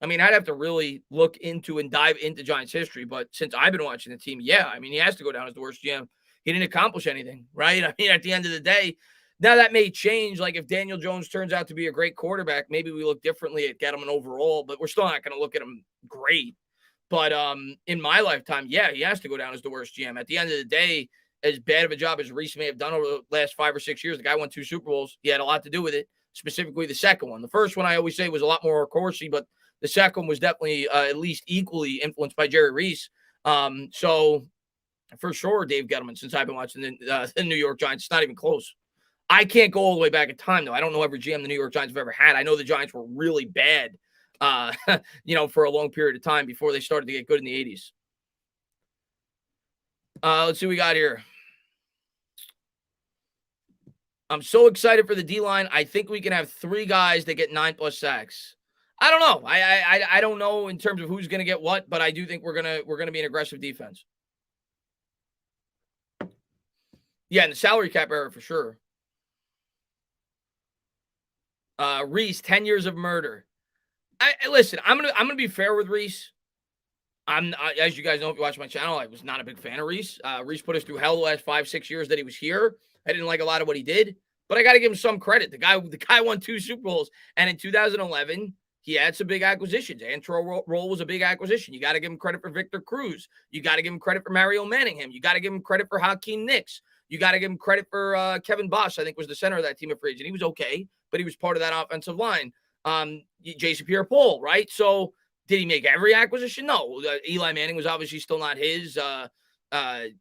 I mean, I'd have to really look into and dive into Giants history, but since I've been watching the team, yeah, I mean, he has to go down as the worst GM. He didn't accomplish anything, right? I mean, at the end of the day, now that may change. Like if Daniel Jones turns out to be a great quarterback, maybe we look differently at Gettleman overall, but we're still not going to look at him great. But in my lifetime, yeah, he has to go down as the worst GM. At the end of the day, as bad of a job as Reese may have done over the last 5 or 6 years, the guy won 2 Super Bowls. He had a lot to do with it, specifically the second one. The first one, I always say, was a lot more coursey, but the second one was definitely at least equally influenced by Jerry Reese. So for sure, Dave Gettleman, since I've been watching the New York Giants, it's not even close. I can't go all the way back in time, though. I don't know every GM the New York Giants have ever had. I know the Giants were really bad, for a long period of time before they started to get good in the 80s. Let's see what we got here. I'm so excited for the D-line. I think we can have 3 guys that get 9+ sacks. I don't know. I don't know in terms of who's going to get what, but I do think we're gonna be an aggressive defense. Yeah, in the salary cap era for sure. Reese, 10 years of murder. Listen. I'm gonna be fair with Reese. As you guys know, if you watch my channel, I was not a big fan of Reese. Reese put us through hell the last 5-6 years that he was here. I didn't like a lot of what he did, but I got to give him some credit. The guy won 2 Super Bowls, and in 2011, he had some big acquisitions. Antro Roll was a big acquisition. You got to give him credit for Victor Cruz. You got to give him credit for Mario Manningham. You got to give him credit for Hakeem Nicks. You got to give him credit for Kevin Bosch, I think was the center of that team of free agent. He was okay, but he was part of that offensive line. Jason Pierre-Paul, right? So did he make every acquisition? No. Eli Manning was obviously still not his. Osi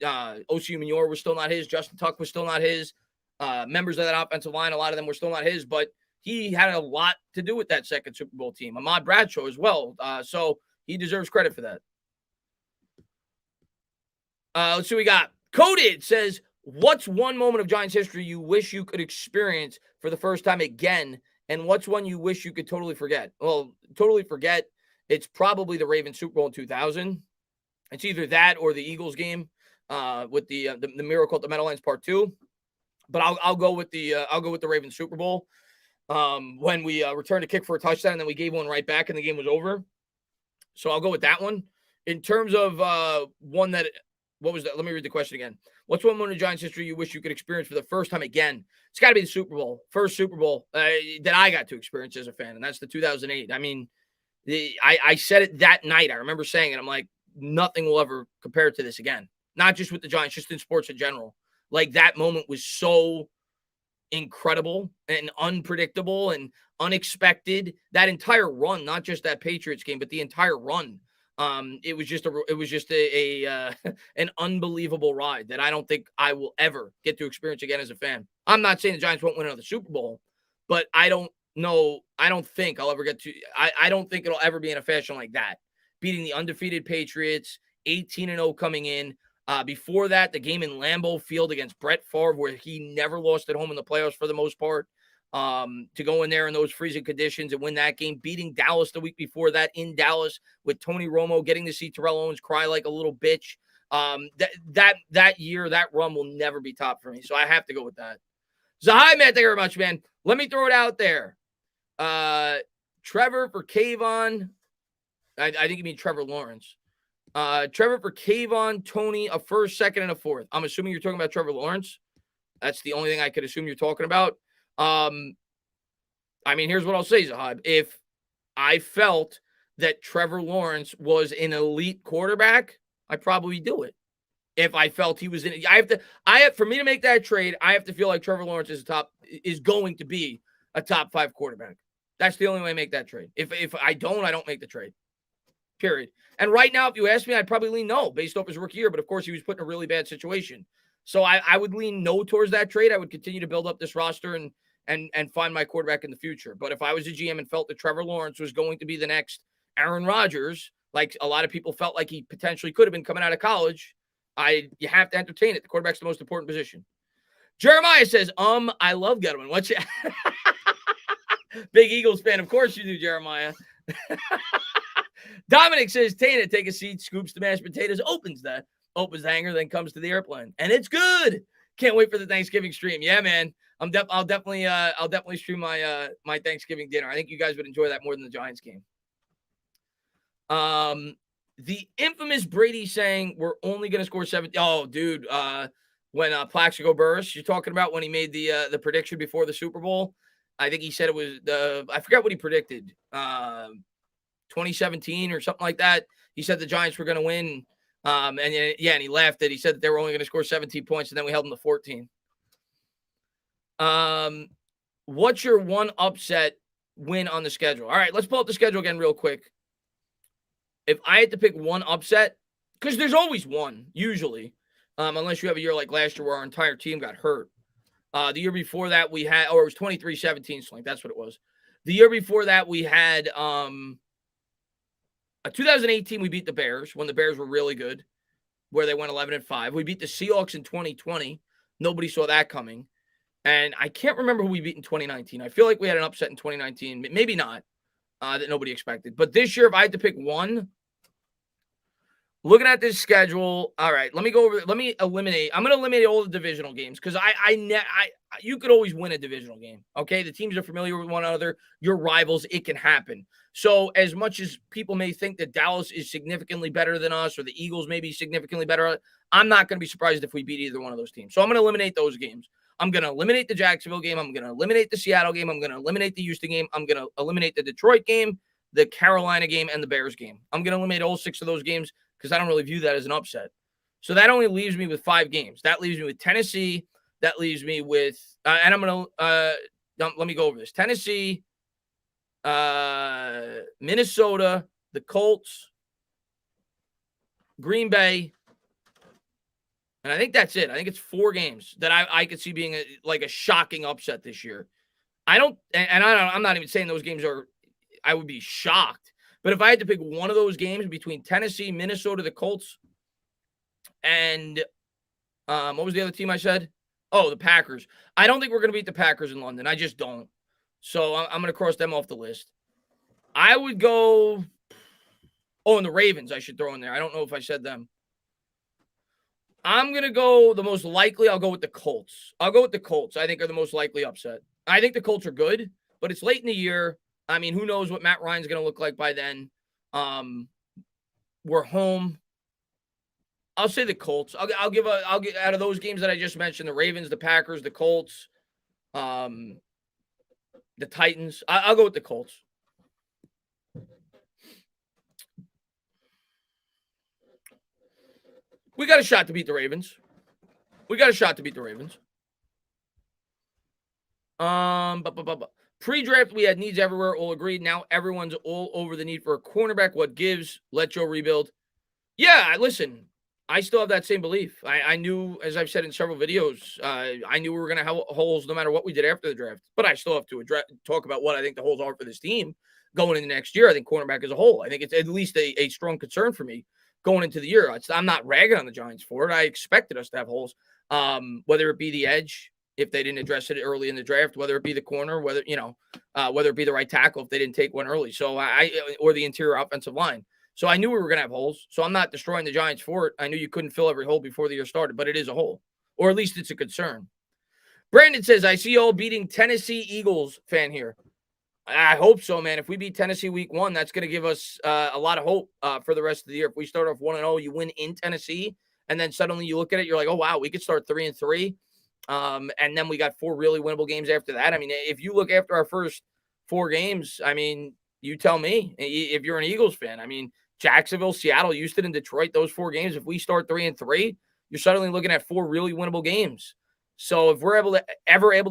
Umenyiora was still not his. Justin Tuck was still not his. Members of that offensive line, a lot of them were still not his, but he had a lot to do with that second Super Bowl team. Ahmad Bradshaw as well. So he deserves credit for that. Let's see what we got. Coded says, what's one moment of Giants history you wish you could experience for the first time again? And what's one you wish you could totally forget? Well, totally forget. It's probably the Ravens Super Bowl in 2000. It's either that or the Eagles game with the Miracle at the Meadowlands Part 2. But I'll go with the Ravens Super Bowl when we returned a kick for a touchdown and then we gave one right back and the game was over. So I'll go with that one. In terms of one that, what was that? Let me read the question again. What's one moment in Giants history you wish you could experience for the first time again? It's got to be the Super Bowl, first Super Bowl that I got to experience as a fan, and that's the 2008. I mean, I said it that night. I remember saying it. I'm like, nothing will ever compare to this again. Not just with the Giants, just in sports in general. Like that moment was so incredible and unpredictable and unexpected. That entire run, not just that Patriots game, but the entire run. It was just an unbelievable ride that I don't think I will ever get to experience again as a fan. I'm not saying the Giants won't win another Super Bowl, but I don't know. I don't think I'll ever get to. I don't think it'll ever be in a fashion like that. Beating the undefeated Patriots, 18-0 coming in. Before that, the game in Lambeau Field against Brett Favre, where he never lost at home in the playoffs for the most part. To go in there in those freezing conditions and win that game, beating Dallas the week before that in Dallas with Tony Romo, getting to see Terrell Owens cry like a little bitch. That year, that run will never be topped for me. So I have to go with that. Zahai, man, thank you very much, man. Let me throw it out there. Trevor for Kayvon. I think you mean Trevor Lawrence. Trevor for Kayvon, Tony, a first, second, and a fourth. I'm assuming you're talking about Trevor Lawrence. That's the only thing I could assume you're talking about. I mean, here's what I'll say, Zahab. If I felt that Trevor Lawrence was an elite quarterback, I'd probably do it. If I felt he was for me to make that trade, I have to feel like Trevor Lawrence is going to be a top 5 quarterback. That's the only way I make that trade. If I don't make the trade. Period. And right now, if you ask me, I'd probably lean no based off his rookie year. But of course, he was put in a really bad situation. So I would lean no towards that trade. I would continue to build up this roster and find my quarterback in the future. But if I was a GM and felt that Trevor Lawrence was going to be the next Aaron Rodgers, like a lot of people felt like he potentially could have been coming out of college, you have to entertain it. The quarterback's the most important position. Jeremiah says, I love Gettleman. What's your big Eagles fan? Of course you do, Jeremiah. Dominic says, Tana, take a seat, scoops the mashed potatoes, opens the hanger, then comes to the airplane. And it's good. Can't wait for the Thanksgiving stream. Yeah, man. I'll definitely stream my Thanksgiving dinner. I think you guys would enjoy that more than the Giants game. The infamous Brady saying we're only going to score 70. Oh, dude, when Plaxico Burress, you're talking about when he made the prediction before the Super Bowl. I think he said it was I forgot what he predicted. 2017 or something like that. He said the Giants were going to win. And he laughed at. He said that they were only going to score 17 points, and then we held them to 14. What's your one upset win on the schedule? All right, let's pull up the schedule again real quick. If I had to pick one upset, because there's always one, usually, unless you have a year like last year where our entire team got hurt. The year before that we had, or it was 23-17, so like that's what it was. The year before that we had 2018 we beat the Bears when the Bears were really good, where they went 11-5. We beat the Seahawks in 2020. Nobody saw that coming. And I can't remember who we beat in 2019. I feel like we had an upset in 2019. Maybe not, that nobody expected. But this year, if I had to pick one, looking at this schedule, all right, let me eliminate. I'm going to eliminate all the divisional games because you could always win a divisional game. Okay, the teams are familiar with one another. Your rivals, it can happen. So as much as people may think that Dallas is significantly better than us or the Eagles may be significantly better, I'm not going to be surprised if we beat either one of those teams. So I'm going to eliminate those games. I'm going to eliminate the Jacksonville game. I'm going to eliminate the Seattle game. I'm going to eliminate the Houston game. I'm going to eliminate the Detroit game, the Carolina game, and the Bears game. I'm going to eliminate all 6 of those games because I don't really view that as an upset. So that only leaves me with 5 games. That leaves me with Tennessee. That leaves me with, and I'm going to, let me go over this. Tennessee, Minnesota, the Colts, Green Bay, and I think that's it. I think it's 4 games that I could see being a shocking upset this year. I'm not even saying those games I would be shocked. But if I had to pick one of those games between Tennessee, Minnesota, the Colts, and what was the other team I said? Oh, the Packers. I don't think we're going to beat the Packers in London. I just don't. So I'm going to cross them off the list. I would go. Oh, and the Ravens I should throw in there. I don't know if I said them. I'm going to go the most likely. I'll go with the Colts. I think are the most likely upset. I think the Colts are good, but it's late in the year. I mean, who knows what Matt Ryan's going to look like by then. We're home. I'll say the Colts. I'll get out of those games that I just mentioned, the Ravens, the Packers, the Colts, the Titans. I'll go with the Colts. We got a shot to beat the Ravens. Pre-draft, we had needs everywhere. All agreed. Now everyone's all over the need for a cornerback. What gives? Let Joe rebuild. Yeah, listen. I still have that same belief. I knew, as I've said in several videos, I knew we were going to have holes no matter what we did after the draft. But I still have to talk about what I think the holes are for this team going into next year. I think cornerback as a whole. I think it's at least a strong concern for me going into the year. I'm not ragging on the Giants for it. I expected us to have holes, whether it be the edge, if they didn't address it early in the draft, whether it be the corner, whether it be the right tackle if they didn't take one early. So or the interior offensive line. So I knew we were going to have holes. So I'm not destroying the Giants for it. I knew you couldn't fill every hole before the year started, but it is a hole, or at least it's a concern. Brandon says, I see y'all beating Tennessee Eagles fan here. I hope so, man. If we beat Tennessee week 1, that's going to give us a lot of hope for the rest of the year. If we start off 1-0, you win in Tennessee, and then suddenly you look at it, you're like, oh, wow, we could start 3-3. And then we got 4 really winnable games after that. I mean, if you look after our first 4 games, I mean, you tell me if you're an Eagles fan. I mean, Jacksonville, Seattle, Houston, and Detroit, those 4 games, if we start 3-3, you're suddenly looking at 4 really winnable games. So if we're able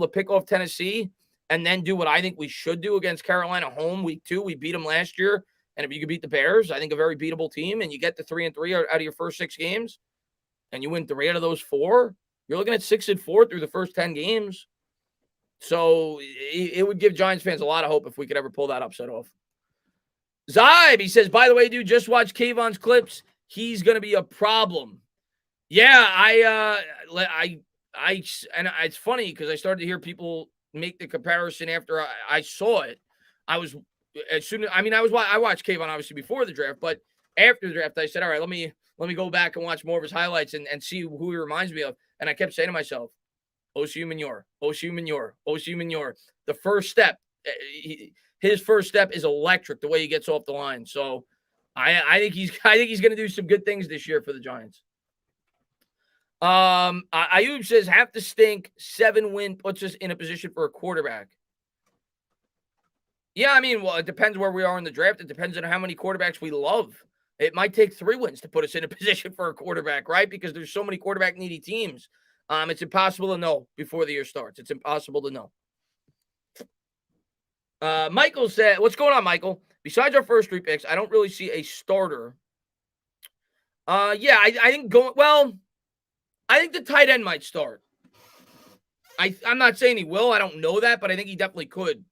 to pick off Tennessee and then do what I think we should do against Carolina home week 2, we beat them last year. And if you could beat the Bears, I think a very beatable team, and you get to 3-3 out of your first 6 games, and you win 3 out of those 4, you're looking at 6-4 through the first 10 games. So it would give Giants fans a lot of hope if we could ever pull that upset off. Zybe, he says, by the way, dude, just watch Kayvon's clips. He's going to be a problem. Yeah, and it's funny because I started to hear people make the comparison after I saw it. I watched Kayvon obviously before the draft, but after the draft, I said, all right, let me go back and watch more of his highlights and see who he reminds me of. And I kept saying to myself, Osi Umenyiora. The first step, his first step is electric the way he gets off the line. So I think he's going to do some good things this year for the Giants. Ayub says have to stink 7-win puts us in a position for a quarterback. Yeah, I mean, well, it depends where we are in the draft. It depends on how many quarterbacks we love. It might take 3 wins to put us in a position for a quarterback, right? Because there's so many quarterback needy teams. It's impossible to know before the year starts. It's impossible to know. Michael said, what's going on, Michael? Besides our first 3 picks, I don't really see a starter. Yeah, I think I think the tight end might start. I'm not saying he will. I don't know that, but I think he definitely could.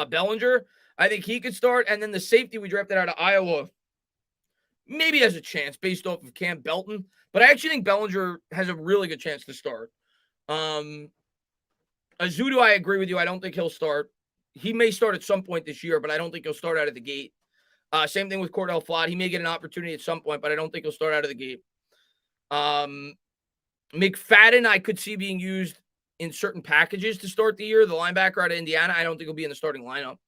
Bellinger, I think he could start. And then the safety we drafted out of Iowa maybe has a chance based off of Cam Belton. But I actually think Bellinger has a really good chance to start. Azudu, I agree with you. I don't think he'll start. He may start at some point this year, but I don't think he'll start out of the gate. Same thing with Cordell Flott. He may get an opportunity at some point, but I don't think he'll start out of the gate. McFadden, I could see being used in certain packages to start the year. The linebacker out of Indiana, I don't think he'll be in the starting lineup.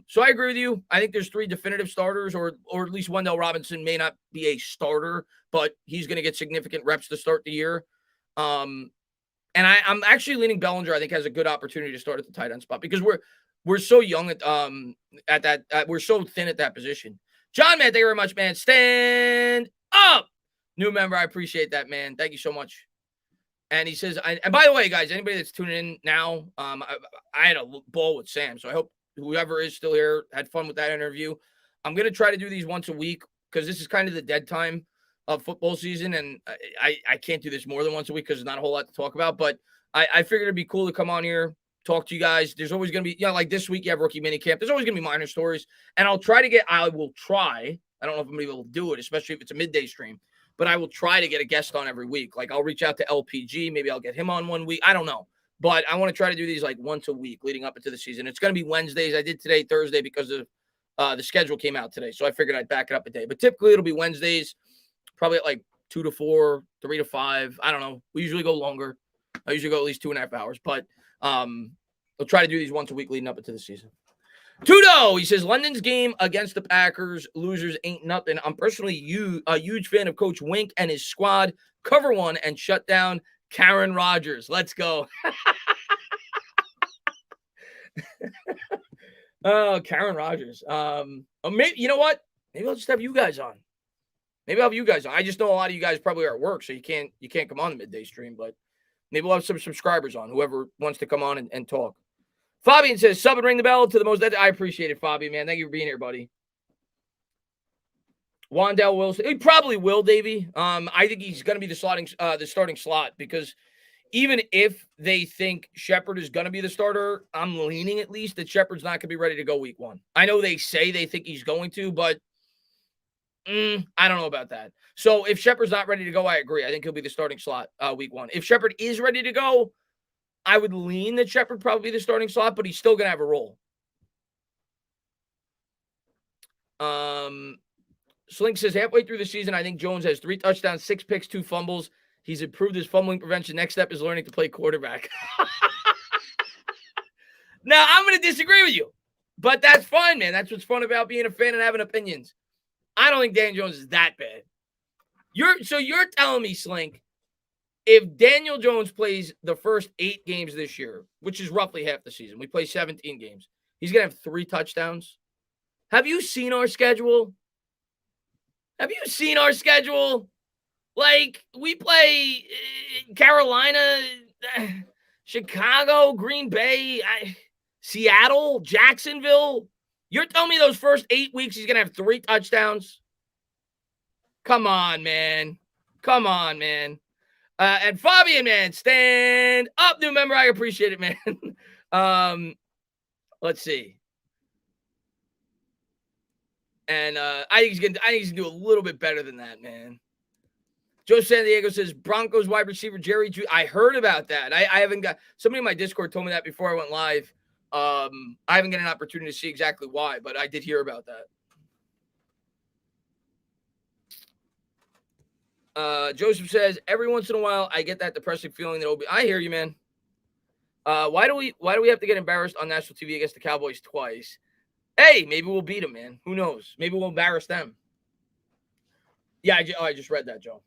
So I agree with you. I think there's 3 definitive starters, or at least Wendell Robinson may not be a starter, but he's going to get significant reps to start the year. And I'm actually leaning Bellinger. I think has a good opportunity to start at the tight end spot because we're so young at that. We're so thin at that position. John, man, thank you very much, man. Stand up, new member. I appreciate that, man. Thank you so much. And he says, and by the way, guys, anybody that's tuning in now, I had a ball with Sam, so I hope whoever is still here had fun with that interview. I'm gonna try to do these once a week because this is kind of the dead time of football season, and I can't do this more than once a week because there's not a whole lot to talk about. But I figured it'd be cool to come on here, talk to you guys. There's always going to be, like this week you have rookie mini camp. There's always going to be minor stories, and I will try. I don't know if I'm going to be able to do it, especially if it's a midday stream, but I will try to get a guest on every week. Like I'll reach out to LPG. Maybe I'll get him on one week. I don't know. But I want to try to do these like once a week leading up into the season. It's going to be Wednesdays. I did today, Thursday, because of the schedule came out today. So I figured I'd back it up a day. But typically it'll be Wednesdays, probably at like 2 to 4, 3 to 5. I don't know. We usually go longer. I usually go at least 2.5 hours. But we'll try to do these once a week leading up into the season. Tudo, he says, London's game against the Packers, losers ain't nothing. I'm personally a huge fan of Coach Wink and his squad. Cover one and shut down Karen Rodgers. Let's go. Oh, Karen Rodgers. Maybe, you know what? Maybe I'll just have you guys on. I just know a lot of you guys probably are at work, so you can't come on the midday stream, but maybe we'll have some subscribers on, whoever wants to come on and talk. Fabian says, sub and ring the bell to the most. I appreciate it, Fabian, man. Thank you for being here, buddy. Wandell Wilson. He probably will, Davey. I think he's going to be the starting slot because even if they think Shepard is going to be the starter, I'm leaning at least that Shepard's not going to be ready to go week 1. I know they say they think he's going to, but I don't know about that. So if Shepard's not ready to go, I agree. I think he'll be the starting slot week 1. If Shepard is ready to go, I would lean that Shepard probably be the starting slot, but he's still going to have a role. Slink says, halfway through the season, I think Jones has 3 touchdowns, 6 picks, 2 fumbles. He's improved his fumbling prevention. Next step is learning to play quarterback. Now, I'm going to disagree with you, but that's fine, man. That's what's fun about being a fan and having opinions. I don't think Dan Jones is that bad. You're telling me, Slink, if Daniel Jones plays the first 8 games this year, which is roughly half the season, we play 17 games, he's going to have 3 touchdowns? Have you seen our schedule? Like, we play Carolina, Chicago, Green Bay, Seattle, Jacksonville. You're telling me those first 8 weeks he's going to have 3 touchdowns? Come on, man. And Fabian, man, stand up, new member. I appreciate it, man. Let's see. And I think he's gonna do a little bit better than that, man. Joe San Diego says Broncos wide receiver Jerry Judy. I heard about that. I haven't got somebody in my Discord told me that before I went live. I haven't got an opportunity to see exactly why, but I did hear about that. Joseph says every once in a while I get that depressing feeling that I hear you, man. Why do we have to get embarrassed on national TV against the Cowboys twice? Hey, maybe we'll beat them, man. Who knows? Maybe we'll embarrass them. Yeah, I just read that, Joe.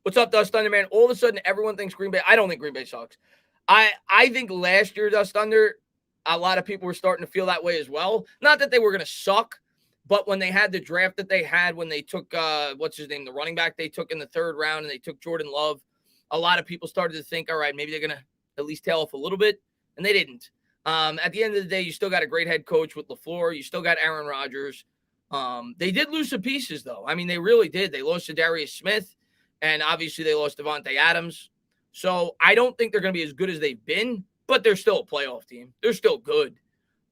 What's up, Dust Thunder, man? All of a sudden, everyone thinks Green Bay. I don't think Green Bay sucks. I think last year, Dust Thunder, a lot of people were starting to feel that way as well. Not that they were going to suck, but when they had the draft that they had, when they took, what's his name, the running back they took in the 3rd round, and they took Jordan Love, a lot of people started to think, all right, maybe they're going to at least tail off a little bit, and they didn't. At the end of the day, you still got a great head coach with LaFleur. You still got Aaron Rodgers. They did lose some pieces, though. I mean, they really did. They lost to Darius Smith, and obviously they lost Devontae Adams. So I don't think they're going to be as good as they've been, but they're still a playoff team. They're still good.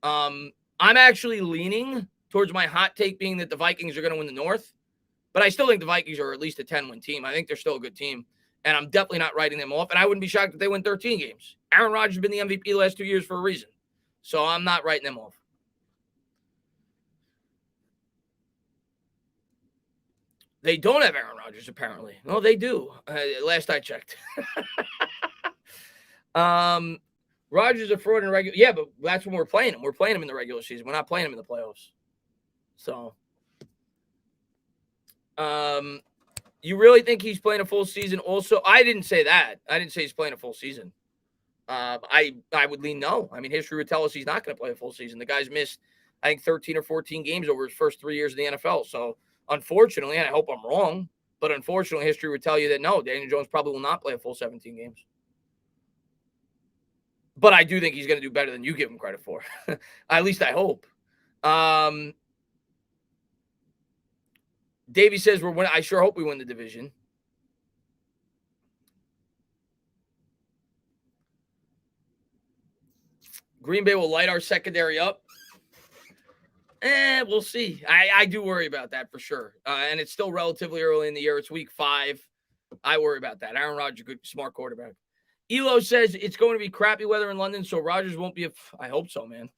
I'm actually leaning towards my hot take being that the Vikings are going to win the North, but I still think the Vikings are at least a 10-win team. I think they're still a good team, and I'm definitely not writing them off, and I wouldn't be shocked if they win 13 games. Aaron Rodgers has been the MVP the last 2 years for a reason, so I'm not writing them off. They don't have Aaron Rodgers, apparently. No, they do. Last I checked. Rodgers is a fraud in regular. Yeah, but that's when we're playing him. We're playing him in the regular season. We're not playing him in the playoffs. So, you really think he's playing a full season? Also, I didn't say that. I didn't say he's playing a full season. I would lean no. I mean, history would tell us he's not going to play a full season. The guy's missed, I think, 13 or 14 games over his first 3 years in the NFL. So, unfortunately, and I hope I'm wrong, but unfortunately, history would tell you that no, Daniel Jones probably will not play a full 17 games. But I do think he's going to do better than you give him credit for. At least I hope. Davey says we're winning. I sure hope we win the division. Green Bay will light our secondary up. We'll see. I do worry about that for sure. And it's still relatively early in the year. It's week 5. I worry about that. Aaron Rodgers, good, smart quarterback. Elo says it's going to be crappy weather in London, so Rodgers won't be I hope so, man.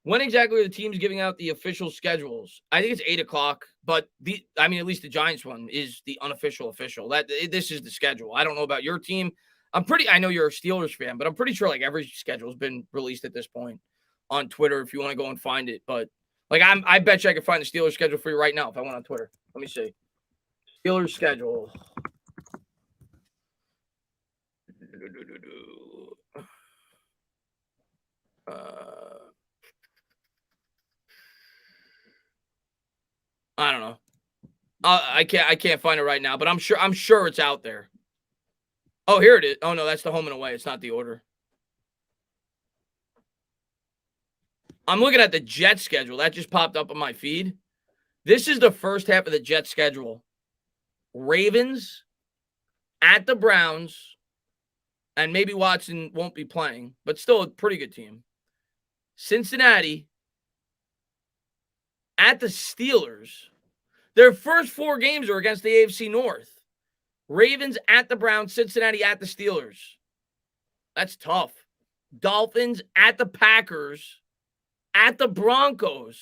When exactly are the teams giving out the official schedules? I think it's 8 o'clock, but at least the Giants one is the unofficial official. This is the schedule. I don't know about your team. I know you're a Steelers fan, but I'm pretty sure like every schedule has been released at this point on Twitter if you want to go and find it. But like I bet you I could find the Steelers schedule for you right now if I went on Twitter. Let me see. Steelers schedule. I don't know. I can't find it right now, but I'm sure it's out there. Oh, here it is. Oh no, that's the home and away. It's not the order. I'm looking at the Jets schedule. That just popped up on my feed. This is the first half of the Jets schedule. Ravens at the Browns, and maybe Watson won't be playing, but still a pretty good team. Cincinnati at the Steelers. Their first 4 games are against the AFC North. Ravens at the Browns, Cincinnati at the Steelers. That's tough. Dolphins at the Packers, at the Broncos,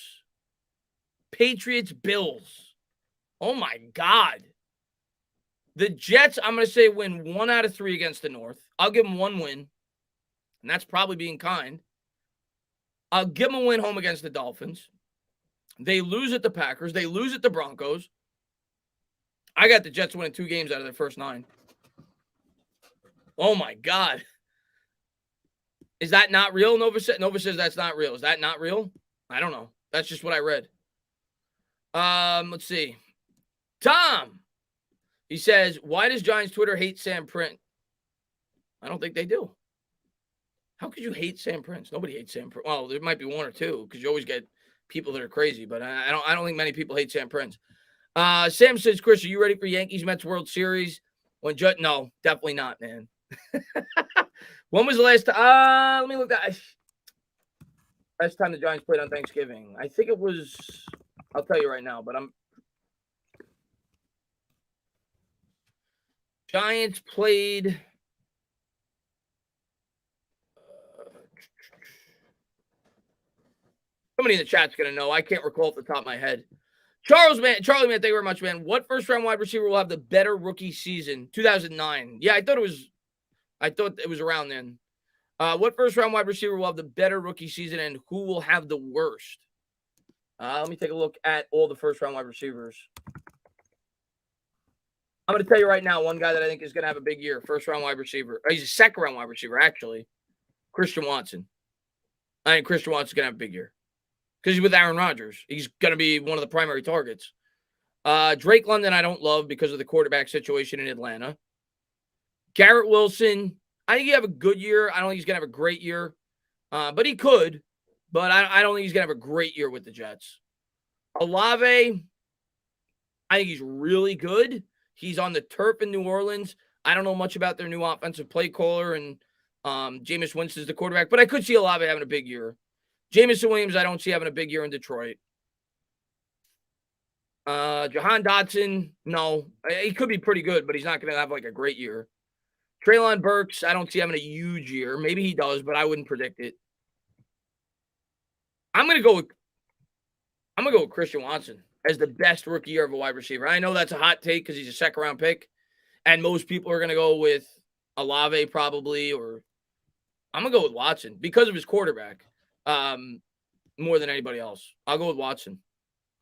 Patriots, Bills. Oh my God. The Jets, I'm going to say, win 1 out of 3 against the North. I'll give them 1 win, and that's probably being kind. I'll give them a win home against the Dolphins. They lose at the Packers. They lose at the Broncos. I got the Jets winning 2 games out of their first 9. Oh, my God. Is that not real? Nova says that's not real. Is that not real? I don't know. That's just what I read. Let's see. Tom. He says, why does Giants Twitter hate Sam Prince? I don't think they do. How could you hate Sam Prince? Nobody hates Sam Prince. Well, there might be 1 or 2 because you always get people that are crazy, but I don't think many people hate Sam Prince. Sam says, Chris, are you ready for Yankees Mets World Series? No, definitely not, man. When was the last time? Let me look at last time the Giants played on Thanksgiving. I think it was, I'll tell you right now, but Giants played somebody in the chat's going to know. I can't recall off the top of my head. Charlie, man, thank you very much, man. What first-round wide receiver will have the better rookie season? 2009. Yeah, I thought it was around then. What first-round wide receiver will have the better rookie season, and who will have the worst? Let me take a look at all the first-round wide receivers. I'm going to tell you right now, one guy that I think is going to have a big year, first-round wide receiver. He's a second-round wide receiver, actually. Christian Watson. I think Christian Watson's going to have a big year because he's with Aaron Rodgers. He's going to be one of the primary targets. Drake London, I don't love because of the quarterback situation in Atlanta. Garrett Wilson, I think he'll have a good year. I don't think he's going to have a great year, but he could. But I don't think he's going to have a great year with the Jets. Olave, I think he's really good. He's on the turf in New Orleans. I don't know much about their new offensive play caller, and Jameis Winston's the quarterback, but I could see Olave having a big year. Jameson Williams, I don't see having a big year in Detroit. Jahan Dotson, no. He could be pretty good, but he's not going to have like a great year. Treylon Burks, I don't see having a huge year. Maybe he does, but I wouldn't predict it. I'm gonna go with Christian Watson as the best rookie year of a wide receiver. I know that's a hot take because he's a second-round pick, and most people are gonna go with Olave probably, or I'm gonna go with Watson because of his quarterback more than anybody else. I'll go with Watson.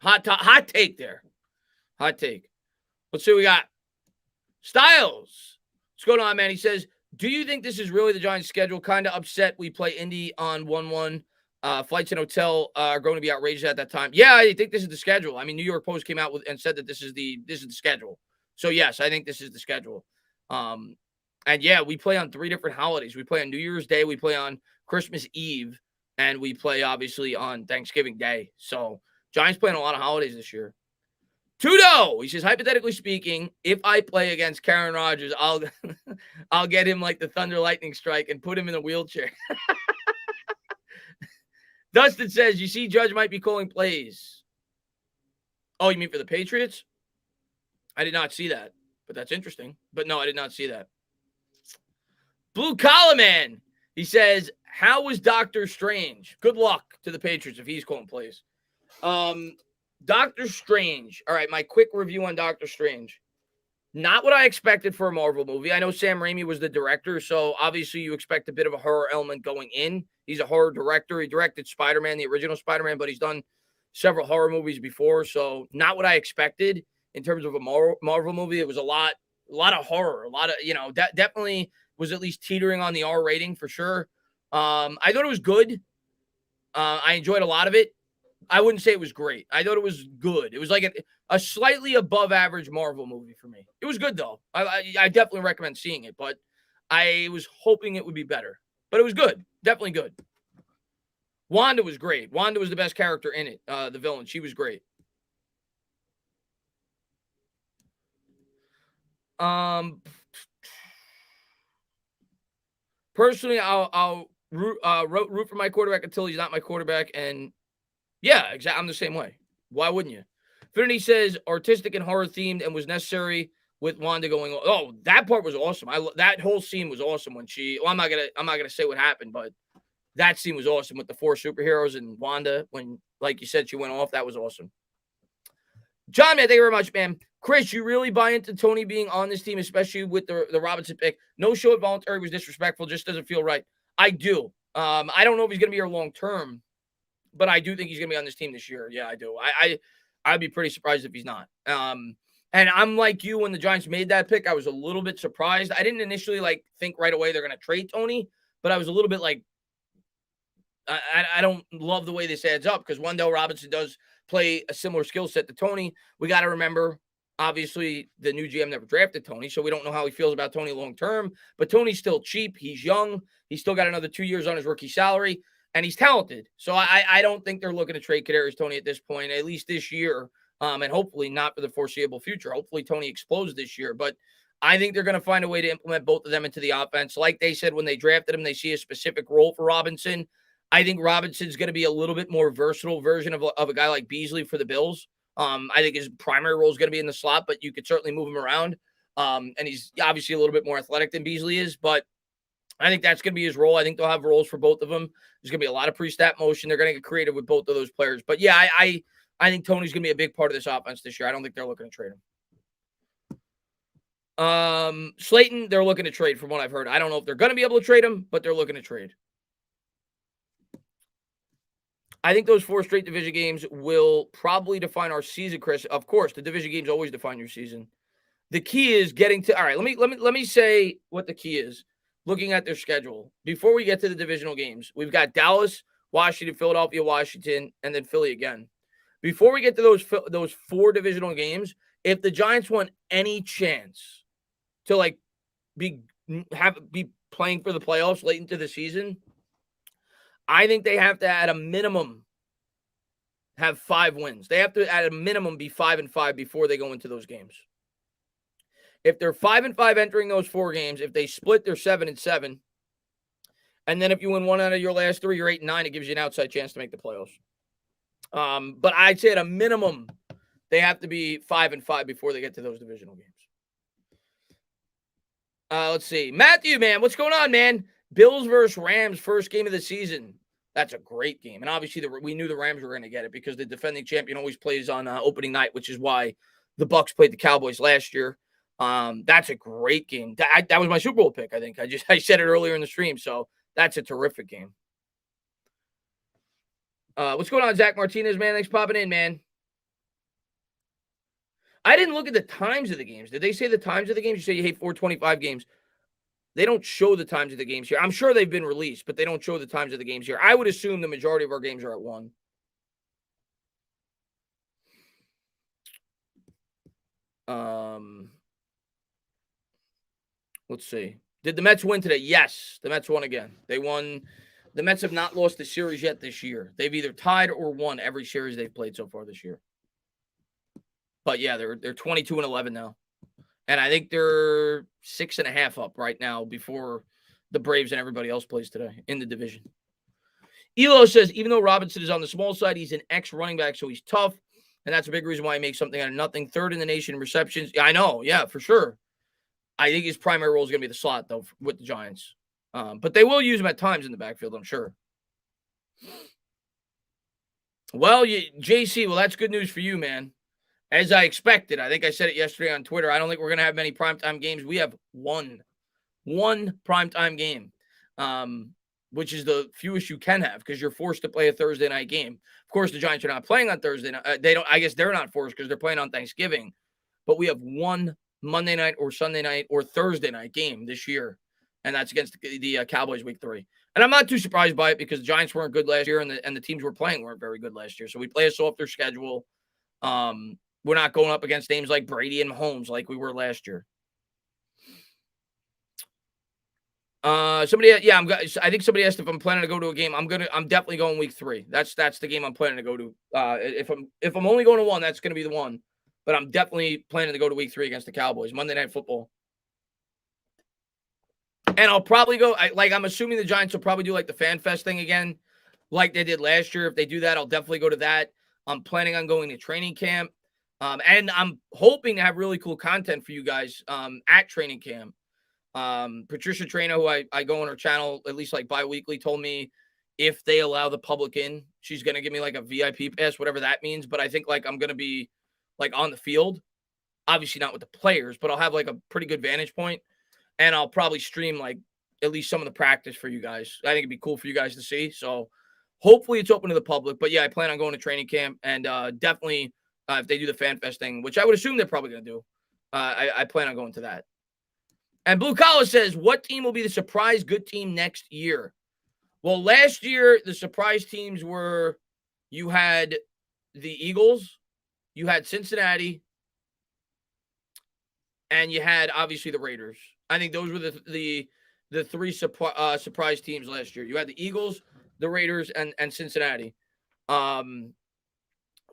Hot take there. Hot take. Let's see what we got. Styles. What's going on, man? He says, do you think this is really the Giants' schedule? Kind of upset we play Indy on 1-1. Flights and hotel are going to be outrageous at that time. Yeah, I think this is the schedule. I mean, New York Post came out and said that this is the schedule. So, yes, I think this is the schedule. And, yeah, we play on 3 different holidays. We play on New Year's Day, we play on Christmas Eve, and we play, obviously, on Thanksgiving Day. So, Giants playing a lot of holidays this year. Tudo, he says, hypothetically speaking, if I play against Aaron Rodgers, I'll get him like the Thunder Lightning Strike and put him in a wheelchair. Dustin says, you see Judge might be calling plays. Oh, you mean for the Patriots? I did not see that, but that's interesting. But no, I did not see that. Blue Collar Man, he says, how was Doctor Strange? Good luck to the Patriots if he's calling plays. Doctor Strange. All right, my quick review on Doctor Strange. Not what I expected for a Marvel movie. I know Sam Raimi was the director, so obviously you expect a bit of a horror element going in. He's a horror director. He directed Spider-Man, the original Spider-Man, but he's done several horror movies before, so not what I expected in terms of a Marvel movie. It was a lot of horror, a lot of, definitely was at least teetering on the R rating for sure. I thought it was good. I enjoyed a lot of it. I wouldn't say it was great. I thought it was good. It was like a slightly above average Marvel movie for me. It was good, though. I definitely recommend seeing it, but I was hoping it would be better. But it was good. Definitely good. Wanda was great. Wanda was the best character in it, the villain. She was great. Personally, I'll root for my quarterback until he's not my quarterback, and yeah, exactly. I'm the same way. Why wouldn't you? Finity says artistic and horror themed and was necessary with Wanda going on. Oh, that part was awesome. That whole scene was awesome when she. Well, I'm not gonna say what happened, but that scene was awesome with the 4 superheroes and Wanda when, like you said, she went off. That was awesome. John, man, thank you very much, man. Chris, you really buy into Tony being on this team, especially with the Robinson pick. No show at voluntary was disrespectful. Just doesn't feel right. I do. I don't know if he's gonna be here long term. But I do think he's going to be on this team this year. Yeah, I do. I'd be pretty surprised if he's not. And I'm like you, when the Giants made that pick, I was a little bit surprised. I didn't initially think right away they're going to trade Tony, but I was a little bit like, I don't love the way this adds up because Wan'Dale Robinson does play a similar skill set to Tony. We got to remember, obviously, the new GM never drafted Tony, so we don't know how he feels about Tony long term. But Tony's still cheap. He's young. He's still got another 2 years on his rookie salary. And he's talented. So I don't think they're looking to trade Kadarius Toney at this point, at least this year, and hopefully not for the foreseeable future. Hopefully Toney explodes this year. But I think they're going to find a way to implement both of them into the offense. Like they said when they drafted him, they see a specific role for Robinson. I think Robinson's going to be a little bit more versatile version of a guy like Beasley for the Bills. I think his primary role is going to be in the slot, but you could certainly move him around. And he's obviously a little bit more athletic than Beasley is, but I think that's going to be his role. I think they'll have roles for both of them. There's going to be a lot of pre-snap motion. They're going to get creative with both of those players. But, yeah, I think Tony's going to be a big part of this offense this year. I don't think they're looking to trade Slayton, they're looking to trade from what I've heard. I don't know if they're going to be able to trade him, but they're looking to trade. I think those 4 straight division games will probably define our season, Chris. Of course, the division games always define your season. The key is getting to, all right, let me say what the key is. Looking at their schedule. Before we get to the divisional games, we've got Dallas, Washington, Philadelphia, Washington, and then Philly again. Before we get to those 4 divisional games, if the Giants want any chance to like be playing for the playoffs late into the season, I think they have to, at a minimum, have 5 wins. They have to, at a minimum, be 5-5 before they go into those games. If they're 5-5 entering those 4 games, if they split, they're 7-7. And then if you win 1 out of your last 3, you're 8-9. It gives you an outside chance to make the playoffs. But I'd say at a minimum, they have to be 5-5 before they get to those divisional games. Let's see. Matthew, man, what's going on, man? Bills versus Rams, first game of the season. That's a great game. And obviously, we knew the Rams were going to get it because the defending champion always plays on opening night, which is why the Bucs played the Cowboys last year. That's a great game. That was my Super Bowl pick, I think. I said it earlier in the stream, so that's a terrific game. What's going on, Zach Martinez, man? Thanks for popping in, man. I didn't look at the times of the games. Did they say the times of the games? You say you hate 425 games. They don't show the times of the games here. I'm sure they've been released, but they don't show the times of the games here. I would assume the majority of our games are at 1. Let's see. Did the Mets win today? Yes, the Mets won again. They won. The Mets have not lost the series yet this year. They've either tied or won every series they've played so far this year. But yeah, they're 22-11 now. And I think they're 6.5 up right now before the Braves and everybody else plays today in the division. Elo says, even though Robinson is on the small side, he's an ex-running back, so he's tough. And that's a big reason why he makes something out of nothing. 3rd in the nation in receptions. Yeah, I know. Yeah, for sure. I think his primary role is going to be the slot, though, with the Giants. But they will use him at times in the backfield, I'm sure. Well, JC, well, that's good news for you, man. As I expected, I think I said it yesterday on Twitter. I don't think we're going to have many primetime games. We have one primetime game, which is the fewest you can have because you're forced to play a Thursday night game. Of course, the Giants are not playing on Thursday night. They don't. I guess they're not forced because they're playing on Thanksgiving. But we have one Monday night or Sunday night or Thursday night game this year, and that's against the Cowboys Week 3. And I'm not too surprised by it because the Giants weren't good last year, and the teams we're playing weren't very good last year. So we play a softer schedule. We're not going up against names like Brady and Mahomes like we were last year. I think somebody asked if I'm planning to go to a game. I'm definitely going Week 3. That's the game I'm planning to go to. If I'm only going to one, that's going to be the one. But I'm definitely planning to go to Week 3 against the Cowboys, Monday Night Football. And I'll probably go. I'm assuming the Giants will probably do like the Fan Fest thing again, like they did last year. If they do that, I'll definitely go to that. I'm planning on going to training camp. And I'm hoping to have really cool content for you guys at training camp. Patricia Traina, who I go on her channel at least like bi-weekly, told me if they allow the public in, she's going to give me like a VIP pass, whatever that means. But I think like I'm going to be like on the field, obviously not with the players, but I'll have like a pretty good vantage point, and I'll probably stream like at least some of the practice for you guys. I think it'd be cool for you guys to see. So hopefully it's open to the public. But yeah, I plan on going to training camp, and definitely if they do the Fan Fest thing, which I would assume they're probably going to do, I plan on going to that. And Blue Collar says, what team will be the surprise good team next year? Well, last year, the surprise teams were, you had the Eagles, you had Cincinnati, and you had, obviously, the Raiders. I think those were the 3 surprise teams last year. You had the Eagles, the Raiders, and Cincinnati.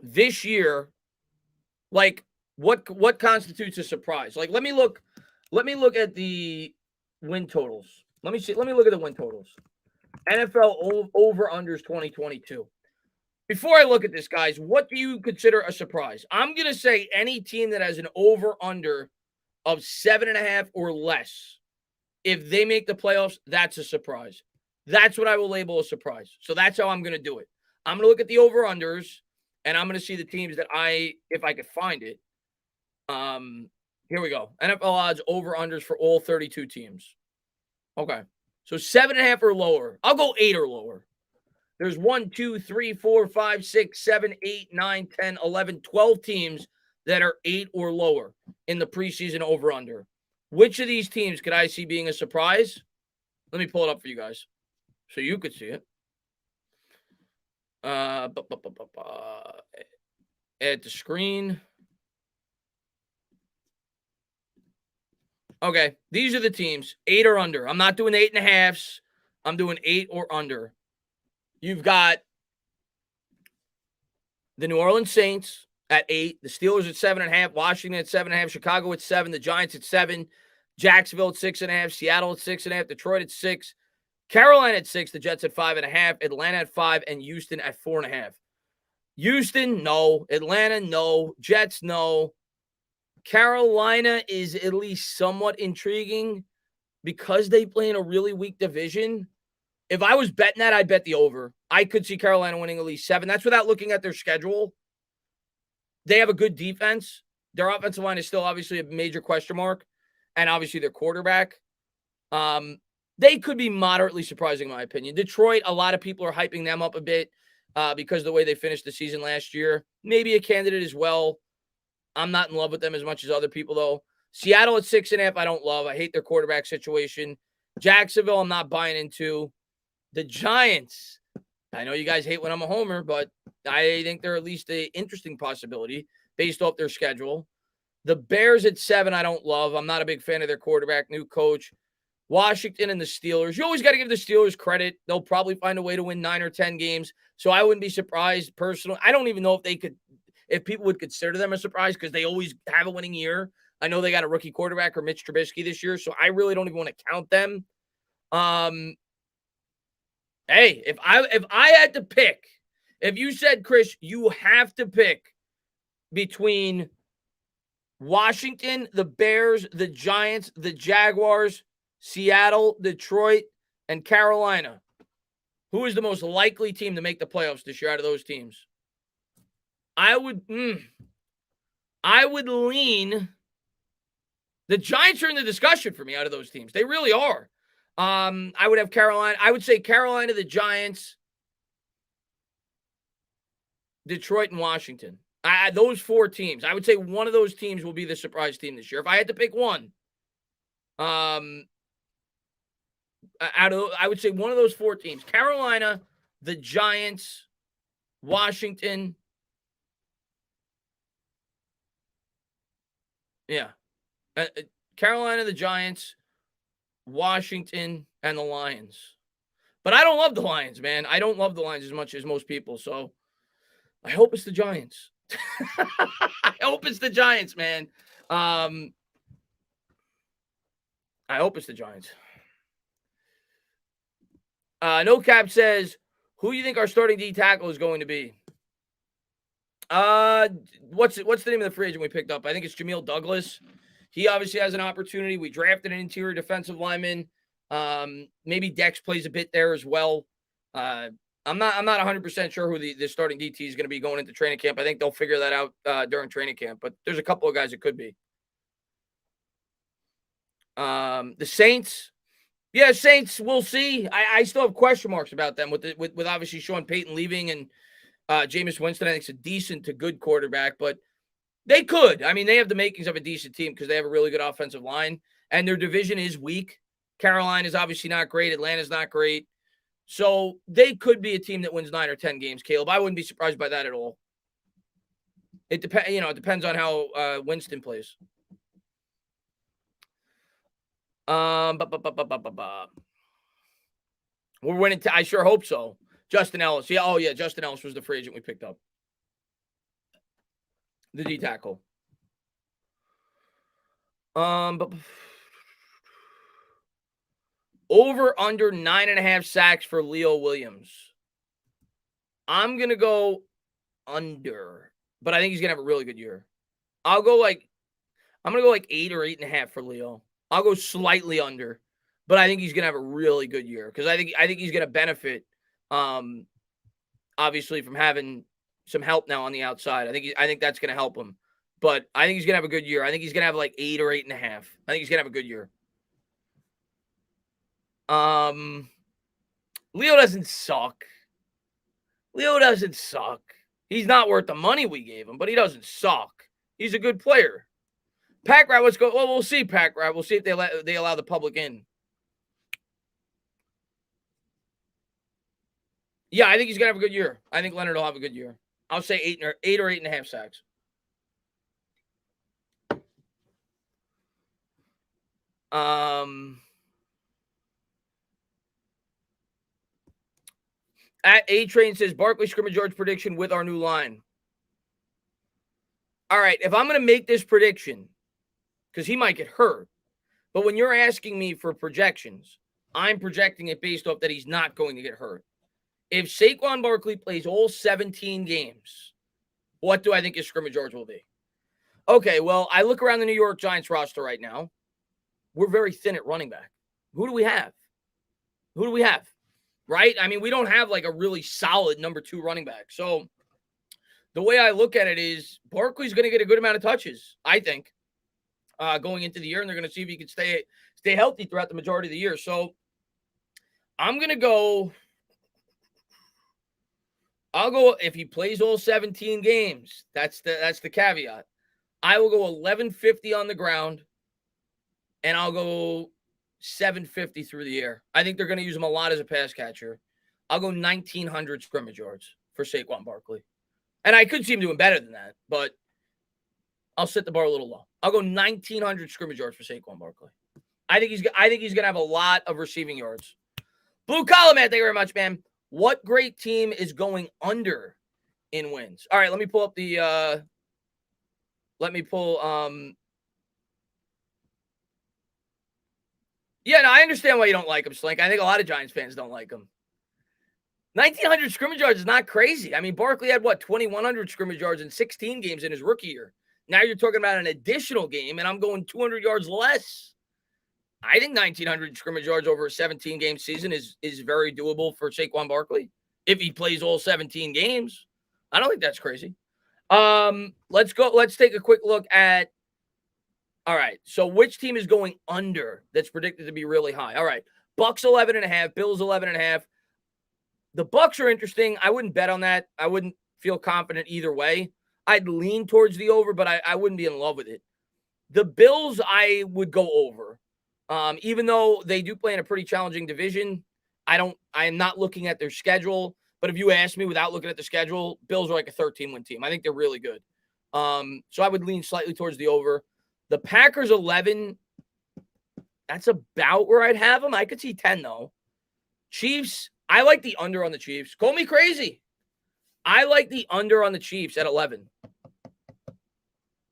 This year, like, what constitutes a surprise? Like, let me look at the win totals. Let me look at the win totals. NFL over-unders 2022. Before I look at this, guys, what do you consider a surprise? I'm going to say any team that has an over-under of 7.5 or less, if they make the playoffs, that's a surprise. That's what I will label a surprise. So that's how I'm going to do it. I'm going to look at the over-unders, and I'm going to see the teams that if I could find it, Here we go. NFL odds over-unders for all 32 teams. Okay. So 7.5 or lower. I'll go 8 or lower. There's 1, 2, 3, 4, 5, 6, 7, 8, 9, 10, 11, 12 teams that are 8 or lower in the preseason over-under. Which of these teams could I see being a surprise? Let me pull it up for you guys so you could see it. Add to screen. Okay, these are the teams, 8 or under. I'm not doing 8.5s. I'm doing 8 or under. You've got the New Orleans Saints at 8, the Steelers at 7.5, Washington at 7.5, Chicago at 7, the Giants at 7, Jacksonville at 6.5, Seattle at 6.5, Detroit at 6, Carolina at 6, the Jets at 5.5, Atlanta at 5, and Houston at 4.5. Houston, no. Atlanta, no. Jets, no. Carolina is at least somewhat intriguing because they play in a really weak division. If I was betting that, I'd bet the over. I could see Carolina winning at least 7. That's without looking at their schedule. They have a good defense. Their offensive line is still obviously a major question mark, and obviously their quarterback. They could be moderately surprising, in my opinion. Detroit, a lot of people are hyping them up a bit because of the way they finished the season last year. Maybe a candidate as well. I'm not in love with them as much as other people, though. Seattle at 6.5, I don't love. I hate their quarterback situation. Jacksonville, I'm not buying into. The Giants, I know you guys hate when I'm a homer, but I think they're at least an interesting possibility based off their schedule. The Bears at 7, I don't love. I'm not a big fan of their quarterback, new coach. Washington and the Steelers. You always got to give the Steelers credit. They'll probably find a way to win 9 or 10 games. So I wouldn't be surprised personally. I don't even know if people would consider them a surprise because they always have a winning year. I know they got a rookie quarterback or Mitch Trubisky this year, so I really don't even want to count them. Hey, if I had to pick, if you said, Chris, you have to pick between Washington, the Bears, the Giants, the Jaguars, Seattle, Detroit, and Carolina, who is the most likely team to make the playoffs this year out of those teams? I would lean. The Giants are in the discussion for me out of those teams. They really are. I would have Carolina. I would say Carolina, the Giants, Detroit, and Washington. Those 4 teams. I would say one of those teams will be the surprise team this year. If I had to pick one, I would say one of those 4 teams: Carolina, the Giants, Washington. Yeah, Carolina, the Giants, Washington, and the Lions. But I don't love the Lions, man. I don't love the Lions as much as most people. So I hope it's the Giants. I hope it's the Giants, man. I hope it's the Giants. No Cap says, who do you think our starting D tackle is going to be? What's the name of the free agent we picked up? I think it's Jamil Douglas. He obviously has an opportunity. We drafted an interior defensive lineman. Maybe Dex plays a bit there as well. I'm not 100% sure who the starting DT is going to be going into training camp. I think they'll figure that out during training camp, but there's a couple of guys it could be. The Saints. Yeah, Saints, we'll see. I still have question marks about them with obviously Sean Payton leaving and Jameis Winston. I think it's a decent to good quarterback, but they could. I mean, they have the makings of a decent team because they have a really good offensive line, and their division is weak. Carolina is obviously not great. Atlanta's not great. So they could be a team that wins 9 or 10 games, Caleb. I wouldn't be surprised by that at all. It depends. It depends on how Winston plays. We're winning. I sure hope so. Justin Ellis. Yeah. Oh, yeah. Justin Ellis was the free agent we picked up. The D tackle. But over under 9.5 sacks for Leo Williams. I'm gonna go under, but I think he's gonna have a really good year. I'm gonna go 8 or 8.5 for Leo. I'll go slightly under, but I think he's gonna have a really good year because I think he's gonna benefit, obviously from having some help now on the outside. I think that's gonna help him. But I think he's going to have a good year. I think he's going to have like 8 or 8.5. I think he's going to have a good year. Leo doesn't suck. Leo doesn't suck. He's not worth the money we gave him, but he doesn't suck. He's a good player. Pack Rat, let's go. Well, we'll see, Pack Rat. We'll see if they allow the public in. Yeah, I think he's going to have a good year. I think Leonard will have a good year. I'll say 8 or 8.5 sacks. At A-Train says, Barkley scrimmage yards prediction with our new line. All right, if I'm going to make this prediction, because he might get hurt, but when you're asking me for projections, I'm projecting it based off that he's not going to get hurt. If Saquon Barkley plays all 17 games, what do I think his scrimmage yards will be? Okay, well, I look around the New York Giants roster right now. We're very thin at running back. Who do we have? Right? I mean, we don't have like a really solid number 2 running back. So the way I look at it is Barkley's going to get a good amount of touches, I think, going into the year, and they're going to see if he can stay healthy throughout the majority of the year. So I'm going to go. I'll go if he plays all 17 games. That's the caveat. I will go 1150 on the ground, and I'll go 750 through the air. I think they're going to use him a lot as a pass catcher. I'll go 1,900 scrimmage yards for Saquon Barkley. And I could see him doing better than that, but I'll set the bar a little low. I'll go 1,900 scrimmage yards for Saquon Barkley. I think he's going to have a lot of receiving yards. Blue Collar, man, thank you very much, man. What great team is going under in wins? All right, let me pull up the Yeah, no, I understand why you don't like him, Slink. I think a lot of Giants fans don't like him. 1,900 scrimmage yards is not crazy. I mean, Barkley had, 2,100 scrimmage yards in 16 games in his rookie year. Now you're talking about an additional game, and I'm going 200 yards less. I think 1,900 scrimmage yards over a 17-game season is very doable for Saquon Barkley if he plays all 17 games. I don't think that's crazy. Let's go. Let's take a quick look at. All right. So which team is going under that's predicted to be really high? All right. Bucks 11.5, Bills 11.5. The Bucks are interesting. I wouldn't bet on that. I wouldn't feel confident either way. I'd lean towards the over, but I wouldn't be in love with it. The Bills, I would go over. Even though they do play in a pretty challenging division, I am not looking at their schedule. But if you ask me without looking at the schedule, Bills are like a 13-win team. I think they're really good. So I would lean slightly towards the over. The Packers 11, that's about where I'd have them. I could see 10, though. Chiefs, I like the under on the Chiefs. Call me crazy. I like the under on the Chiefs at 11.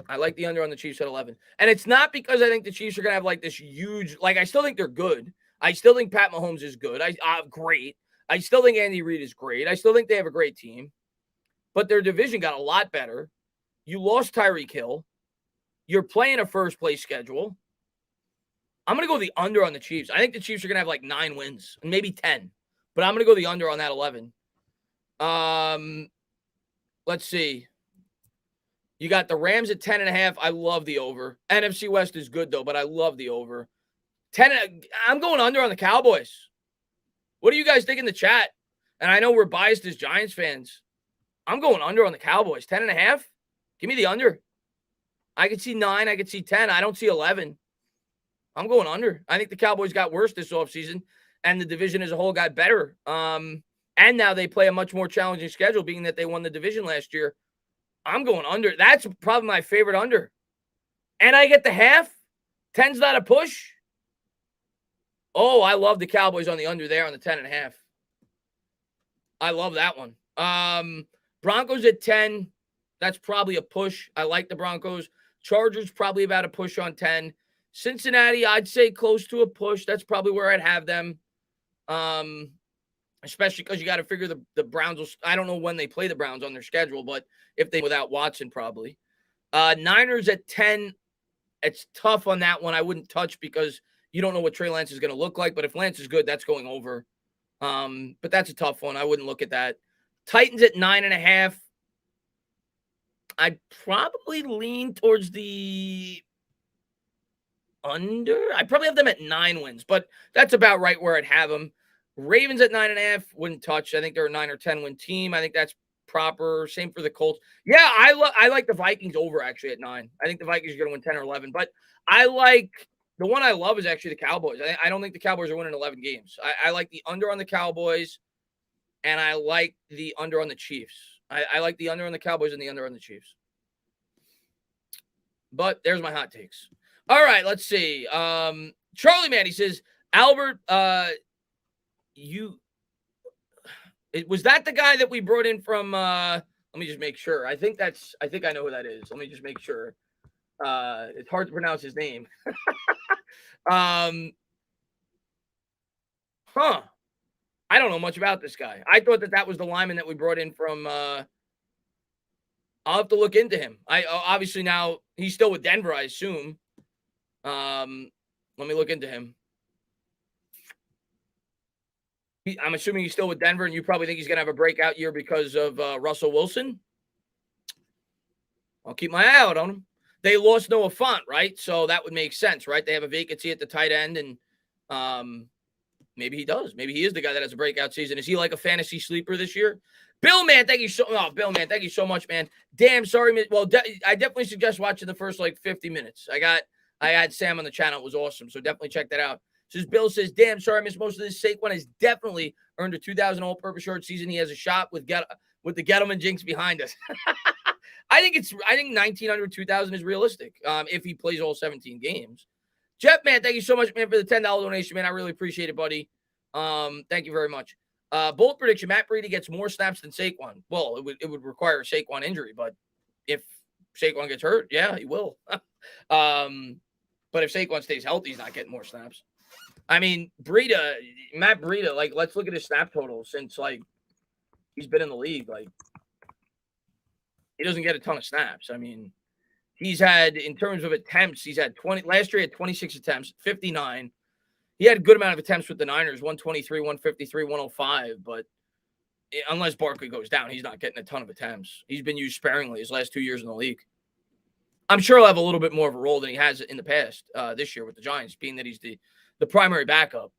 I like the under on the Chiefs at 11. And it's not because I think the Chiefs are going to have like this huge, I still think they're good. I still think Pat Mahomes is good. Great. I still think Andy Reid is great. I still think they have a great team. But their division got a lot better. You lost Tyreek Hill. You're playing a first-place schedule. I'm going to go the under on the Chiefs. I think the Chiefs are going to have like 9 wins, maybe 10. But I'm going to go the under on that 11. Let's see. You got the Rams at 10.5. I love the over. NFC West is good, though, but I love the over. 10. I'm going under on the Cowboys. What do you guys think in the chat? And I know we're biased as Giants fans. I'm going under on the Cowboys. 10.5. Give me the under. I could see 9. I could see 10. I don't see 11. I'm going under. I think the Cowboys got worse this offseason, and the division as a whole got better. And now they play a much more challenging schedule, being that they won the division last year. I'm going under. That's probably my favorite under. And I get the half. 10's not a push. Oh, I love the Cowboys on the under there on the 10.5. I love that one. Broncos at 10. That's probably a push. I like the Broncos. Chargers probably about a push on 10. Cincinnati, I'd say close to a push. That's probably where I'd have them. Especially because you got to figure the Browns will, I don't know when they play the Browns on their schedule, but if they without Watson, probably. Niners at 10. It's tough on that one. I wouldn't touch because you don't know what Trey Lance is going to look like. But if Lance is good, that's going over. But that's a tough one. I wouldn't look at that. Titans at 9.5. I'd probably lean towards the under. I'd probably have them at 9 wins, but that's about right where I'd have them. Ravens at 9.5, wouldn't touch. I think they're a 9 or 10 win team. I think that's proper. Same for the Colts. Yeah, I like the Vikings over actually at 9. I think the Vikings are going to win 10 or 11, but I like the one I love is actually the Cowboys. I don't think the Cowboys are winning 11 games. I like the under on the Cowboys, and I like the under on the Chiefs. I like the under on the Cowboys and the under on the Chiefs. But there's my hot takes. All right, let's see. Charlie Man, he says, Albert, was that the guy that we brought in from let me just make sure. I think I know who that is. Let me just make sure. It's hard to pronounce his name. I don't know much about this guy. I thought that was the lineman that we brought in from I'll have to look into him. I obviously now he's still with Denver, I assume. Let me look into him. I'm assuming he's still with Denver, and you probably think he's going to have a breakout year because of Russell Wilson. I'll keep my eye out on him. They lost Noah Fant, right? So that would make sense, right? They have a vacancy at the tight end, and maybe he does. Maybe he is the guy that has a breakout season. Is he like a fantasy sleeper this year? Bill, man, thank you so much, man. Damn, sorry. Well, I definitely suggest watching the first 50 minutes. I had Sam on the channel. It was awesome. So definitely check that out. Bill says, damn, sorry, I missed most of this. Saquon has definitely earned a 2,000 all-purpose short season. He has a shot with the Gettleman jinx behind us. I think 1,900, 2,000 is realistic if he plays all 17 games. Jeff, man, thank you so much, man, for the $10 donation, man. I really appreciate it, buddy. Thank you very much. Bold prediction, Matt Breida gets more snaps than Saquon. Well, it would require a Saquon injury, but if Saquon gets hurt, yeah, he will. But if Saquon stays healthy, he's not getting more snaps. I mean, Matt Breida, let's look at his snap total since, he's been in the league. He doesn't get a ton of snaps. I mean, he's had, in terms of attempts, he's had 20. Last year, he had 26 attempts, 59. He had a good amount of attempts with the Niners, 123, 153, 105. But unless Barkley goes down, he's not getting a ton of attempts. He's been used sparingly his last 2 years in the league. I'm sure he'll have a little bit more of a role than he has in the past this year with the Giants, being that he's the primary backup.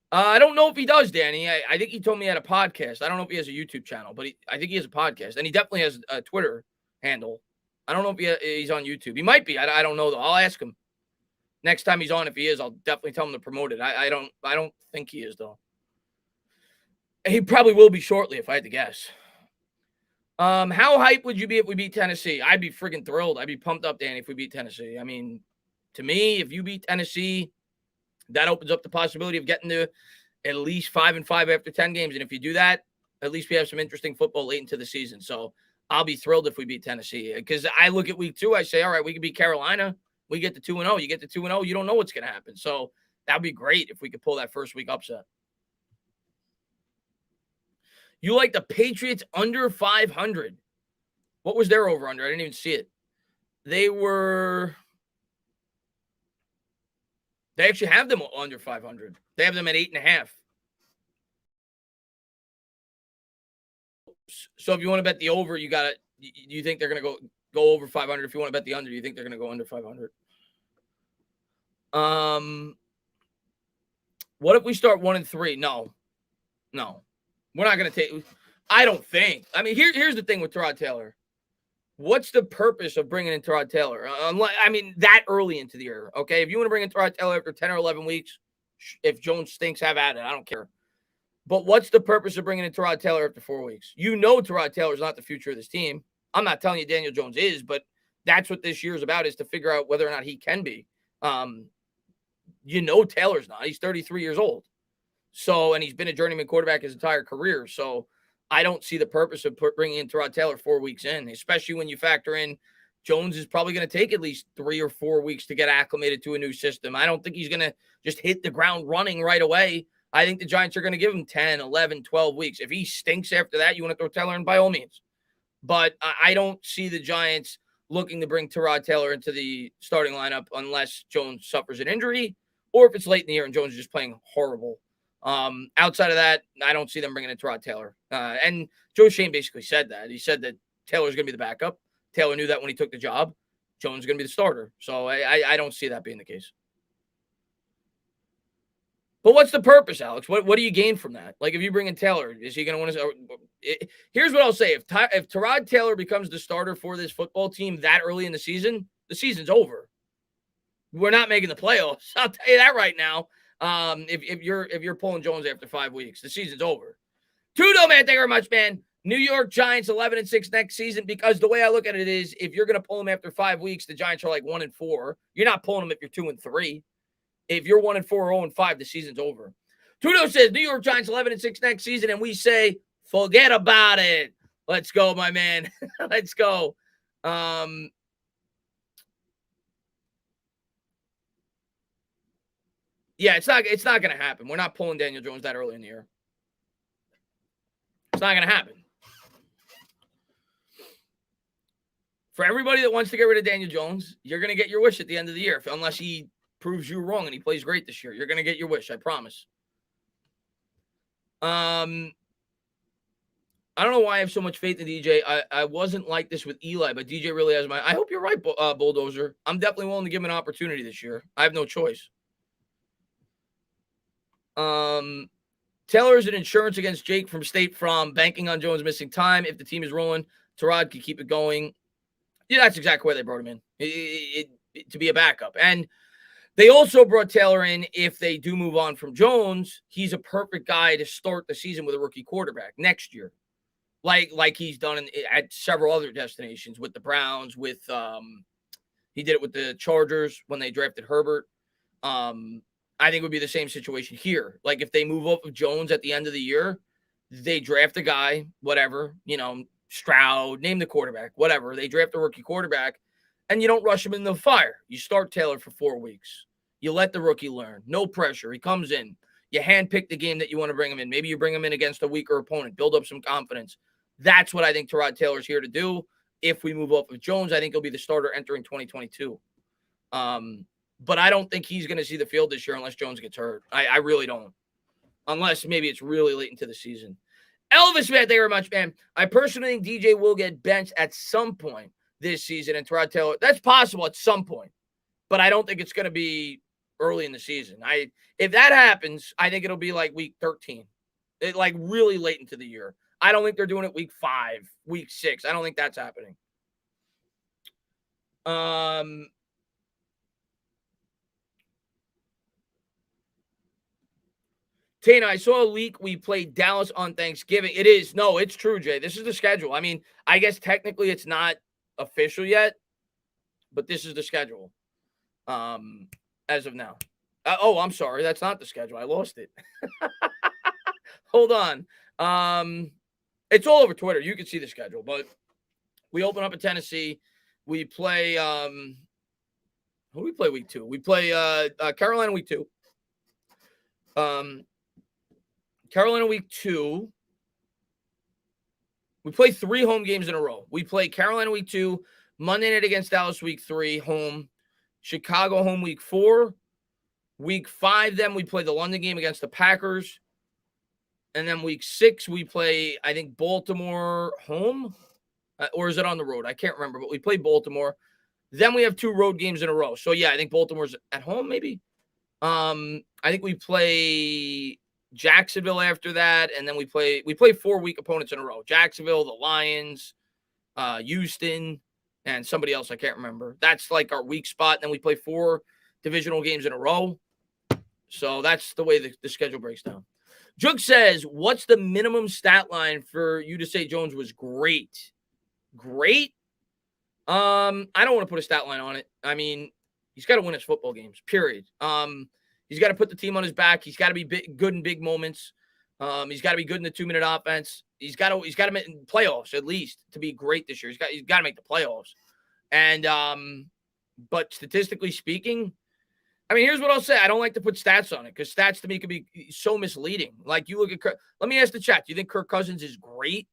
I don't know if he does, Danny. I think he told me he had a podcast. I don't know if he has a YouTube channel, but I think he has a podcast. And he definitely has a Twitter handle. I don't know if he's on YouTube. He might be. I don't know, though. I'll ask him. Next time he's on, if he is, I'll definitely tell him to promote it. I don't think he is, though. He probably will be shortly, if I had to guess. How hyped would you be if we beat Tennessee? I'd be freaking thrilled. I'd be pumped up, Danny, if we beat Tennessee. I mean, to me, if you beat Tennessee, that opens up the possibility of getting to at least 5-5 after 10 games. And if you do that, at least we have some interesting football late into the season. So I'll be thrilled if we beat Tennessee. Because I look at week 2, I say, all right, we can beat Carolina. We get to 2-0. You get to 2-0, you don't know what's going to happen. So that would be great if we could pull that first week upset. You like the Patriots under 500. What was their over-under? I didn't even see it. They actually have them under 500. They have them at 8.5. So if you want to bet the over, you think they're going to go over 500. If you want to bet the under, you think they're going to go under 500. What if we start 1-3? No. We're not going to take. I don't think. I mean, here's the thing with Tyrod Taylor. What's the purpose of bringing in Tyrod Taylor? That early into the year, okay? If you want to bring in Tyrod Taylor after 10 or 11 weeks, if Jones stinks, have at it. I don't care. But what's the purpose of bringing in Tyrod Taylor after 4 weeks? You know Tyrod Taylor is not the future of this team. I'm not telling you Daniel Jones is, but that's what this year is about, is to figure out whether or not he can be. Taylor's not. He's 33 years old. So, and he's been a journeyman quarterback his entire career. So, I don't see the purpose of bringing in Tyrod Taylor 4 weeks in, especially when you factor in Jones is probably going to take at least 3 or 4 weeks to get acclimated to a new system. I don't think he's going to just hit the ground running right away. I think the Giants are going to give him 10, 11, 12 weeks. If he stinks after that, you want to throw Taylor in, by all means. But I don't see the Giants looking to bring Tyrod Taylor into the starting lineup unless Jones suffers an injury or if it's late in the year and Jones is just playing horrible. Outside of that, I don't see them bringing in Tyrod Taylor. And Joe Shane basically said that. He said that Taylor's going to be the backup. Taylor knew that when he took the job. Jones is going to be the starter. So I don't see that being the case. But what's the purpose, Alex? What do you gain from that? Like, if you bring in Taylor, is he going to want to? Here's what I'll say: if Tyrod Taylor becomes the starter for this football team that early in the season's over. We're not making the playoffs. I'll tell you that right now. If you're pulling Jones after 5 weeks, the season's over. Tudo, man, thank you very much, man. New York Giants 11-6 next season, because the way I look at it is, if you're going to pull them after 5 weeks, the Giants are like 1-4. You're not pulling them if you're 2-3. If you're 1-4 or 0-5, the season's over. Tudo says New York Giants 11-6 next season, and we say forget about it. Let's go, my man. Let's go. Yeah, it's not going to happen. We're not pulling Daniel Jones that early in the year. It's not going to happen. For everybody that wants to get rid of Daniel Jones, you're going to get your wish at the end of the year, unless he proves you wrong and he plays great this year. You're going to get your wish, I promise. I don't know why I have so much faith in DJ. I wasn't like this with Eli, but DJ really has I hope you're right, Bulldozer. I'm definitely willing to give him an opportunity this year. I have no choice. Taylor is an insurance against Jake from State Farm, banking on Jones missing time. If the team is rolling, Tyrod can keep it going. Yeah, that's exactly why they brought him in, to be a backup. And they also brought Taylor in. If they do move on from Jones, he's a perfect guy to start the season with a rookie quarterback next year, like he's done at several other destinations with the Browns. He did it with the Chargers when they drafted Herbert. I think it would be the same situation here. Like, if they move up with Jones at the end of the year, they draft a guy, whatever, Stroud, name the quarterback, whatever. They draft a rookie quarterback, and you don't rush him in the fire. You start Taylor for 4 weeks. You let the rookie learn. No pressure. He comes in. You handpick the game that you want to bring him in. Maybe you bring him in against a weaker opponent. Build up some confidence. That's what I think Tyrod Taylor's here to do. If we move up with Jones, I think he'll be the starter entering 2022. But I don't think he's going to see the field this year unless Jones gets hurt. I really don't. Unless maybe it's really late into the season. Elvis, man, thank you very much, man. I personally think DJ will get benched at some point this season, and Tyrod Taylor, that's possible at some point. But I don't think it's going to be early in the season. If that happens, I think it'll be like week 13. Like really late into the year. I don't think they're doing it week 5, week 6. I don't think that's happening. Tana, I saw a leak. We played Dallas on Thanksgiving. It is. No, it's true, Jay. This is the schedule. I mean, I guess technically it's not official yet, but this is the schedule as of now. I'm sorry. That's not the schedule. I lost it. Hold on. It's all over Twitter. You can see the schedule, but we open up in Tennessee. We play who do we play week 2? We play Carolina week 2. Carolina week 2. We play 3 home games in a row. We play Carolina week 2, Monday night against Dallas week 3, home. Chicago home week 4. Week 5, then we play the London game against the Packers. And then week 6, we play, I think, Baltimore home. Or is it on the road? I can't remember, but we play Baltimore. Then we have 2 road games in a row. So, yeah, I think Baltimore's at home, maybe. I think we play Jacksonville after that, and then we play 4 weak opponents in a row. Jacksonville, the Lions, Houston, and somebody else I can't remember. That's like our weak spot. And then we play 4 divisional games in a row. So that's the way the schedule breaks down. Jug says, what's the minimum stat line for you to say Jones was great? Great? I don't want to put a stat line on it. I mean, he's got to win his football games, period. He's got to put the team on his back. He's got to be good in big moments. He's got to be good in the 2-minute offense. He's got to make playoffs at least to be great this year. He's got to make the playoffs. And but statistically speaking, I mean, here's what I'll say. I don't like to put stats on it because stats to me can be so misleading. Like, you look at let me ask the chat. Do you think Kirk Cousins is great?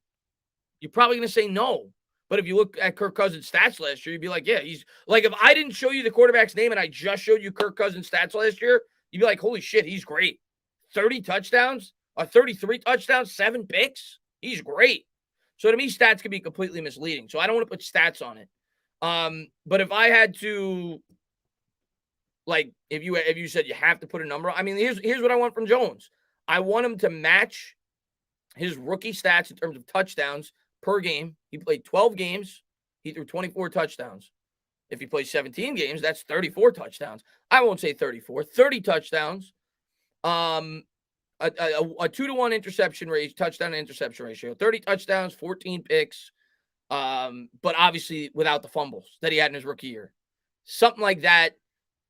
You're probably going to say no. But if you look at Kirk Cousins' stats last year, you'd be like, yeah, he's like, if I didn't show you the quarterback's name and I just showed you Kirk Cousins' stats last year, you'd be like, holy shit, he's great. 30 touchdowns, 33 touchdowns, 7 picks. He's great. So to me, stats can be completely misleading. So I don't want to put stats on it. But if I had to, like, if you said you have to put a number, I mean, here's what I want from Jones. I want him to match his rookie stats in terms of touchdowns per game. He played 12 games. He threw 24 touchdowns. If he plays 17 games, that's 34 touchdowns. I won't say 34, 30 touchdowns. A 2-to-1 interception rate, touchdown to interception ratio, 30 touchdowns, 14 picks. But obviously without the fumbles that he had in his rookie year. Something like that,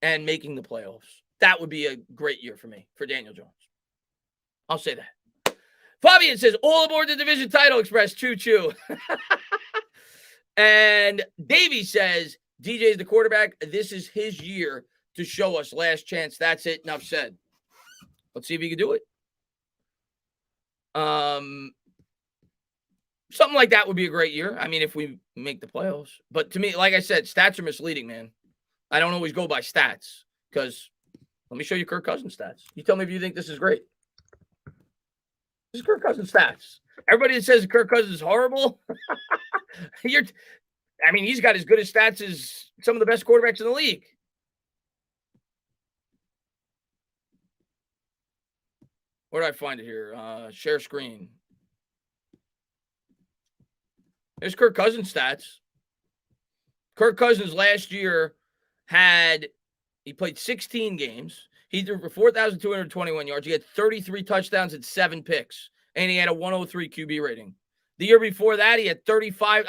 and making the playoffs. That would be a great year for me, for Daniel Jones. I'll say that. Fabian says, all aboard the Division Title Express. Choo-choo. And Davey says, DJ is the quarterback. This is his year to show us. Last chance. That's it. Enough said. Let's see if he can do it. Something like that would be a great year. I mean, if we make the playoffs. But to me, like I said, stats are misleading, man. I don't always go by stats because let me show you Kirk Cousins stats. You tell me if you think this is great. This is Kirk Cousins stats. Everybody that says Kirk Cousins is horrible, I mean, he's got as good as stats as some of the best quarterbacks in the league. Where did I find it here? Share screen. There's Kirk Cousins stats. Kirk Cousins last year he played 16 games. He threw for 4,221 yards. He had 33 touchdowns and 7 picks. And he had a 103 QB rating. The year before that, he had 35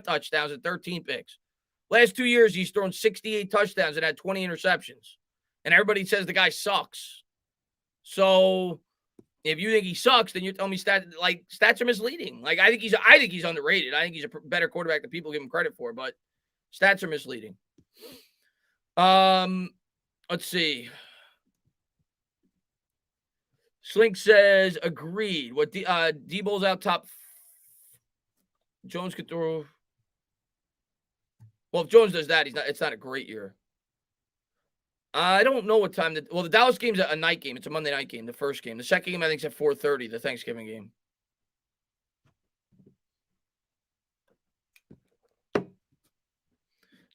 touchdowns and 13 picks. Last 2 years, he's thrown 68 touchdowns and had 20 interceptions. And everybody says the guy sucks. So if you think he sucks, then you're telling me stats are misleading. Like I think he's underrated. I think he's a better quarterback than people give him credit for, but stats are misleading. Let's see. Slink says agreed. What Debo's out top. Jones could throw. Well, if Jones does that, it's not a great year. I don't know what time the Dallas game's a night game. It's a Monday night game, the first game. The second game, I think, is at 4:30, the Thanksgiving game.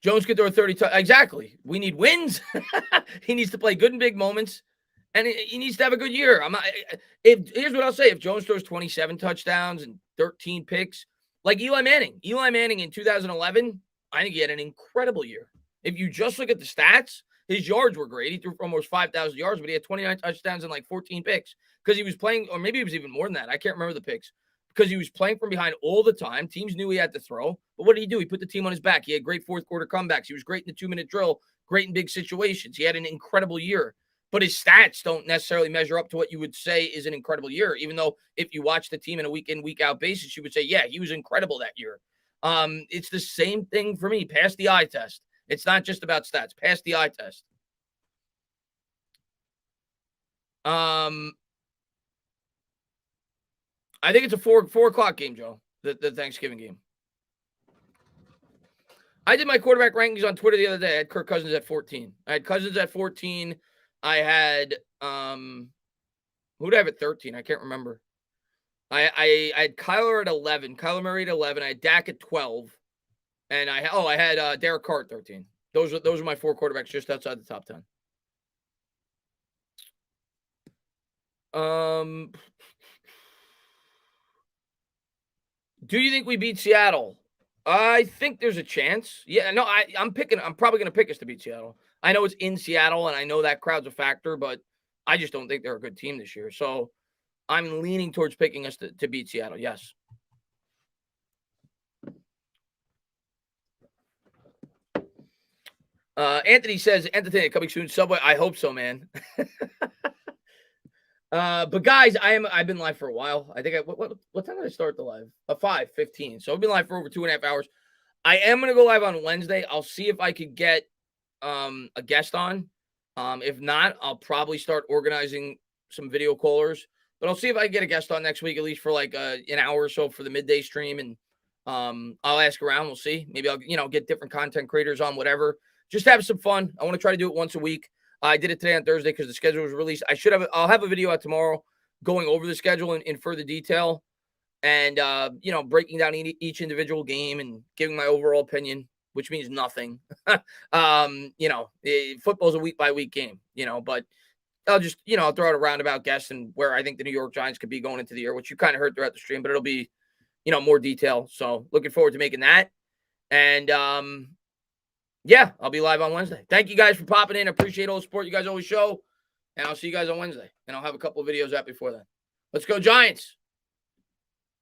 Jones could throw 30. Exactly. We need wins. He needs to play good in big moments, and he needs to have a good year. Here's what I'll say: if Jones throws 27 touchdowns and 13 picks, like Eli Manning in 2011, I think he had an incredible year. If you just look at the stats, his yards were great. He threw for almost 5,000 yards, but he had 29 touchdowns and like 14 picks because he was playing, or maybe it was even more than that. I can't remember the picks. Because he was playing from behind all the time. Teams knew he had to throw. But what did he do? He put the team on his back. He had great fourth quarter comebacks. He was great in the 2-minute drill, great in big situations. He had an incredible year. But his stats don't necessarily measure up to what you would say is an incredible year, even though if you watch the team on a week-in, week-out basis, you would say, yeah, he was incredible that year. It's the same thing for me. Pass the eye test. It's not just about stats. Pass the eye test. I think it's a 4 o'clock game, Joe, the Thanksgiving game. I did my quarterback rankings on Twitter the other day. I had Kirk Cousins at 14. I had Cousins at 14. I had who did I have at 13? I can't remember. I had Kyler at 11, Kyler Murray at 11. I had Dak at 12, and I had Derek Carr at 13. Those are my 4 quarterbacks just outside the top 10. Do you think we beat Seattle? I think there's a chance. Yeah, no, I'm probably going to pick us to beat Seattle. I know it's in Seattle, and I know that crowd's a factor, but I just don't think they're a good team this year. So I'm leaning towards picking us to beat Seattle, yes. Anthony says, entertaining coming soon. Subway, I hope so, man. But guys, I've been live for a while. I think what time did I start the live? 5:15. So I've been live for over 2.5 hours. I am gonna go live on Wednesday. I'll see if I could get a guest on. If not, I'll probably start organizing some video callers. But I'll see if I can get a guest on next week, at least for like an hour or so for the midday stream. And I'll ask around. We'll see. Maybe I'll get different content creators on, whatever. Just have some fun. I want to try to do it once a week. I did it today on Thursday because the schedule was released. I'll have a video out tomorrow going over the schedule in further detail. and breaking down each individual game and giving my overall opinion, which means nothing. Football's a week by week game, but I'll just, I'll throw out a roundabout guess and where I think the New York Giants could be going into the year, which you kind of heard throughout the stream, but it'll be, more detail. So looking forward to making that. And yeah, I'll be live on Wednesday. Thank you guys for popping in. Appreciate all the support you guys always show. And I'll see you guys on Wednesday. And I'll have a couple of videos out before then. Let's go, Giants.